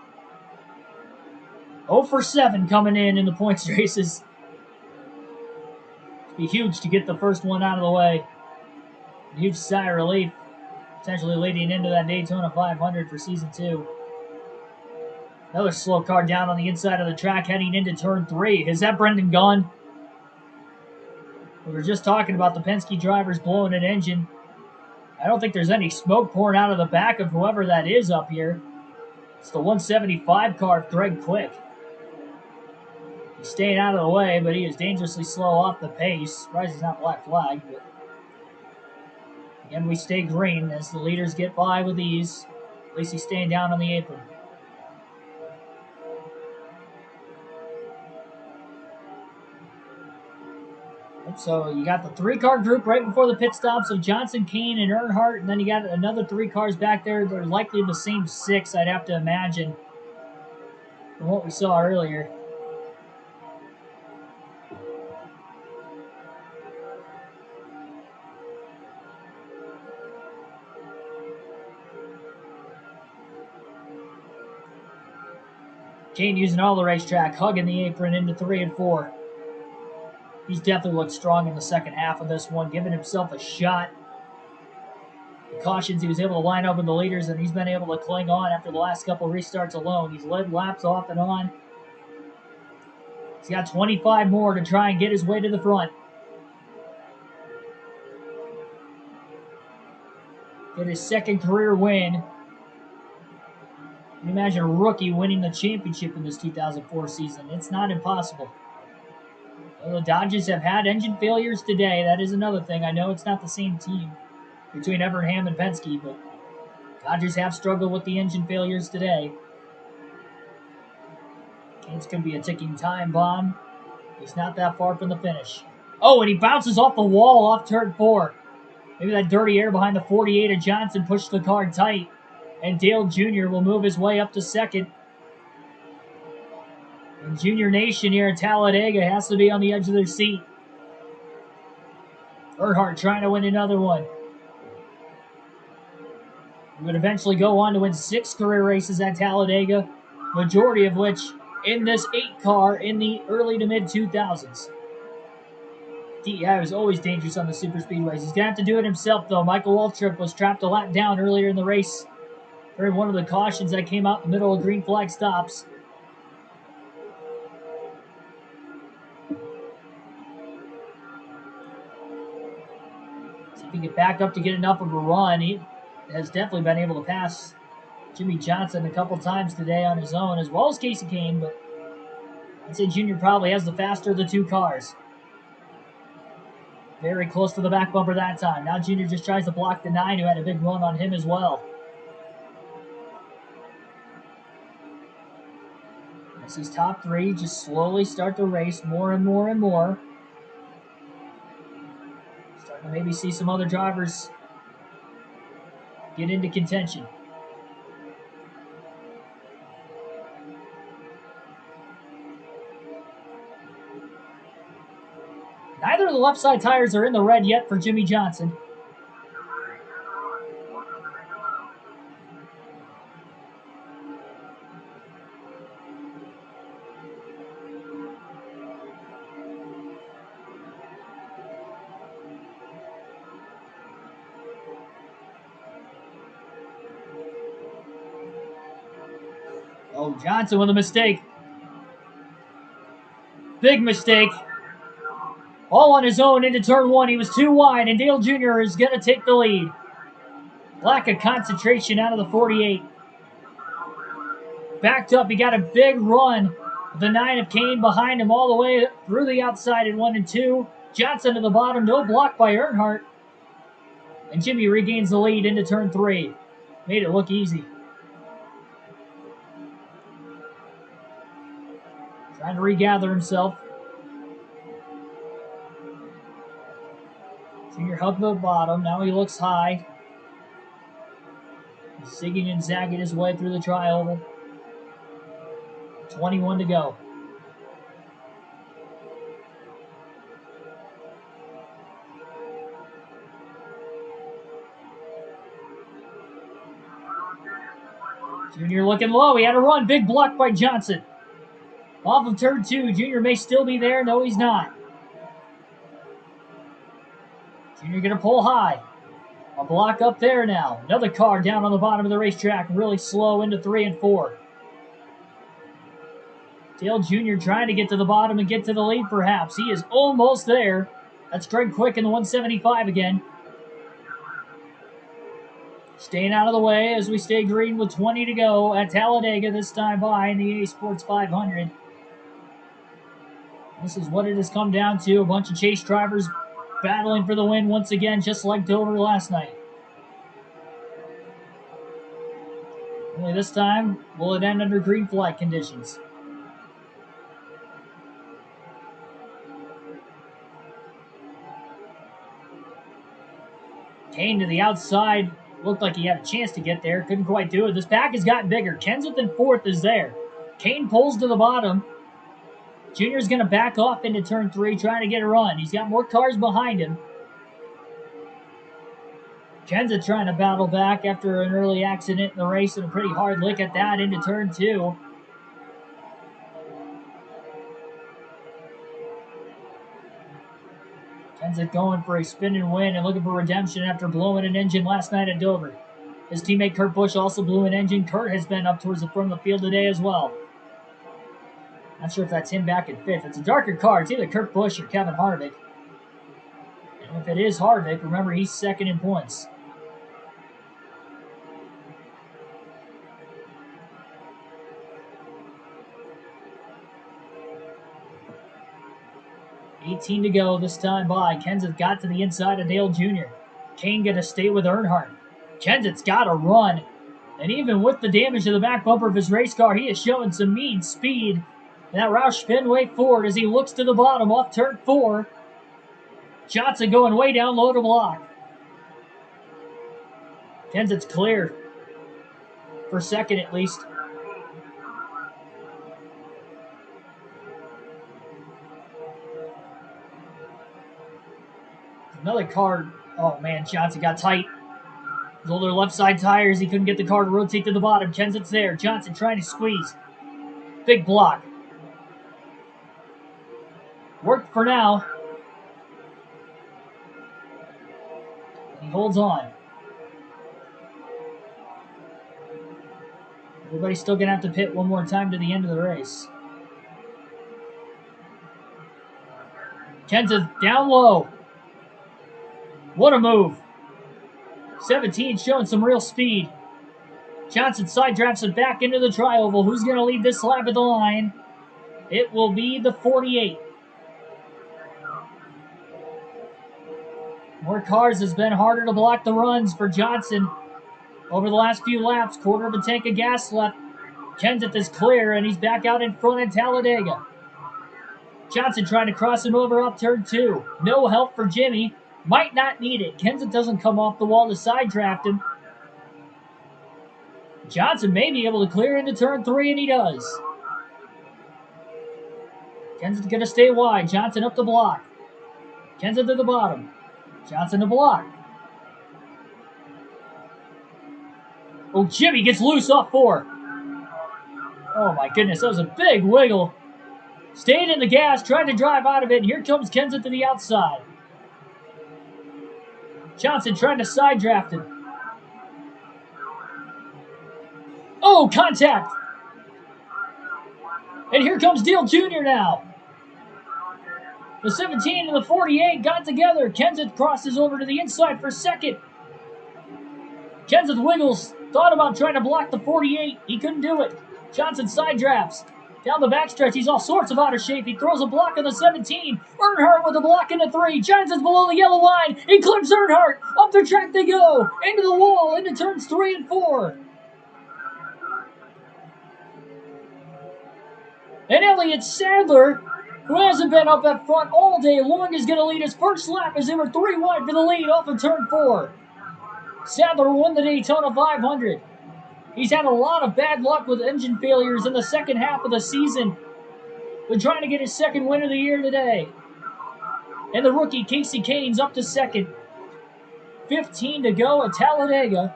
0 for 7 coming in the points races. It'd be huge to get the first one out of the way. A huge sigh of relief, potentially leading into that Daytona 500 for Season 2. Another slow car down on the inside of the track heading into turn 3. Is that Brendan Gaughan? We were just talking about the Penske drivers blowing an engine. I don't think there's any smoke pouring out of the back of whoever that is up here. It's the 175 car of Greg Quick. He's staying out of the way, but he is dangerously slow off the pace. Surprised he's not black flag, but again, we stay green as the leaders get by with ease. At least he's staying down on the apron. So you got the 3-car group right before the pit stops of Johnson, Kane, and Earnhardt, and then you got another 3 cars back there. They're likely the same 6, I'd have to imagine, from what we saw earlier. Kane using all the racetrack, hugging the apron into 3 and 4. He's definitely looked strong in the second half of this one, giving himself a shot. The cautions, he was able to line up with the leaders, and he's been able to cling on after the last couple restarts alone. He's led laps off and on. He's got 25 more to try and get his way to the front. Get his second career win. Can you imagine a rookie winning the championship in this 2004 season? It's not impossible. Well, the Dodgers have had engine failures today. That is another thing. I know it's not the same team between Evernham and Penske, but Dodgers have struggled with the engine failures today. It's going to be a ticking time bomb. He's not that far from the finish. Oh, and he bounces off the wall off turn 4. Maybe that dirty air behind the 48 of Johnson pushed the car tight, and Dale Jr. will move his way up to second. And Junior Nation here at Talladega has to be on the edge of their seat. Earnhardt trying to win another one. He would eventually go on to win 6 career races at Talladega, majority of which in this 8 car in the early to mid 2000s. DEI was always dangerous on the super speedways. He's going to have to do it himself, though. Michael Waltrip was trapped a lap down earlier in the race during one of the cautions that came out in the middle of green flag stops. If he can back up to get enough of a run, he has definitely been able to pass Jimmy Johnson a couple times today on his own, as well as Casey Kane, but I'd say Junior probably has the faster of the 2 cars. Very close to the back bumper that time. Now Junior just tries to block the 9, who had a big run on him as well. This is top 3. Just slowly start the race more and more and more. Starting to maybe see some other drivers get into contention. Neither of the left side tires are in the red yet for Jimmy Johnson. Oh, Johnson with a mistake. Big mistake. All on his own into turn 1. He was too wide, and Dale Jr. is going to take the lead. Lack of concentration out of the 48. Backed up. He got a big run. The 9 of Kane behind him all the way through the outside in 1 and 2. Johnson to the bottom. No block by Earnhardt. And Jimmy regains the lead into turn 3. Made it look easy. Trying to regather himself. Junior helping the bottom. Now he looks high. He's zigging and zagging his way through the tri-oval. 21 to go. Junior looking low. He had a run. Big block by Johnson. Off of turn 2. Junior may still be there. No, he's not. Junior going to pull high. A block up there now. Another car down on the bottom of the racetrack. Really slow into 3 and 4. Dale Jr. trying to get to the bottom and get to the lead perhaps. He is almost there. That's Greg Quick in the 175 again. Staying out of the way as we stay green with 20 to go at Talladega this time by in the EA Sports 500. This is what it has come down to. A bunch of chase drivers battling for the win once again, just like Dover last night. Only this time, will it end under green flag conditions? Kane to the outside. Looked like he had a chance to get there. Couldn't quite do it. This pack has gotten bigger. Kenseth in 4th is there. Kane pulls to the bottom. Junior's going to back off into turn 3, trying to get a run. He's got more cars behind him. Kenseth trying to battle back after an early accident in the race and a pretty hard lick at that into turn 2. Kenseth going for a spin and win and looking for redemption after blowing an engine last night at Dover. His teammate Kurt Busch also blew an engine. Kurt has been up towards the front of the field today as well. Not sure if that's him back in 5th. It's a darker car. It's either Kurt Busch or Kevin Harvick. And if it is Harvick, remember he's 2nd in points. $18 to go this time by. Kenseth got to the inside of Dale Jr. Kane going to stay with Earnhardt. Kenseth's got to run. And even with the damage to the back bumper of his race car, he is showing some mean speed. And that Roush Fenway Ford as he looks to the bottom off turn 4. Johnson going way down low to block. Kenseth's clear. For 2nd at least. Another car. Oh man, Johnson got tight. His older left side tires. He couldn't get the car to rotate to the bottom. Kenseth's there. Johnson trying to squeeze. Big block. Worked for now. He holds on. Everybody's still going to have to pit one more time to the end of the race. Kenseth down low. What a move. 17 showing some real speed. Johnson side drafts it back into the tri-oval. Who's going to lead this lap at the line? It will be the 48. More cars has been harder to block the runs for Johnson over the last few laps. Quarter of a tank of gas left. Kenseth is clear, and he's back out in front at Talladega. Johnson trying to cross him over up turn 2. No help for Jimmy. Might not need it. Kenseth doesn't come off the wall to side draft him. Johnson may be able to clear into turn 3, and he does. Kenseth's going to stay wide. Johnson up the block. Kenseth to the bottom. Johnson to block. Oh, Jimmy gets loose off 4. Oh my goodness, that was a big wiggle. Stayed in the gas, tried to drive out of it, and here comes Kenseth to the outside. Johnson trying to side draft him. Oh, contact! And here comes Dale Jr. now. The 17 and the 48 got together. Kenseth crosses over to the inside for second. Kenseth wiggles, thought about trying to block the 48. He couldn't do it. Johnson side drafts. Down the backstretch, he's all sorts of out of shape. He throws a block on the 17. Earnhardt with a block in the 3. Johnson's below the yellow line. He clips Earnhardt. Up the track they go. Into the wall, into turns 3 and 4. And Elliott Sadler, who hasn't been up at front all day long, is going to lead his first lap as they were 3 wide for the lead off of turn 4. Sadler won the Daytona 500. He's had a lot of bad luck with engine failures in the second half of the season, but trying to get his second win of the year today. And the rookie Casey Kane's up to second. 15 to go at Talladega.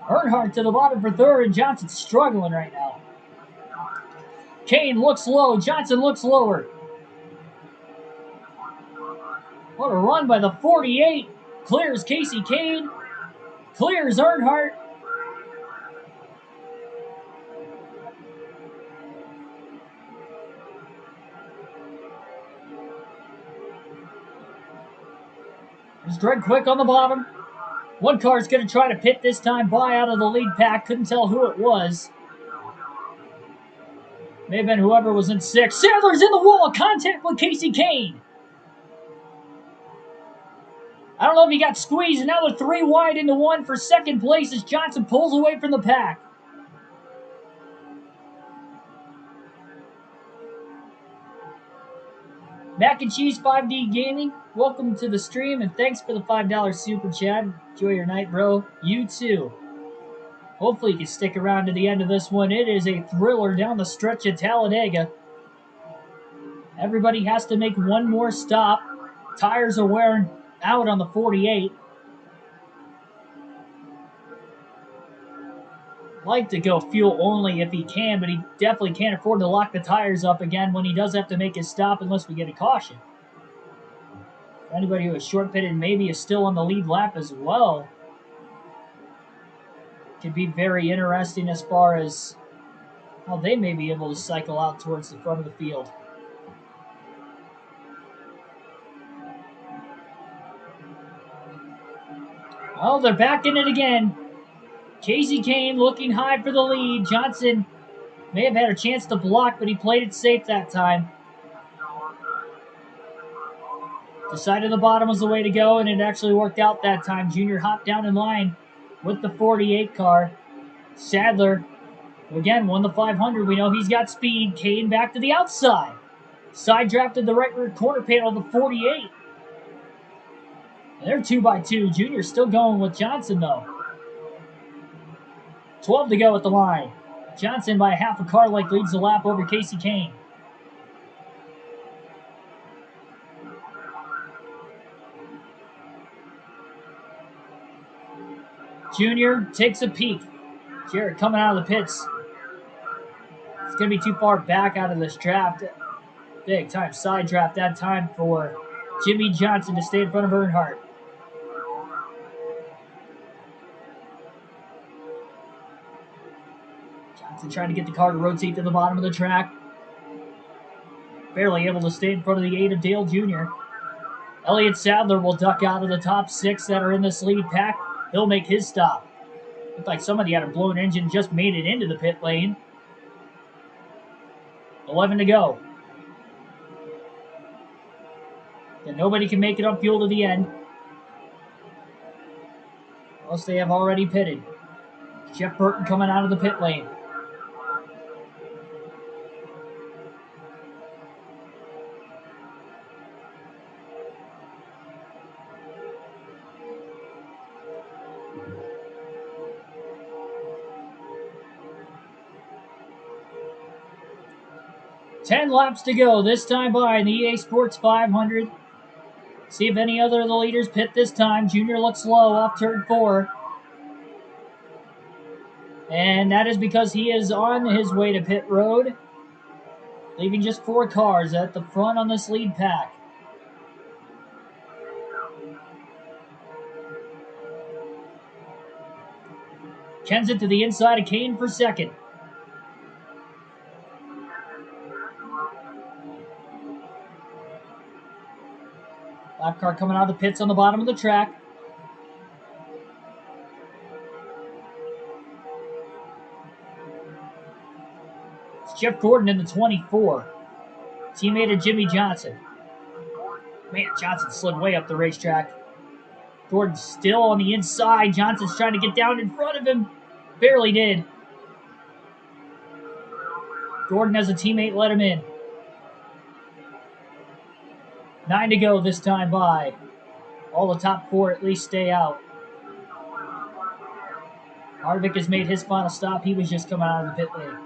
Earnhardt to the bottom for third, and Johnson's struggling right now. Kane looks low. Johnson looks lower. What a run by the 48. Clears Casey Kane. Clears Earnhardt. There's Greg Quick on the bottom. One car's going to try to pit this time by out of the lead pack. Couldn't tell who it was. May have been whoever was in 6. Sadler's in the wall. Contact with Casey Kane. I don't know if he got squeezed. And now they're 3 wide into 1 for second place as Johnson pulls away from the pack. Mac and Cheese 5D Gaming, welcome to the stream and thanks for the $5 super chat. Enjoy your night, bro. You too. Hopefully you can stick around to the end of this one. It is a thriller down the stretch at Talladega. Everybody has to make one more stop. Tires are wearing out on the 48. Like to go fuel only if he can, but he definitely can't afford to lock the tires up again when he does have to make his stop unless we get a caution. Anybody who is short pitted maybe is still on the lead lap as well. Could be very interesting as far as how they may be able to cycle out towards the front of the field. Well, they're back in it again. Casey Kane looking high for the lead. Johnson may have had a chance to block, but he played it safe that time. Decided the bottom was the way to go, and it actually worked out that time. Junior hopped down in line with the 48 car. Sadler, again, won the 500. We know he's got speed. Kane back to the outside. Side drafted the right rear quarter panel of the 48. And they're 2x2. Junior's still going with Johnson, though. 12 to go at the line. Johnson by half a car length leads the lap over Casey Kane. Junior takes a peek. Jarrett coming out of the pits. It's going to be too far back out of this draft. Big time side draft that time for Jimmy Johnson to stay in front of Earnhardt. Trying to get the car to rotate to the bottom of the track. Barely able to stay in front of the 8 of Dale Jr. Elliott Sadler will duck out of the top 6 that are in this lead pack. He'll make his stop. Looked like somebody had a blown engine, just made it into the pit lane. 11 to go. And nobody can make it on fuel to the end. Unless they have already pitted. Jeff Burton coming out of the pit lane. Ten laps to go this time by in the EA Sports 500. See if any other of the leaders pit this time. Junior looks low off turn 4. And that is because he is on his way to pit road, leaving just 4 cars at the front on this lead pack. Kenseth to the inside of Kane for second. Lap car coming out of the pits on the bottom of the track. It's Jeff Gordon in the 24. Teammate of Jimmy Johnson. Man, Johnson slid way up the racetrack. Gordon's still on the inside. Johnson's trying to get down in front of him. Barely did. Gordon has a teammate let him in. 9 to go this time by. All the top 4 at least stay out. Harvick has made his final stop. He was just coming out of the pit lane.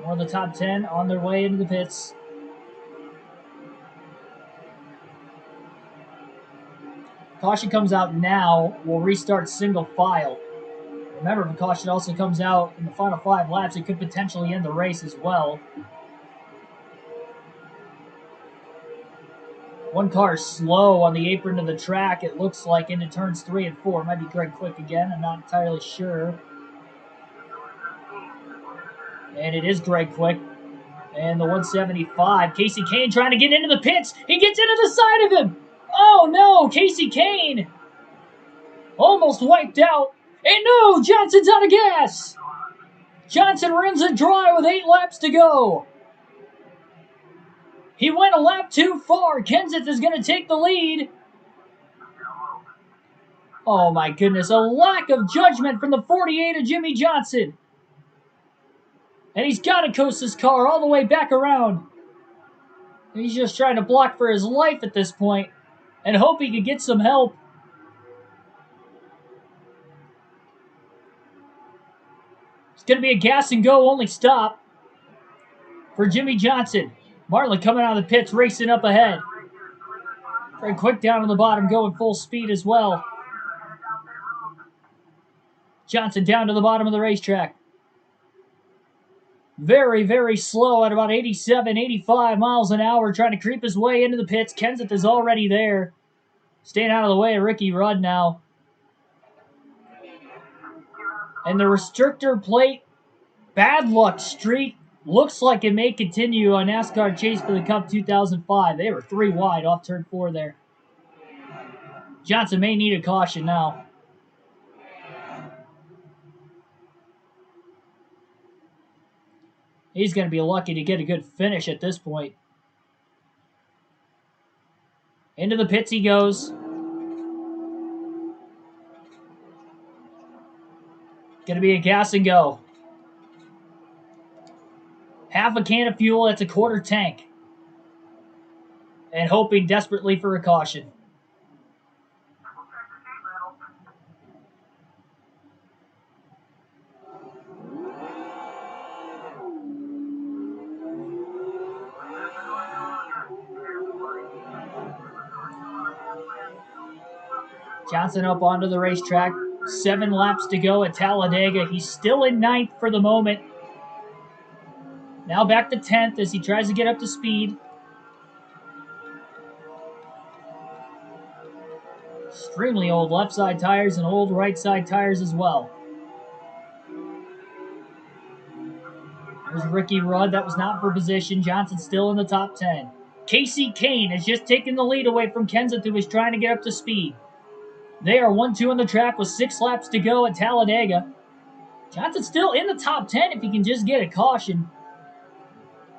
More of the top 10 on their way into the pits. Caution comes out now. We'll restart single file. Remember, if caution also comes out in the final 5 laps, it could potentially end the race as well. One car slow on the apron of the track, it looks like, into turns 3 and 4. It might be Greg Quick again, I'm not entirely sure. And it is Greg Quick. And the 175, Casey Kane trying to get into the pits. He gets into the side of him. Oh no, Casey Kane almost wiped out. And no, Johnson's out of gas. Johnson runs it dry with 8 laps to go. He went a lap too far. Kenseth is going to take the lead. Oh my goodness, a lack of judgment from the 48 of Jimmy Johnson. And he's got to coast his car all the way back around. He's just trying to block for his life at this point and hope he could get some help. It's going to be a gas and go only stop for Jimmy Johnson. Marlin coming out of the pits, racing up ahead. Very quick down on the bottom, going full speed as well. Johnson down to the bottom of the racetrack. Very, very slow at about 87, 85 miles an hour, trying to creep his way into the pits. Kenseth is already there. Staying out of the way of Ricky Rudd now. And the restrictor plate bad luck streak looks like it may continue on NASCAR Chase for the Cup 2005. They were 3 wide off turn 4 there. Johnson may need a caution now. He's going to be lucky to get a good finish at this point. Into the pits he goes. Going to be a gas and go. Half a can of fuel, that's a quarter tank. And hoping desperately for a caution. Johnson up onto the racetrack. 7 laps to go at Talladega. He's still in 9th for the moment. Now back to 10th as he tries to get up to speed. Extremely old left side tires and old right side tires as well. There's Ricky Rudd. That was not for position. Johnson still in the top 10. Casey Kane has just taken the lead away from Kenseth, who is trying to get up to speed. They are 1-2 on the track with 6 laps to go at Talladega. Johnson's still in the top 10 if he can just get a caution.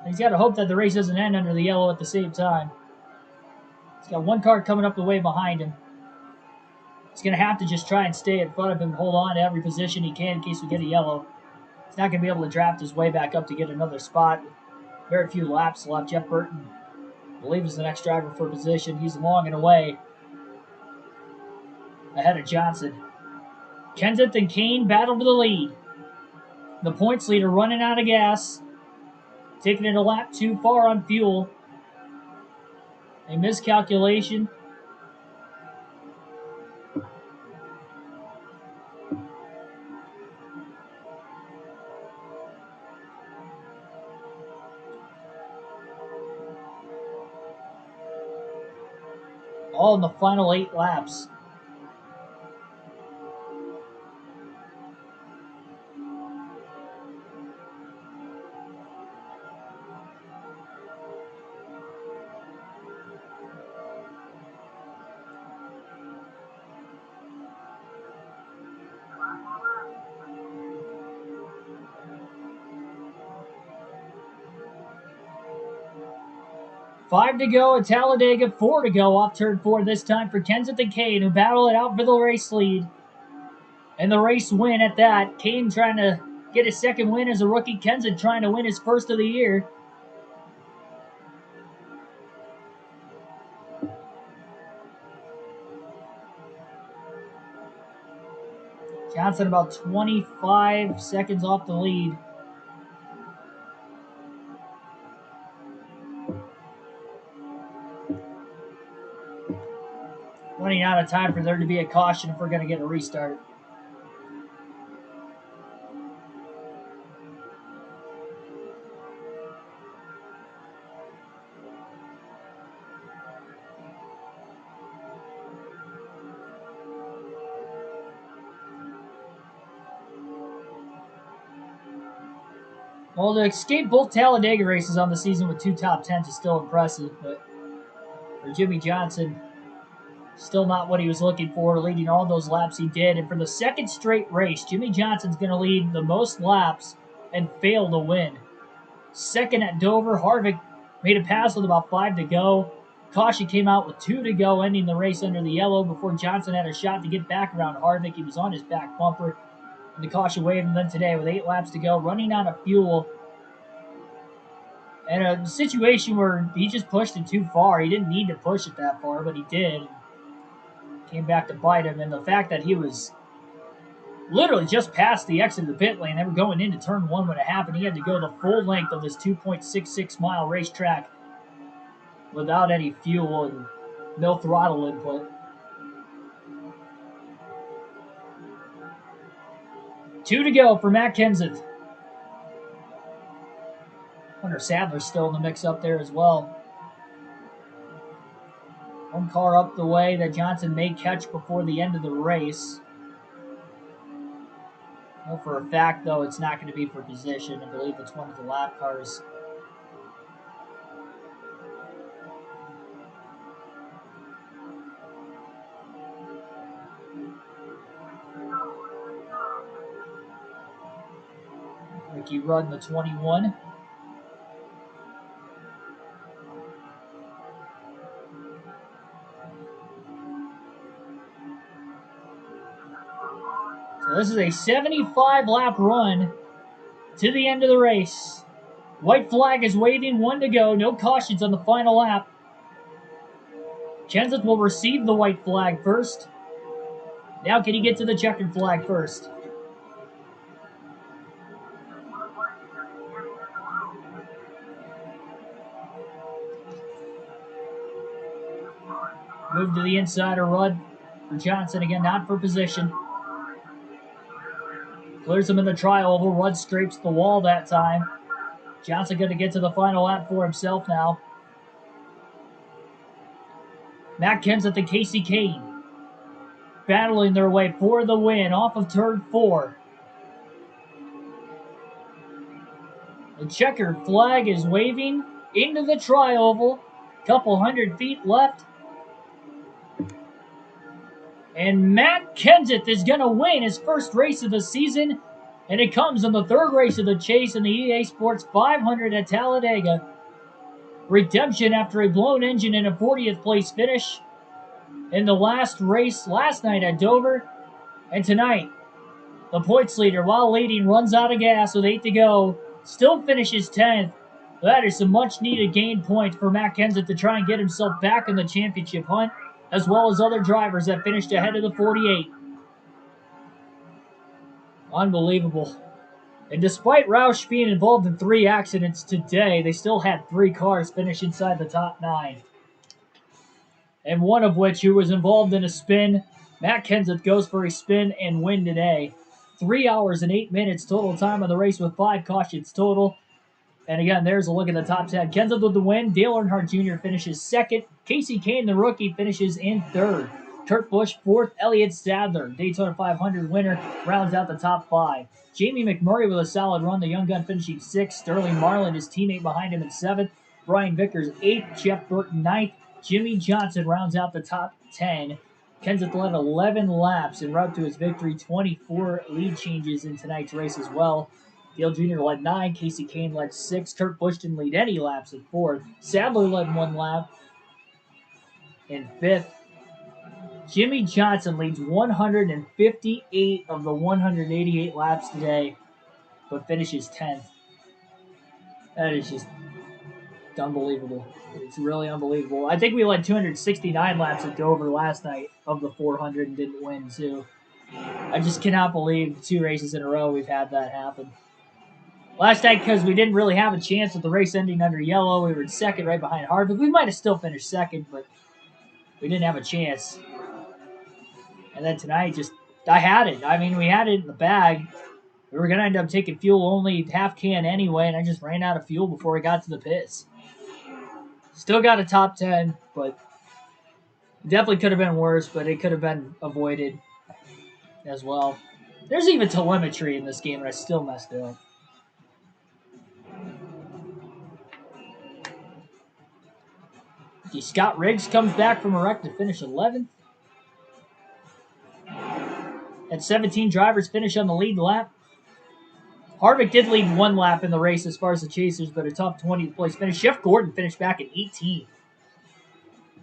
He's got to hope that the race doesn't end under the yellow at the same time. He's got 1 car coming up the way behind him. He's going to have to just try and stay in front of him, hold on to every position he can in case we get a yellow. He's not going to be able to draft his way back up to get another spot. Very few laps left. Jeff Burton, I believe, is the next driver for position. He's long and away ahead of Johnson. Kenseth and Kane battle for the lead. The points leader running out of gas. Taking it a lap too far on fuel. A miscalculation. All in the final 8 laps. Five to go at Talladega, 4 to go off turn 4 this time for Kenseth and Kane, who battle it out for the race lead. And the race win at that. Kane trying to get his second win as a rookie. Kenseth trying to win his first of the year. Johnson about 25 seconds off the lead. Running out of time for there to be a caution if we're going to get a restart. Well, to escape both Talladega races on the season with 2 top 10s is still impressive, but for Jimmie Johnson, still not what he was looking for, leading all those laps he did. And for the second straight race, Jimmie Johnson's going to lead the most laps and fail to win. Second at Dover, Harvick made a pass with about 5 to go. Caution came out with 2 to go, ending the race under the yellow before Johnson had a shot to get back around Harvick. He was on his back bumper, and the caution waved. And then today, with 8 laps to go, running out of fuel, and a situation where he just pushed it too far. He didn't need to push it that far, but he did. Came back to bite him, and the fact that he was literally just past the exit of the pit lane, they were going into turn 1 when it happened. He had to go the full length of this 2.66 mile racetrack without any fuel and no throttle input. 2 to go for Matt Kenseth. Hunter Sadler's still in the mix up there as well. One car up the way that Johnson may catch before the end of the race. Well, for a fact, though, it's not going to be for position. I believe it's one of the lap cars. Ricky Rudd, the 21. So this is a 75-lap run to the end of the race. White flag is waving, 1 to go. No cautions on the final lap. Kenseth will receive the white flag first. Now can he get to the checkered flag first? Move to the inside of Rudd for Johnson again, not for position. Clears him in the tri-oval. Rudd scrapes the wall that time. Johnson going to get to the final lap for himself now. Matt Kenseth and Kasey Kane battling their way for the win off of turn 4. The checkered flag is waving into the tri-oval. Couple 100 feet left. And Matt Kenseth is going to win his first race of the season. And it comes in the 3rd race of the chase in the EA Sports 500 at Talladega. Redemption after a blown engine and a 40th place finish. in the last race last night at Dover. And tonight, the points leader, while leading, runs out of gas with 8 to go. Still finishes 10th. That is a much-needed gain point for Matt Kenseth to try and get himself back in the championship hunt, as well as other drivers that finished ahead of the 48. Unbelievable. And despite Roush being involved in 3 accidents today, they still had 3 cars finish inside the top 9. And one of which, who was involved in a spin, Matt Kenseth goes for a spin and win today. 3 hours and 8 minutes total time of the race with 5 cautions total. And again, there's a look at the top 10. Kenseth with the win. Dale Earnhardt Jr. finishes 2nd. Casey Kane, the rookie, finishes in 3rd. Kurt Busch 4th. Elliott Sadler, Daytona 500 winner, rounds out the top 5. Jamie McMurray with a solid run. The young gun finishing 6th. Sterling Marlin, his teammate, behind him in 7th. Brian Vickers 8th. Jeff Burton 9th. Jimmy Johnson rounds out the top 10. Kenseth led 11 laps en route to his victory. 24 lead changes in tonight's race as well. Dale Jr. led 9. Casey Kane led 6. Kurt Busch didn't lead any laps at 4th. Sadler led 1 lap in 5th. Jimmy Johnson leads 158 of the 188 laps today, but finishes 10th. That is just unbelievable. It's really unbelievable. I think we led 269 laps at Dover last night of the 400 and didn't win, too. I just cannot believe 2 races in a row we've had that happen. Last night, because we didn't really have a chance with the race ending under yellow, we were in 2nd right behind Harvick. We might have still finished 2nd, but we didn't have a chance. And then tonight, I had it. I mean, we had it in the bag. We were going to end up taking fuel only half can anyway, and I just ran out of fuel before we got to the pits. Still got a top 10, but definitely could have been worse, but it could have been avoided as well. There's even telemetry in this game, and I still messed it up. Scott Riggs comes back from a wreck to finish 11th. And 17 drivers finish on the lead lap. Harvick did lead 1 lap in the race as far as the chasers, but a top 20th place finish. Jeff Gordon finished back at 18th.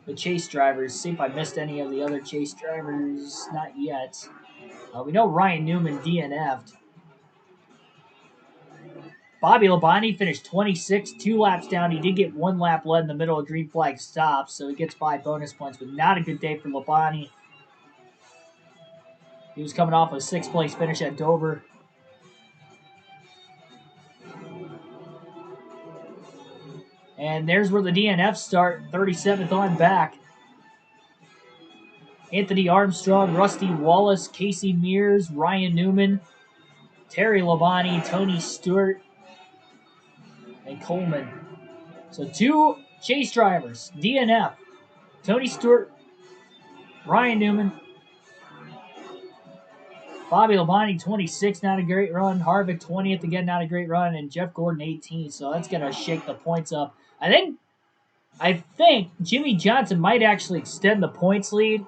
The chase drivers. See if I missed any of the other chase drivers. Not yet. We know Ryan Newman DNF'd. Bobby Labonte finished 26th, 2 laps down. He did get 1 lap led in the middle of green flag stops, so he gets 5 bonus points, but not a good day for Labonte. He was coming off a 6th place finish at Dover. And there's where the DNFs start, 37th on back. Anthony Armstrong, Rusty Wallace, Casey Mears, Ryan Newman, Terry Labonte, Tony Stewart, and Coleman. So 2 chase drivers, DNF. Tony Stewart, Ryan Newman, Bobby Labonte, 26th, not a great run. Harvick, 20th, again, not a great run. And Jeff Gordon, 18th. So that's going to shake the points up. I think Jimmy Johnson might actually extend the points lead.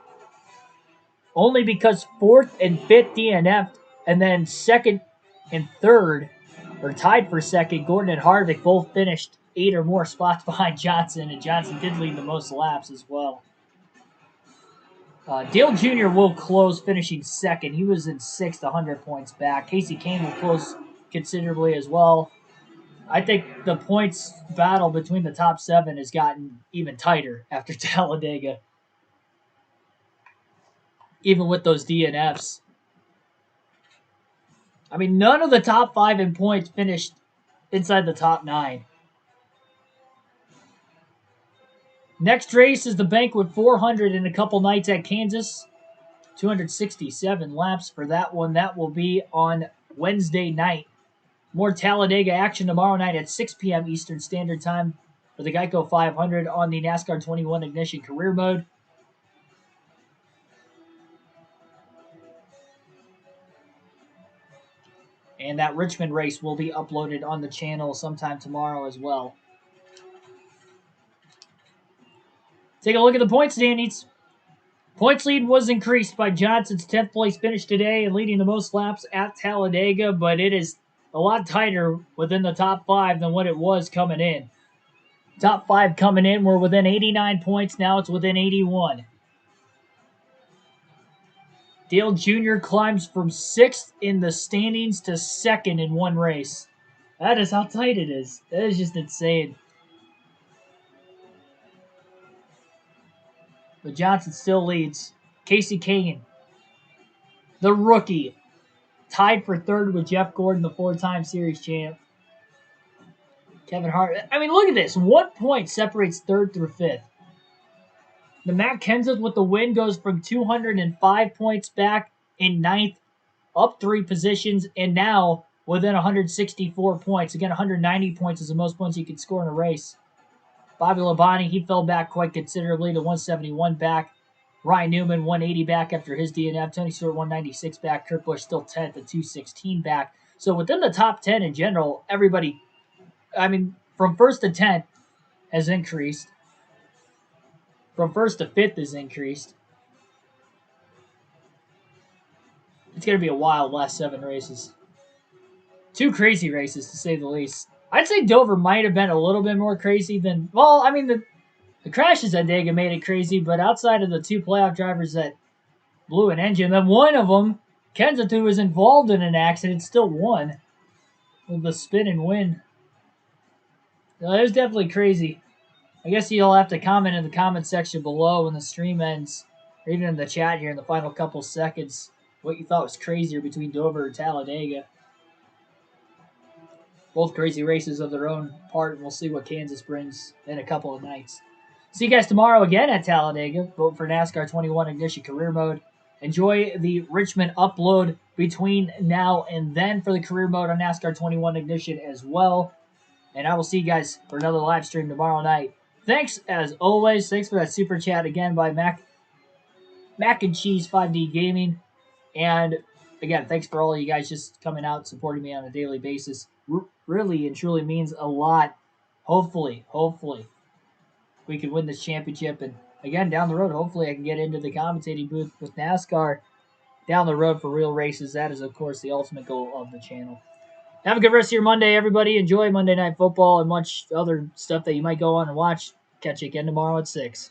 Only because 4th and 5th DNF'd. And then 2nd and 3rd, or tied for 2nd, Gordon and Harvick both finished 8 or more spots behind Johnson. And Johnson did lead the most laps as well. Dale Jr. will close, finishing 2nd. He was in 6th, 100 points back. Casey Kane will close considerably as well. I think the points battle between the top 7 has gotten even tighter after Talladega. Even with those DNFs. I mean, none of the top 5 in points finished inside the top 9. Next race is the Banquet 400 in a couple nights at Kansas. 267 laps for that one. That will be on Wednesday night. More Talladega action tomorrow night at 6 p.m. Eastern Standard Time for the Geico 500 on the NASCAR 21 Ignition Career Mode. And that Richmond race will be uploaded on the channel sometime tomorrow as well. Take a look at the point standings. Points lead was increased by Johnson's 10th place finish today and leading the most laps at Talladega, but it is a lot tighter within the top 5 than what it was coming in. Top 5 coming in were within 89 points. Now it's within 81. Dale Jr. climbs from 6th in the standings to 2nd in one race. That is how tight it is. That is just insane. But Johnson still leads. Casey Kane, the rookie, tied for 3rd with Jeff Gordon, the 4-time series champ. Kevin Hart. I mean, look at this. 1 point separates 3rd through 5th. The Matt Kenseth with the win goes from 205 points back in 9th, up 3 positions, and now within 164 points. Again, 190 points is the most points you could score in a race. Bobby Labonte, he fell back quite considerably to 171 back. Ryan Newman, 180 back after his DNF. Tony Stewart, 196 back. Kurt Busch still 10th at 216 back. So within the top 10 in general, everybody, I mean, from 1st to 10th has increased. From 1st to 5th has increased. It's going to be a wild last 7 races. 2 crazy races, to say the least. I'd say Dover might have been a little bit more crazy than... Well, I mean, the crashes at Dega made it crazy, but outside of the 2 playoff drivers that blew an engine, then one of them, Kenseth, who was involved in an accident, still won with the spin and win. So it was definitely crazy. I guess you'll have to comment in the comment section below when the stream ends, or even in the chat here in the final couple seconds, what you thought was crazier between Dover and Talladega. Both crazy races of their own part, and we'll see what Kansas brings in a couple of nights. See you guys tomorrow again at Talladega. Vote for NASCAR 21 Ignition Career Mode. Enjoy the Richmond upload between now and then for the career mode on NASCAR 21 Ignition as well. And I will see you guys for another live stream tomorrow night. Thanks, as always. Thanks for that super chat again by Mac and Cheese 5D Gaming. And again, thanks for all of you guys just coming out, supporting me on a daily basis. Really and truly means a lot. Hopefully, we can win this championship. And again, down the road, hopefully I can get into the commentating booth with NASCAR down the road for real races. That is, of course, the ultimate goal of the channel. Have a good rest of your Monday, everybody. Enjoy Monday Night Football and much other stuff that you might go on and watch. Catch you again tomorrow at 6.